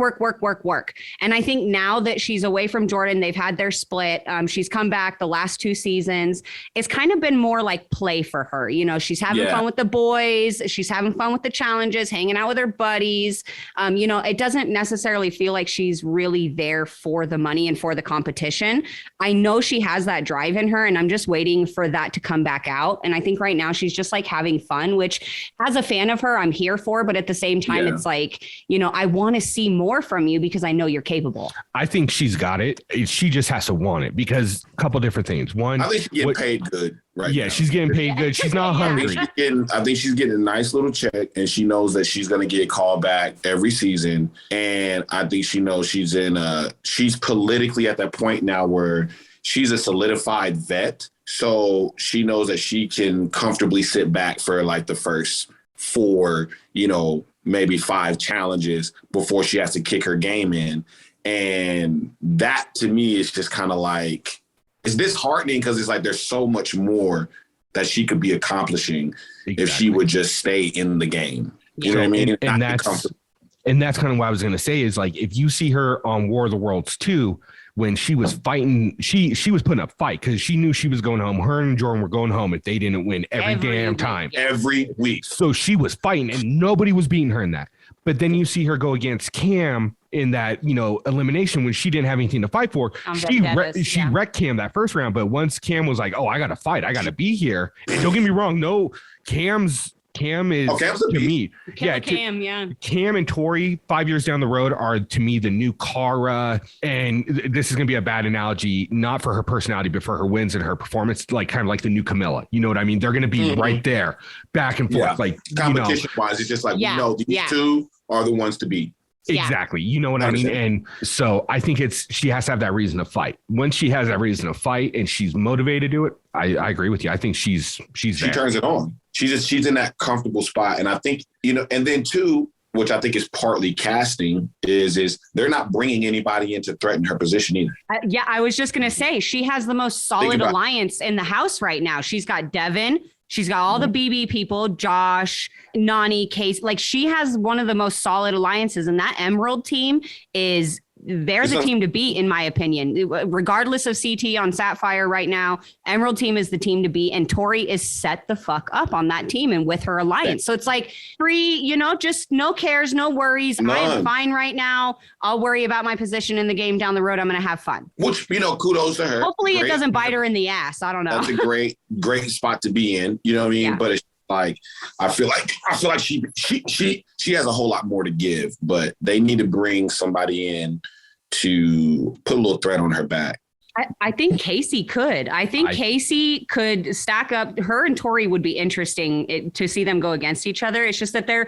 B: And I think now that she's away from Jordan, they've had their split. She's come back the last 2 seasons. It's kind of been more like play for her. You know, she's having fun with the boys. She's having fun with the challenges, hanging out with her buddies. You know, it doesn't necessarily feel like she's really there for the money and for the competition. I know she has that drive in her, and I'm just waiting for that to come back out. And I think right now she's just like having fun, which as a fan of her, I'm here for. But at the same time, it's like, you know, I want to see more from you because I know you're capable.
A: I think she's got it. She just has to want it because a couple different things. One,
E: I think she's getting paid good right now.
A: She's getting paid good. She's not hungry.
E: I think she's getting a nice little check, and she knows that she's going to get called back every season. And I think she knows she's politically at that point now where she's a solidified vet. So she knows that she can comfortably sit back for like the first 4, you know, maybe 5 challenges before she has to kick her game in. And that to me is just kind of like, it's disheartening because it's like there's so much more that she could be accomplishing if she would just stay in the game. You know what I mean?
A: And that's kind of what I was going to say is like, if you see her on War of the Worlds 2, when she was fighting, she was putting up a fight because she knew she was going home. Her and Jordan were going home if they didn't win every damn time.
E: Every week.
A: So she was fighting and nobody was beating her in that. But then you see her go against Cam in that, you know, elimination when she didn't have anything to fight for. She wrecked Cam that first round. But once Cam was like, oh, I got to fight. I got to be here. And don't get me wrong. No, Cam's Cam is
E: Cam's a
A: to
E: beast.
A: me. Cam and Tori 5 years down the road are to me the new Cara. And this is going to be a bad analogy, not for her personality, but for her wins and her performance, like kind of like the new Camilla. You know what I mean? They're going to be right there, back and forth. Like
E: competition wise, it's just like, these two are the ones to beat.
A: Exactly. You know what I mean? And so I think she has to have that reason to fight. When she has that reason to fight and she's motivated to do it, I agree with you. I think she
E: turns it on. She's in that comfortable spot. And I think, and then too, which I think is partly casting is they're not bringing anybody in to threaten her position either.
B: I was just going to say, she has the most solid alliance in the house right now. She's got Devin. She's got all the BB people, Josh, Nani, Case. Like, she has one of the most solid alliances, and that Emerald team they're the team to beat, in my opinion. Regardless of CT on Sapphire right now, Emerald team is the team to beat, and Tori is set the fuck up on that team and with her alliance. So it's like free, just no cares, no worries. I'm fine right now. I'll worry about my position in the game down the road. I'm going to have fun.
E: Which, kudos to her.
B: Hopefully it doesn't bite her in the ass. I don't know.
E: That's a great spot to be in. You know what I mean? Yeah. But it's like, I feel like she has a whole lot more to give, but they need to bring somebody in to put a little threat on her back.
B: I think Casey could. Casey could stack up. Her and Tori would be interesting to see them go against each other. It's just that they're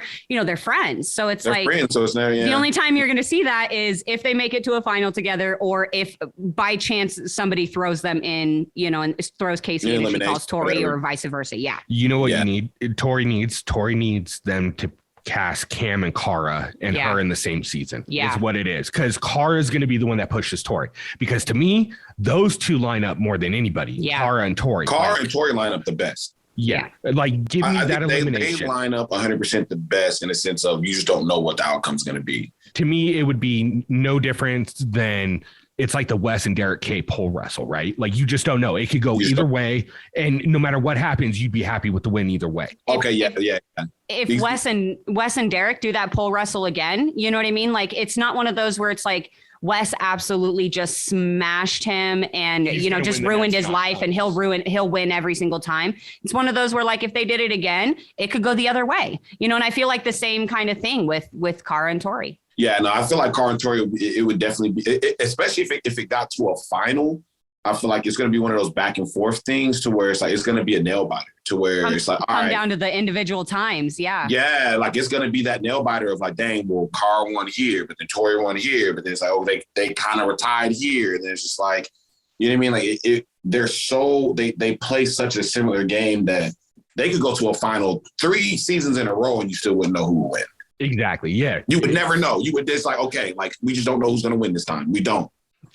B: friends. So it's friends, so it's the only time you're going to see that is if they make it to a final together, or if by chance somebody throws them in, and throws Casey in and she calls Tori, or vice versa. Yeah.
A: You know what you need? Tori needs them to cast Cam and Cara and her in the same season. Is what it is. Because Cara is going to be the one that pushes Tori. Because to me, those two line up more than anybody. Yeah. Cara and Tori.
E: And Tori line up the best.
A: Yeah. Like, give me that elimination.
E: They line up 100% the best in a sense of you just don't know what the outcome's going to be.
A: To me, it would be no different than it's like the Wes and Derek K pole wrestle, right? Like, you just don't know. It could go either way. And no matter what happens, you'd be happy with the win either way.
E: Okay. Yeah.
B: If Wes and Derek do that pole wrestle again, you know what I mean? Like, it's not one of those where it's like Wes absolutely just smashed him and, just ruined his life and he'll win every single time. It's one of those where, like, if they did it again, it could go the other way, and I feel like the same kind of thing with Cara and Tori.
E: Yeah, no, I feel like Cara and Tori, it would definitely be, especially if it got to a final, I feel like it's going to be one of those back and forth things to where it's like, it's going to be a nail biter to where it's like, all right.
B: Down to the individual times. Yeah.
E: Yeah. Like, it's going to be that nail biter of like, dang, well, Cara won here, but then Tori won here, but then it's like, oh, they kind of were tied here. And then it's just like, you know what I mean? Like they play such a similar game that they could go to a final 3 seasons in a row and you still wouldn't know who would win.
A: Exactly. Yeah.
E: You would never know. You would just like, okay, like, we just don't know who's going to win this time. We don't.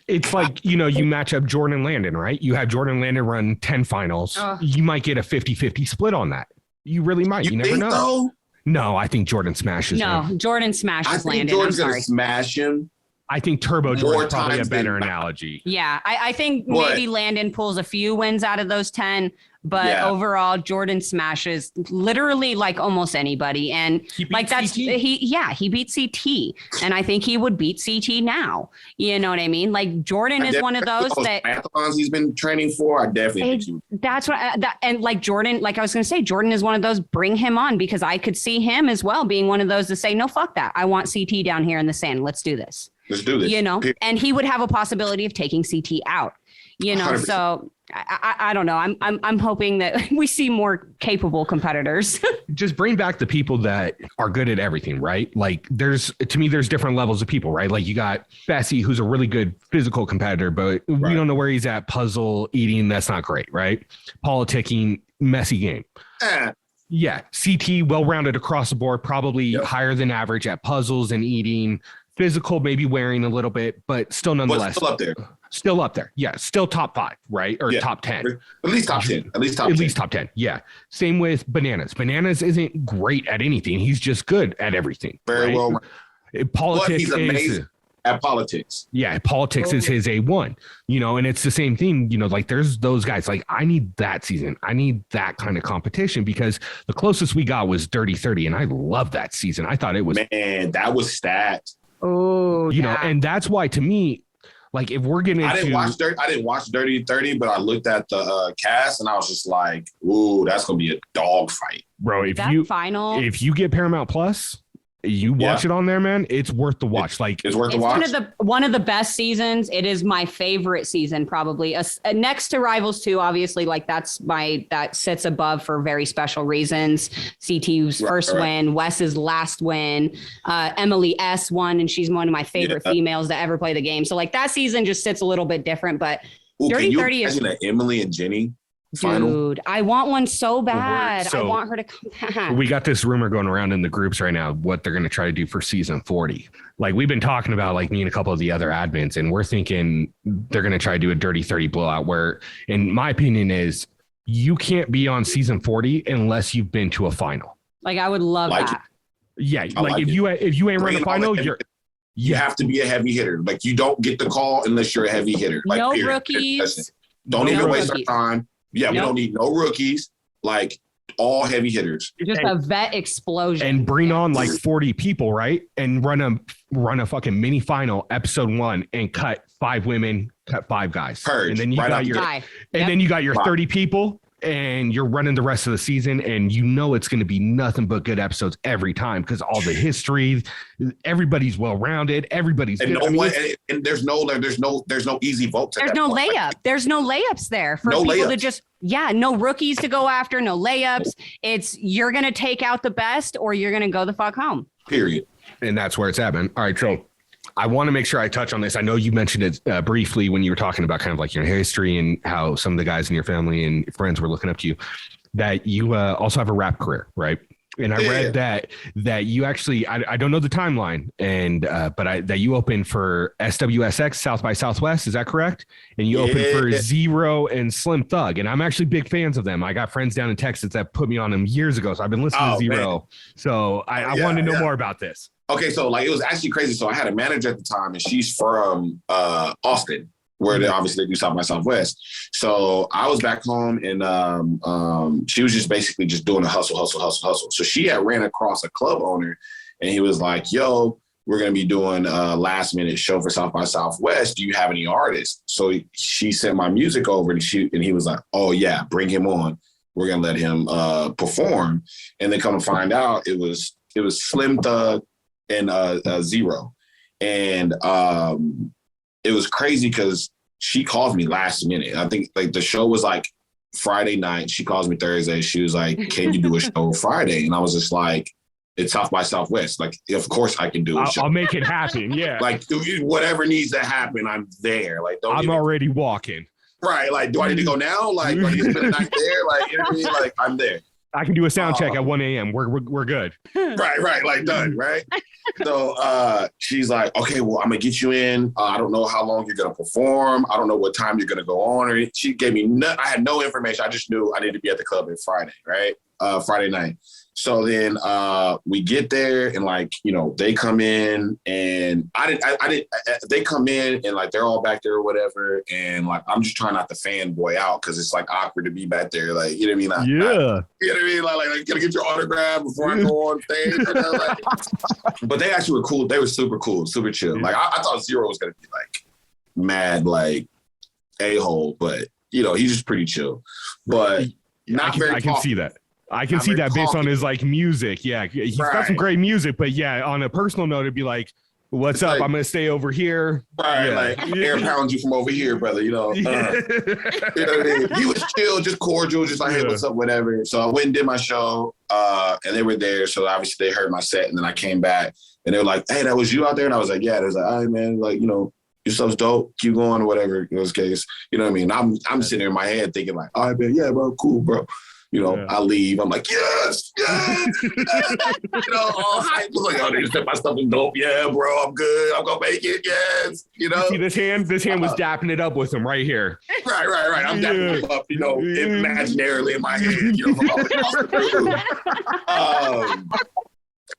A: It's like, you match up Jordan and Landon, right? You have Jordan and Landon run 10 finals. You might get a 50-50 split on that. You really might. You never know. So? No, I think Jordan smashes him.
B: Jordan smashes Landon.
E: Jordan's going to smash him.
A: I think Turbo Jordan is probably a better analogy.
B: Yeah, I think maybe Landon pulls a few wins out of those 10, but overall Jordan smashes literally like almost anybody. And like he beat CT, and I think he would beat CT now. You know what I mean? Like, Jordan is one of those that
E: marathons he's been training for. I definitely think
B: that's what and like Jordan, like I was going to say, Jordan is one of those, bring him on, because I could see him as well being one of those to say, no, fuck that. I want CT down here in the sand. Let's do this.
E: Let's do this.
B: And he would have a possibility of taking CT out, 100%. So I don't know. I'm hoping that we see more capable competitors.
A: Just bring back the people that are good at everything, right? Like, there's different levels of people, right? Like, you got Bessie, who's a really good physical competitor, but we don't know where he's at. Puzzle, eating, that's not great, right? Politicking, messy game. Yeah. CT, well-rounded across the board, probably higher than average at puzzles and eating. Physical, maybe wearing a little bit, but still nonetheless.
E: But
A: still up there. Yeah. Still top 5, right? Or top 10.
E: At least top 10. At least top 10.
A: Yeah. Same with Bananas. Bananas isn't great at anything. He's just good at everything.
E: Very well.
A: Politics
E: he's amazing at politics.
A: Yeah. Politics is his A1, and it's the same thing, like, there's those guys, like, I need that season. I need that kind of competition, because the closest we got was Dirty 30. And I love that season. I thought it was,
E: man, that was stacked.
B: Oh,
A: and that's why, to me, Like if we're getting into,
E: I didn't watch Dirty 30, but I looked at the cast and I was just like, ooh, that's gonna be a dog fight,
A: bro. If you get Paramount Plus, you watch it on there, man. It's worth the watch.
E: It's worth the watch.
B: One of the best seasons. It is my favorite season, probably. Next to Rivals 2, obviously, like that sits above for very special reasons. CTU's first win, Wes's last win, Emily S won, and she's one of my favorite females to ever play the game. So like that season just sits a little bit different, but Dirty 30 is
E: Emily and Jenny.
B: Final. Dude, I want one so bad. I want her to come back.
A: We got this rumor going around in the groups right now, what they're going to try to do for season 40. Like we've been talking about, like me and a couple of the other admins, and we're thinking they're going to try to do a Dirty 30 blowout where, in my opinion, is you can't be on season 40 unless you've been to a final.
B: Like I would love that.
A: Yeah. Like if you ain't run a final,
E: you have to be a heavy hitter. Like you don't get the call unless you're a heavy hitter. Like
B: no rookies.
E: Don't even waste our time. Yeah, we don't need no rookies, like all heavy hitters.
B: Just a vet explosion.
A: And bring on like 40 people, right? And run a fucking mini final, episode 1, and cut 5 women, cut 5 guys.
E: Purge.
A: And then you got your 30 people, and you're running the rest of the season, and you know it's going to be nothing but good episodes every time because all the history, everybody's well-rounded, everybody's
E: and
A: good.
E: And there's no easy votes.
B: There's no layup. There's no layups there for people to just no rookies to go after, no layups. It's you're going to take out the best or you're going to go the fuck home.
E: Period.
A: And that's where it's at, man. All right, so I want to make sure I touch on this. I know you mentioned it briefly when you were talking about kind of like your history and how some of the guys in your family and friends were looking up to you, that you also have a rap career, right? And I read that you actually, I don't know the timeline, and that you opened for SWSX, South by Southwest. Is that correct? And you opened for Zero and Slim Thug. And I'm actually big fans of them. I got friends down in Texas that put me on them years ago. So I've been listening to Zero. Man. So I wanted to know more about this.
E: Okay, so like it was actually crazy. So I had a manager at the time, and she's from Austin, where they obviously do South by Southwest. So I was back home, and she was just basically just doing a hustle. So she had ran across a club owner, and he was like, "Yo, we're gonna be doing a last minute show for South by Southwest. Do you have any artists?" So she sent my music over, and he was like, "Oh yeah, bring him on. We're gonna let him perform." And then come to find out, it was Slim Thug and Zero. And it was crazy because she called me last minute. I think like the show was like Friday night. She calls me Thursday. She was like, "Can you do a show Friday?" And I was just like, "It's South by Southwest. Like, of course I can do a show.
A: I'll make it happen." Yeah.
E: Like whatever needs to happen, I'm there. Like,
A: I'm already walking.
E: Right. Like, do I need to go now? Like, do I need to spend the night there? Like, you know what I mean? Like, I'm there.
A: I can do a sound check at 1 a.m. We're good.
E: Right. Like done. Right. So she's like, "Okay, well, I'm gonna get you in. I don't know how long you're gonna perform. I don't know what time you're gonna go on." Or she gave me I had no information. I just knew I needed to be at the club on Friday, right? Friday night. So then we get there, and like, you know, they come in, and they come in, and like they're all back there or whatever, and like I'm just trying not to fanboy out because it's like awkward to be back there, like, you know what I mean? You know what I mean? Like can I get your autograph before I go on stage? You know, like, but they actually were cool. They were super cool, super chill. Like I thought Zero was gonna be like mad, like a-hole, but you know, he's just pretty chill. But
A: I can see that. I can see that based on his like music. Yeah, he's got some great music, but yeah, on a personal note, it'd be like, "What's up? I'm gonna stay over here."
E: Right, like air pound you from over here, brother. You know, you know what I mean? He was chill, just cordial, just like, "Hey, what's up?" Whatever. So I went and did my show, and they were there. So obviously they heard my set, and then I came back, and they were like, "Hey, that was you out there?" And I was like, "Yeah." They was like, "All right, man, like, you know, your stuff's dope. Keep going," or whatever in this case. You know what I mean? I'm sitting there in my head thinking like, "All right, man, yeah, bro, cool, bro." You know, I leave. I'm like, yes. You know, all hype. Like, "Oh, they just said my stuff is dope. Yeah, bro, I'm good. I'm gonna make it. Yes." You know,
A: see this hand was dapping it up with him right here.
E: Right. I'm dapping him up. You know, imaginarily in my head. You know, from all across the room.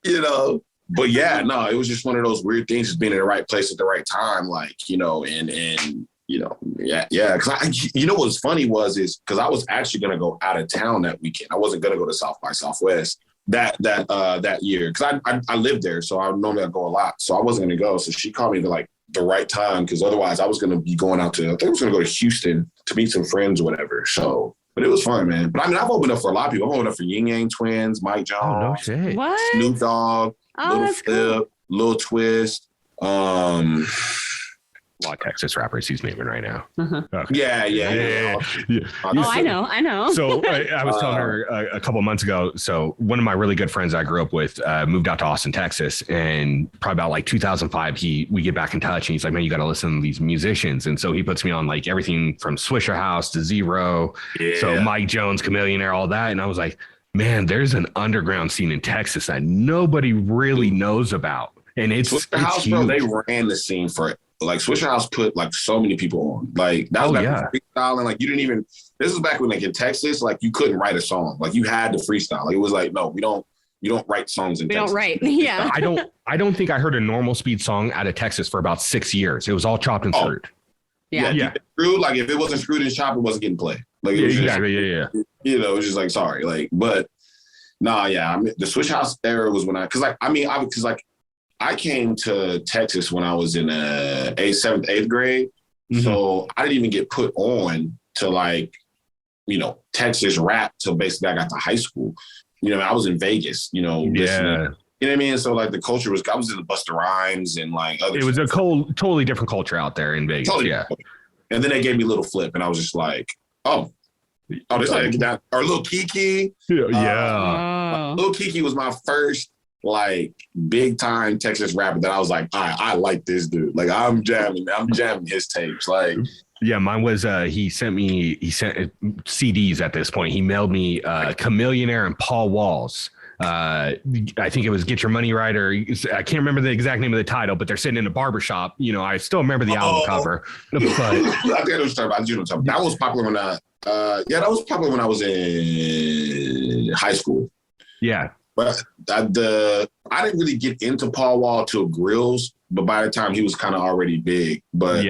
E: You know, but yeah, no, it was just one of those weird things, just being in the right place at the right time. Like, you know, and. You know, yeah. Because you know what's funny is because I was actually gonna go out of town that weekend. I wasn't gonna go to South by Southwest that year because I lived there, so I normally go a lot. So I wasn't gonna go. So she called me like the right time, because otherwise I was going to be going out to, I think I was going to go to Houston to meet some friends or whatever. So, but it was fun, man. But I mean, I've opened up for a lot of people. I've opened up for Yin Yang Twins, Mike Jones,
A: Oh, no shit.
B: What?
E: Snoop Dogg, Little Flip,
B: cool.
E: Lil Twist.
A: A lot of Texas rappers he's naming right now. Okay.
E: Yeah.
B: Oh, I know.
A: So I was telling her a couple of months ago. So one of my really good friends I grew up with moved out to Austin, Texas, and probably about like 2005, we get back in touch, and he's like, "Man, you got to listen to these musicians." And so he puts me on like everything from Swisher House to Zero, so Mike Jones, Chameleonaire, all that. And I was like, "Man, there's an underground scene in Texas that nobody really knows about." And it's
E: Swisher House, bro, they ran the scene for it. Like Swisher House put like so many people on. Like that was freestyling. Like you didn't even. This was back when like in Texas, like you couldn't write a song. Like you had to freestyle. Like it was like, no, you don't write songs in Texas.
B: We don't write. Yeah.
A: I don't think I heard a normal speed song out of Texas for about 6 years. It was all chopped and screwed.
B: Yeah.
E: Screwed. Like if it wasn't screwed and chopped, it wasn't getting played. Like it was just, you know, it was just like sorry. Like, but nah, yeah. I mean, the Swisher House era was when I came to Texas when I was in 7th, 8th grade. Mm-hmm. So I didn't even get put on to like, you know, Texas rap till basically I got to high school. You know, I was in Vegas, you know, listening. You know what I mean? So like the culture I was in the Busta Rhymes and like other.
A: It was a totally different culture out there in Vegas. Totally different.
E: And then they gave me Little Flip and I was just like, oh, this like that. Or Lil Kiki. Lil Kiki was my first like big time Texas rapper that I was like, I like this dude. Like I'm jamming his tapes. Like,
A: yeah, mine was he sent CDs at this point. He mailed me Chameleonaire and Paul Walls. I think it was Get Your Money Right, or I can't remember the exact name of the title, but they're sitting in a barbershop. You know, I still remember the album cover. But
E: I think I was talking about. That was popular when I was in high school.
A: Yeah.
E: But I didn't really get into Paul Wall till Grills, but by the time he was kind of already big. But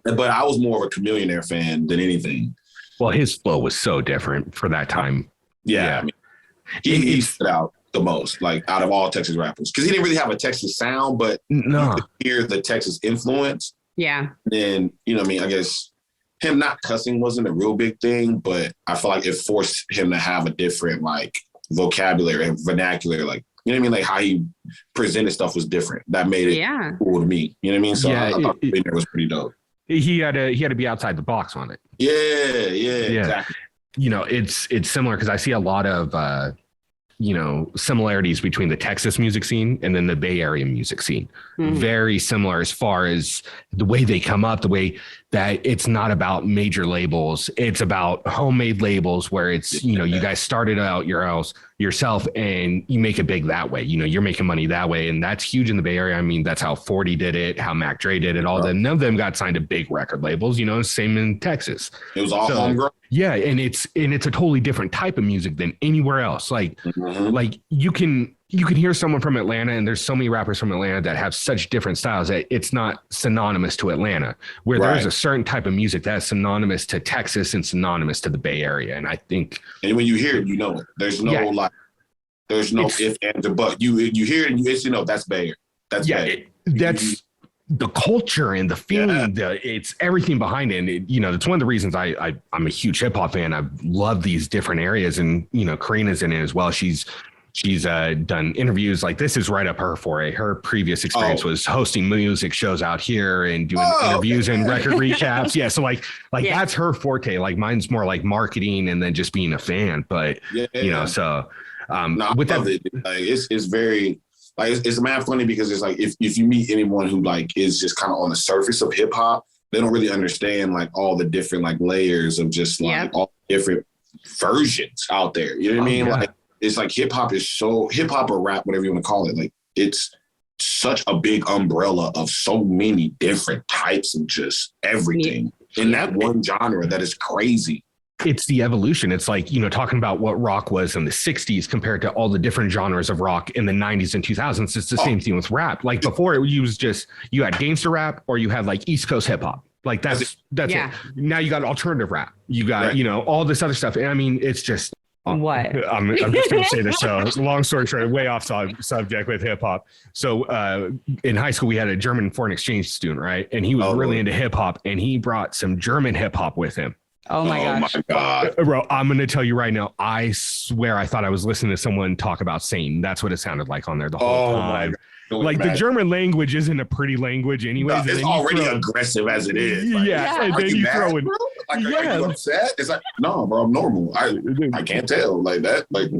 E: but I was more of a Chameleonaire fan than anything.
A: Well, his flow was so different for that time.
E: Yeah. I mean, he stood out the most, like out of all Texas rappers, because he didn't really have a Texas sound, but you could hear the Texas influence.
B: Yeah.
E: And you know what I mean? I guess him not cussing wasn't a real big thing, but I feel like it forced him to have a different like vocabulary and vernacular, like, you know what I mean? Like how he presented stuff was different. That made it cool to me. You know what I mean? So I thought it was pretty dope.
A: He had to be outside the box on it.
E: Yeah, exactly.
A: You know, it's similar because I see a lot of similarities between the Texas music scene and then the Bay Area music scene. Mm-hmm. Very similar as far as the way they come up, the way that it's not about major labels. It's about homemade labels where it's, you know, you guys started out yourself and you make it big that way. You know, you're making money that way. And that's huge in the Bay Area. I mean, that's how 40 did it, how Mac Dre did it, all of them. None of them got signed to big record labels, you know, same in Texas.
E: It was all homegrown.
A: Yeah. And it's a totally different type of music than anywhere else. Like, like you can hear someone from Atlanta, and there's so many rappers from Atlanta that have such different styles that it's not synonymous to Atlanta, where there's a certain type of music that's synonymous to Texas and synonymous to the Bay Area. And I think,
E: and when you hear it, you know it. There's no there's no if and the but. You hear it, and it's, you know, that's Bay Area. That's Bay.
A: That's the culture and the feeling. It's everything behind it. And it, you know, it's one of the reasons I'm a huge hip hop fan. I love these different areas, and you know, Corrina's in it as well. She's done interviews. Like this is right up her foray. Her previous experience was hosting music shows out here and doing interviews and record recaps. Yeah. So like that's her forte. Like mine's more like marketing and then just being a fan. But you know, so with that,
E: like, it's very like it's mad funny because it's like if you meet anyone who like is just kind of on the surface of hip hop, they don't really understand like all the different like layers of just like all different versions out there. You know what I mean? Like it's like hip hop or rap, whatever you want to call it. Like it's such a big umbrella of so many different types of just everything in that one genre that is crazy.
A: It's the evolution. It's like, you know, talking about what rock was in the 60s compared to all the different genres of rock in the 90s and 2000s. It's the same thing with rap. Like before it was just, you had gangster rap or you had like East Coast hip hop. Like that's it. Now you got alternative rap. You got, you know, all this other stuff. And I mean, it's just,
B: What?
A: I'm just going to say this. So long story short, way off subject with hip hop. So in high school, we had a German foreign exchange student, right? And he was really into hip hop, and he brought some German hip hop with him.
B: Oh my gosh.
E: My God.
A: Bro, I'm going to tell you right now, I swear I thought I was listening to someone talk about Satan. That's what it sounded like on there the whole time. Like the German language isn't a pretty language anyways.
E: No, it's already aggressive as it is. Like,
A: and then you throw in.
E: Like, are you upset? It's like, no, bro, I'm normal. I can't tell like that. Like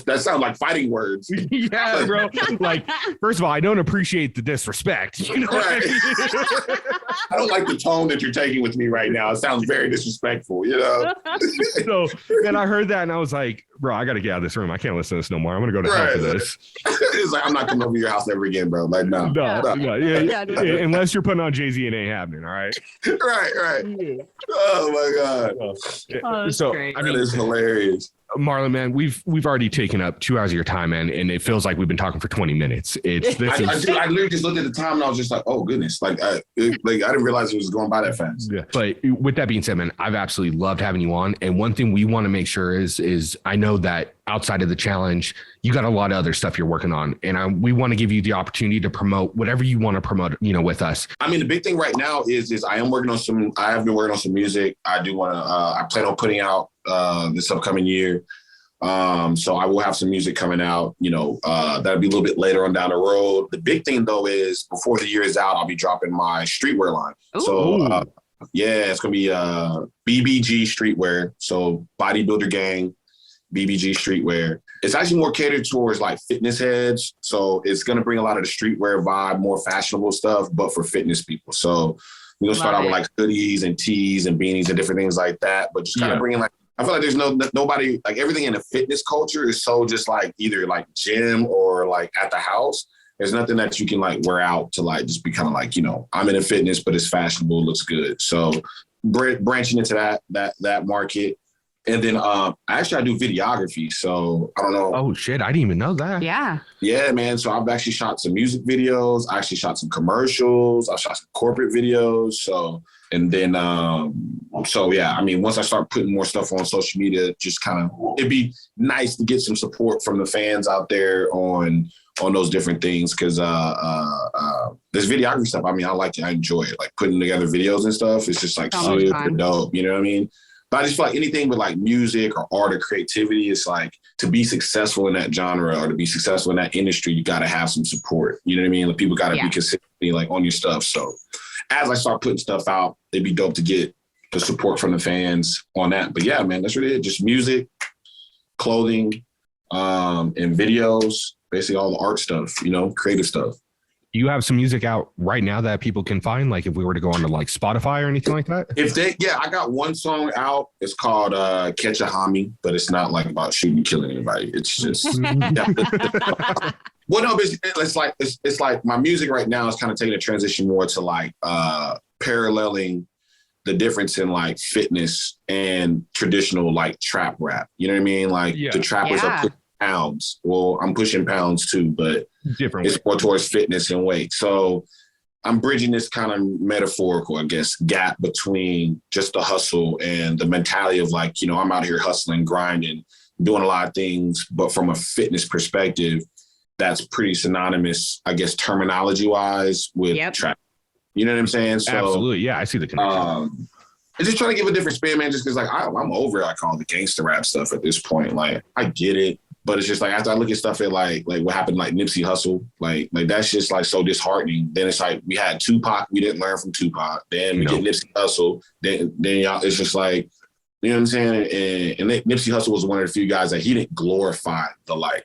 E: that sounds like fighting words.
A: Yeah, bro. Like, first of all, I don't appreciate the disrespect. You know
E: right. I don't like the tone that you're taking with me right now. It sounds very disrespectful, you know?
A: So then I heard that and I was like, bro, I got to get out of this room. I can't listen to this no more. I'm going to go to hell for this.
E: It's like, I'm not coming over to your house ever again, bro. Like, no.
A: Yeah, unless you're putting on Jay-Z, it ain't happening, all right?
E: Right. Oh, my God.
A: So,
B: great.
E: I mean, it's hilarious.
A: Marlon, man, we've already taken up 2 hours of your time, man, and it feels like we've been talking for 20 minutes.
E: I literally just looked at the time and I was just like, oh goodness, I didn't realize it was going by that fast.
A: Yeah. But with that being said, man, I've absolutely loved having you on. And one thing we want to make sure is I know that outside of the challenge, you got a lot of other stuff you're working on, and we want to give you the opportunity to promote whatever you want to promote, with us.
E: I mean, the big thing right now is I have been working on some music. I do want to. I plan on putting out this upcoming year. So I will have some music coming out, that'll be a little bit later on down the road. The big thing though is before the year is out, I'll be dropping my streetwear line. Ooh. So it's going to be BBG streetwear. So bodybuilder gang, BBG streetwear. It's actually more catered towards like fitness heads. So it's going to bring a lot of the streetwear vibe, more fashionable stuff, but for fitness people. So we're going to start out with like hoodies and tees and beanies and different things like that, but just kind of bringing like, I feel like there's nobody, like everything in the fitness culture is so just like either like gym or like at the house. There's nothing that you can like wear out to like just be kind of like, I'm in a fitness, but it's fashionable, looks good. So branching into that market. And then I do videography. So I don't know.
A: Oh shit, I didn't even know that.
B: Yeah.
E: Yeah, man. So I've actually shot some music videos. I actually shot some commercials. I shot some corporate videos. So, and then, once I start putting more stuff on social media, just kind of, it'd be nice to get some support from the fans out there on those different things. Cause this videography stuff, I mean, I like it. I enjoy it. Like putting together videos and stuff. It's just like super dope. You know what I mean? But I just feel like anything with like music or art or creativity, it's like to be successful in that genre or to be successful in that industry, you got to have some support. You know what I mean? Like people got to be consistently like on your stuff. So as I start putting stuff out, it'd be dope to get the support from the fans on that. But yeah, man, that's really it. Just music, clothing, and videos, basically all the art stuff, creative stuff.
A: You have some music out right now that people can find, like if we were to go on to like Spotify or anything like that?
E: I got one song out. It's called Catch a Homie, but it's not like about shooting and killing anybody. It's just, well, no, it's like my music right now is kind of taking a transition more to like paralleling the difference in like fitness and traditional like trap rap. You know what I mean? Like the trappers are pushing pounds. Well, I'm pushing pounds too, but it's more towards fitness and weight. So I'm bridging this kind of metaphorical, I guess, gap between just the hustle and the mentality of like, I'm out here hustling, grinding, doing a lot of things, but from a fitness perspective, that's pretty synonymous, I guess, terminology wise with trap. You know what I'm saying? So,
A: absolutely. Yeah, I see the connection.
E: I'm just trying to give a different spin, man, just because like I'm over it. I call it the gangster rap stuff at this point. Like I get it. But it's just like after I look at stuff at like what happened like Nipsey Hussle, like that's just like so disheartening. Then it's like we had Tupac, we didn't learn from Tupac. Then we get Nipsey Hussle. Then y'all, it's just like, you know what I'm saying? And Nipsey Hussle was one of the few guys that he didn't glorify the life.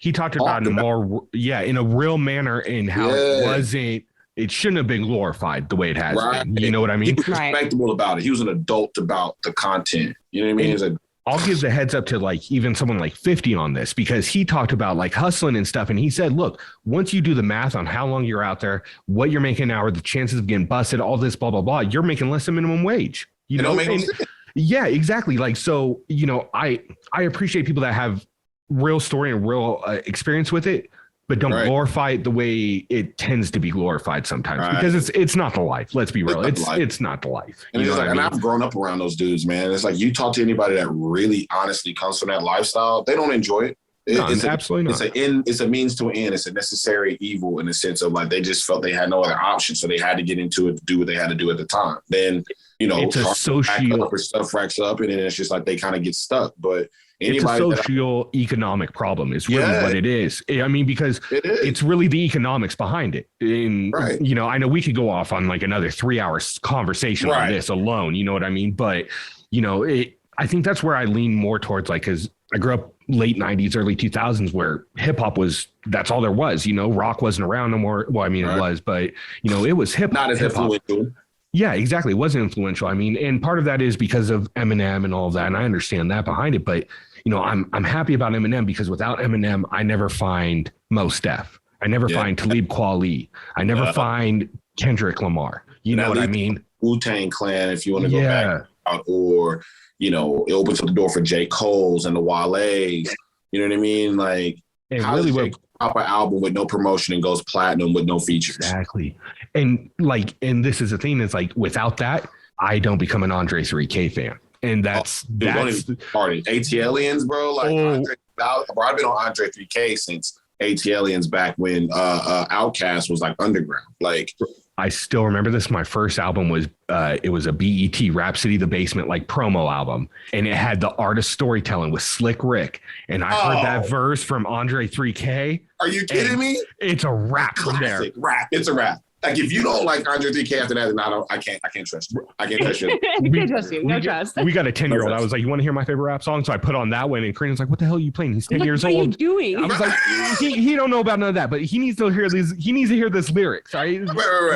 A: He talked about it more, in a real manner and how it wasn't. It shouldn't have been glorified the way it has been. You know what I mean?
E: He was respectable about it. He was an adult about the content. You know what I mean? It's like,
A: I'll give the heads up to like even someone like 50 on this because he talked about like hustling and stuff. And he said, look, once you do the math on how long you're out there, what you're making an hour, the chances of getting busted, all this, blah, blah, blah, you're making less than minimum wage. Yeah, exactly. Like, so, I appreciate people that have real story and real experience with it. but don't glorify it the way it tends to be glorified sometimes because it's not the life. Let's be real. It's not the life.
E: And, and I've grown up around those dudes, man. It's like you talk to anybody that really honestly comes from that lifestyle, they don't enjoy it. It's absolutely not. It's a means to an end. It's a necessary evil in the sense of like they just felt they had no other option, so they had to get into it to do what they had to do at the time. Then it's a social stuff racks up, and then it's just like they kind of get stuck. But it's a socio-economic problem is really what it is. I mean, because it's really the economics behind it. And, I know we could go off on like another 3 hours conversation on this alone. You know what I mean? But, I think that's where I lean more towards like, because I grew up late 90s, early 2000s where hip hop that's all there was. Rock wasn't around no more. Well, I mean, it was, but, it was hip hop. Not as influential.
A: Yeah, exactly. It wasn't influential. I mean, and part of that is because of Eminem and all of that. And I understand that behind it. But, I'm happy about Eminem because without Eminem, I never find Mos Def. I never find Talib Kweli. I never find Kendrick Lamar. You know what I mean?
E: Wu-Tang Clan, if you want to go back out, or, it opens up the door for J. Cole's and the Wale's. You know what I mean? Like, how really does J. Cole drop an album with no promotion and goes platinum with no features?
A: Exactly. And this is the thing, is like, without that, I don't become an Andre 3K fan. And that's ATLians, bro. Like, I've been on Andre 3K since ATLians back when Outkast was like underground. Like, I still remember this. My first album was it was a BET Rhapsody the Basement like promo album, and it had the artist storytelling with Slick Rick. And I heard that verse from Andre 3K.
E: Are you kidding me?
A: It's a rap from there.
E: Rap. It's a rap. Like, if you don't like Andre 3K after that, then I can't trust you. I can't trust you.
B: I can't trust you. No trust.
A: We got a 10-year-old. I was like, you want to hear my favorite rap song? So I put on that one, and Corrina's like, what the hell are you playing? He's 10 years old.
B: What are you doing?
A: I was like, he don't know about none of that, but he needs to hear these. He needs to hear this lyrics. Right?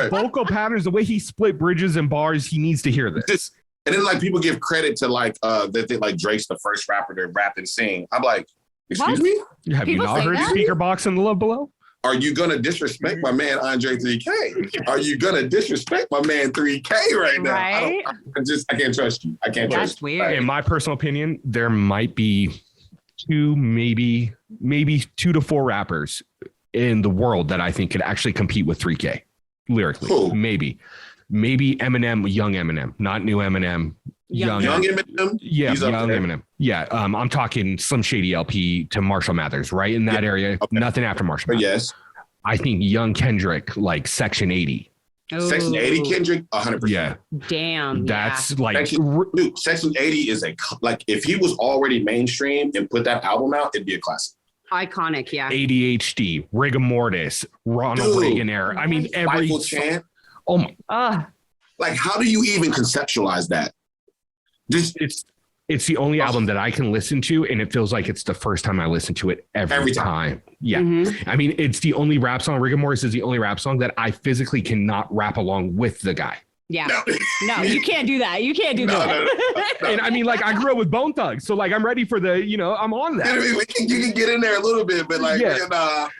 A: Vocal patterns, the way he split bridges and bars. He needs to hear this.
E: And then like people give credit to like that they like Drake's the first rapper to rap and sing. I'm like, excuse me?
A: Have people you not heard Speaker Box and The Love Below?
E: Are you going to disrespect my man, Andre 3K? Are you going to disrespect my man, 3K right now?
B: Right?
E: I can't trust you. I can't trust you.
B: That's weird.
A: In my personal opinion, there might be maybe 2 to 4 rappers in the world that I think could actually compete with 3K lyrically. Cool. Maybe Eminem, young Eminem, not new Eminem.
E: Young Eminem?
A: Yeah, young Eminem. Yeah, I'm talking Slim Shady LP to Marshall Mathers, right in that area. Okay. Nothing after Marshall Mathers.
E: Yes.
A: I think young Kendrick, like Section 80.
B: Ooh.
E: Section 80 Kendrick, 100%.
A: Yeah.
B: Damn.
A: That's like...
E: Section 80 is like, if he was already mainstream and put that album out, it'd be a classic.
B: Iconic, yeah.
A: ADHD, Rigor Mortis, Ronald Reagan era. I mean, every...
E: Michael Chant.
A: Oh my...
E: Like, how do you even conceptualize that?
A: It's the only album that I can listen to, and it feels like it's the first time I listen to it every time. Yeah. Mm-hmm. I mean, it's the only rap song. Rigor Mortis is the only rap song that I physically cannot rap along with the guy.
B: Yeah. No, you can't do that. You can't do that.
A: No. And I mean, like, I grew up with Bone Thugs, so like I'm ready for the, I'm on that.
E: I mean, you can get in there a little bit, but like,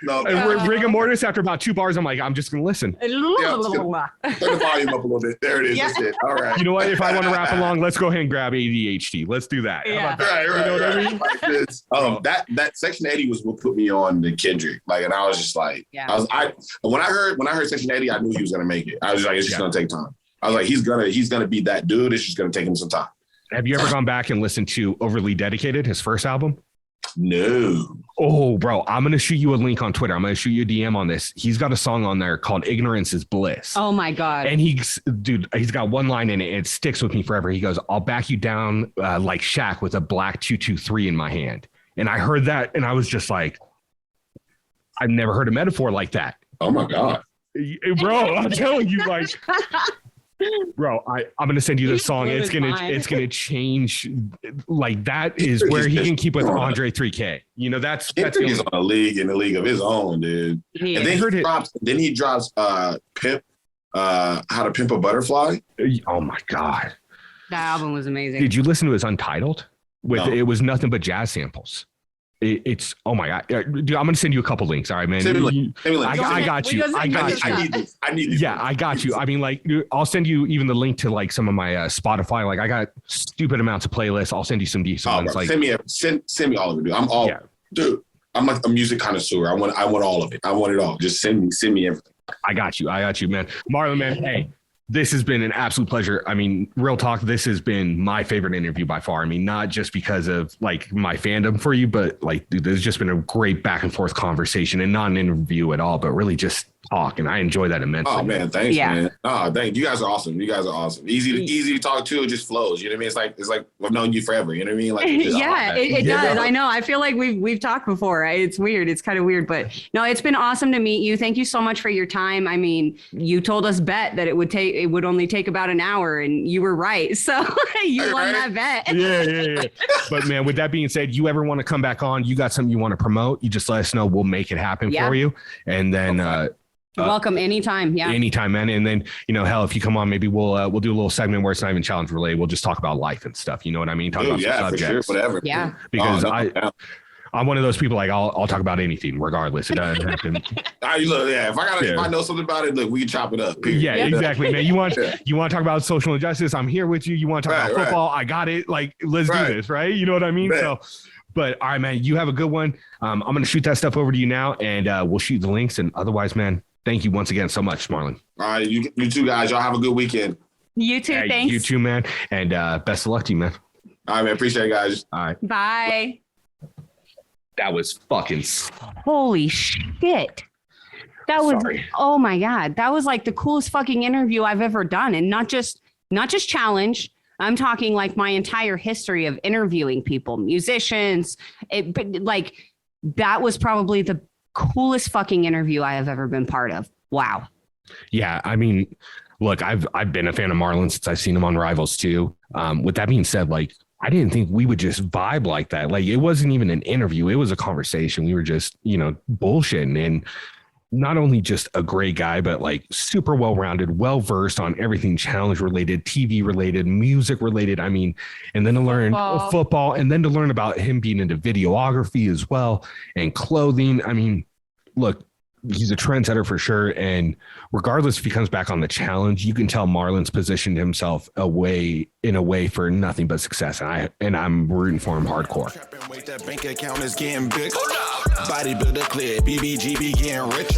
E: no.
A: Rigor Mortis, after about 2 bars, I'm like, I'm just gonna listen.
E: Turn the volume up a little bit. There it is. That's it. All right.
A: You know what? If I want to rap along, let's go ahead and grab ADHD. Let's do that.
B: Yeah.
E: Right. You know what I mean? That Section 80 was what put me on the Kendrick. Like, and I was just like, when I heard Section 80, I knew he was gonna make it. I was like, it's just gonna take time. I was like, he's gonna be that dude. It's just gonna take him some time.
A: Have you ever gone back and listened to Overly Dedicated, his first album?
E: No.
A: Oh, bro, I'm gonna shoot you a link on Twitter. I'm gonna shoot you a DM on this. He's got a song on there called "Ignorance is Bliss."
B: Oh my god!
A: And he's got one line in it. And it sticks with me forever. He goes, "I'll back you down like Shaq with a black 223 in my hand." And I heard that, and I was just like, I've never heard a metaphor like that.
E: Oh my god,
A: bro! I'm telling you, like. Bro, I'm gonna send you this song. It's gonna change. Like, that is where he can keep with Andre 3K. That's
E: he's on a league in the league of his own, dude.
B: Yeah.
E: And then he drops Pimp, How to Pimp a Butterfly.
A: Oh my god,
B: that album was amazing.
A: Did you listen to his Untitled?
E: No.
A: It was nothing but jazz samples. It's oh my god, dude! I'm gonna send you a couple links. All right, man. I got you. I need these. Yeah, I got you. I mean, like, I'll send you even the link to like some of my Spotify. Like, I got stupid amounts of playlists. I'll send you some decent ones. Like,
E: send me all of it, dude. I'm all, dude. like a music connoisseur. I want all of it. I want it all. Just send me everything.
A: I got you, man. Marlon, man, hey, this has been an absolute pleasure. I mean, real talk, this has been my favorite interview by far. I mean, not just because of like my fandom for you, but like, dude, there's just been a great back and forth conversation, and not an interview at all, but really just talk. And I enjoy that immensely.
E: Oh man, thanks, man. Oh, thank you. Guys are awesome. Easy to talk to. It just flows. You know what I mean? It's like I've known you forever. You know what I mean? Like
B: it does. I know. I feel like we've talked before. Right? It's weird. It's kind of weird, but no, it's been awesome to meet you. Thank you so much for your time. I mean, you told us that it would only take about an hour, and you were right. So you won that bet.
A: Yeah. But man, with that being said, you ever want to come back on? You got something you want to promote? You just let us know. We'll make it happen for you. And then.
B: Welcome anytime. Yeah.
A: Anytime, man. And then, hell, if you come on, maybe we'll do a little segment where it's not even challenge related. We'll just talk about life and stuff. You know what I mean? Talk about some subjects.
E: For sure, whatever.
B: Yeah.
A: Because I'm one of those people, like I'll talk about anything regardless. It doesn't have to.
E: If I know something about it, look, we can chop it up. Period.
A: Yeah, exactly, man. You want to talk about social injustice? I'm here with you. You want to talk about football? I got it. Like, let's do this, right? You know what I mean? Right. So, but all right, man, you have a good one. I'm going to shoot that stuff over to you now, and we'll shoot the links. And otherwise, man, thank you once again so much, Marlon.
E: All right, you two guys, y'all have a good weekend.
B: You too, thanks.
A: You too, man. And best of luck to you, man.
E: All right, man. Appreciate it, guys.
A: All right.
B: Bye.
A: That was fucking...
B: Holy shit. That was... Oh, my God. That was like the coolest fucking interview I've ever done. And not just challenge. I'm talking like my entire history of interviewing people, musicians. That was probably the coolest fucking interview I have ever been part of. Wow.
A: Yeah, I mean, look, I've been a fan of Marlon since I've seen him on Rivals too. With that being said, like, I didn't think we would just vibe like that. Like, it wasn't even an interview. It was a conversation. We were just, bullshitting. And not only just a great guy, but like super well-rounded, well-versed on everything challenge related, TV related, music related. I mean, and then to learn football, and then to learn about him being into videography as well, and clothing. I mean, look, he's a trendsetter for sure. And regardless if he comes back on the challenge, you can tell Marlon's positioned himself in a way for nothing but success. And I'm rooting for him hardcore.
C: That bank account is getting big. Bodybuilder clear, BBGB getting rich.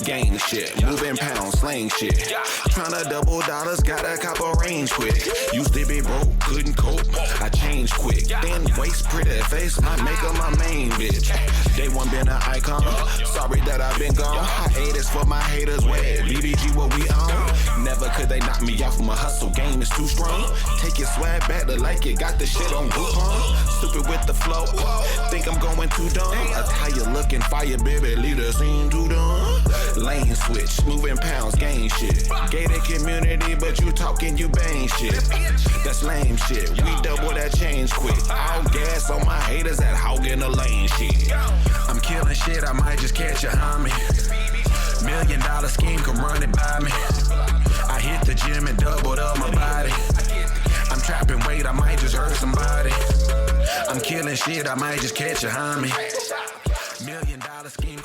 C: Gang shit, moving pounds, slang shit. Tryna double dollars, got a couple range quick. Used to be broke, couldn't cope. I changed quick. Thin waist, pretty face, my makeup, my main bitch. Day one been an icon. Sorry that I've been gone. Hiatus for my haters, where BBG what we own. Never could they knock me off. My hustle game is too strong. Take your swag back to like it, got the shit on Groupon. Stupid with the flow. Think I'm going too dumb. That's how you looking, fire baby, leave the scene too dumb. Lane switch, moving pounds, gang shit. Gated community, but you talking, you bang shit. That's lame shit. We double that change quick. All gas on my haters that hog in the lane shit. I'm killing shit, I might just catch a homie. $1 million scheme, come run it by me. I hit the gym and doubled up my body. I'm trapping weight, I might just hurt somebody. I'm killing shit, I might just catch a homie.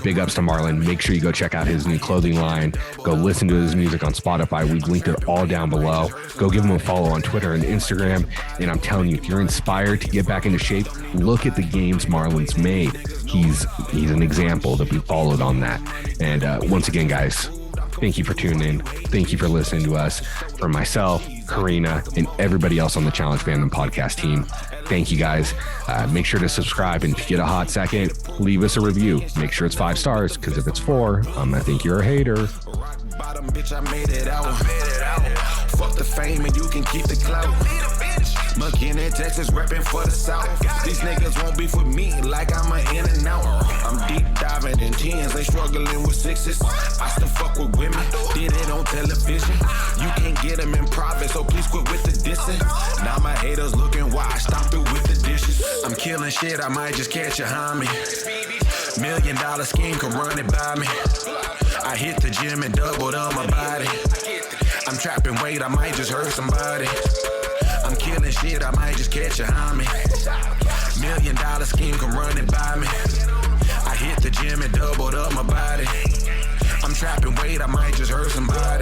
A: Big ups to Marlon. Make sure you go check out his new clothing line. Go listen to his music on Spotify. We've linked it all down below. Go give him a follow on Twitter and Instagram. And I'm telling you, if you're inspired to get back into shape, look at the games Marlon's made. He's an example to be followed on that. And once again, guys, thank you for tuning in. Thank you for listening to us. For myself, Corrina, and everybody else on the Challenge Fandom Podcast team, thank you guys. Make sure to subscribe, and if you get a hot second, leave us a review. Make sure it's 5 stars, because if it's 4, I think you're a hater.
C: Bottom bitch, I made it out. Fuck the fame and you can keep the clout. McKinney, Texas, repping for the South. These niggas won't be for me like I'm an in and out. I'm deep diving in 10s, they struggling with 6s. I still fuck with women, did it on television. You can't get them in private, so please quit with the dissing. Now my haters looking washed, I'm through with the dishes. I'm killing shit, I might just catch a homie. $1 million scheme, come run it by me. I hit the gym and doubled up my body. I'm trapping weight, I might just hurt somebody. I'm killing shit, I might just catch a homie. $1 million scheme, come run it by me. I hit the gym and doubled up my body. I'm trapping weight, I might just hurt somebody.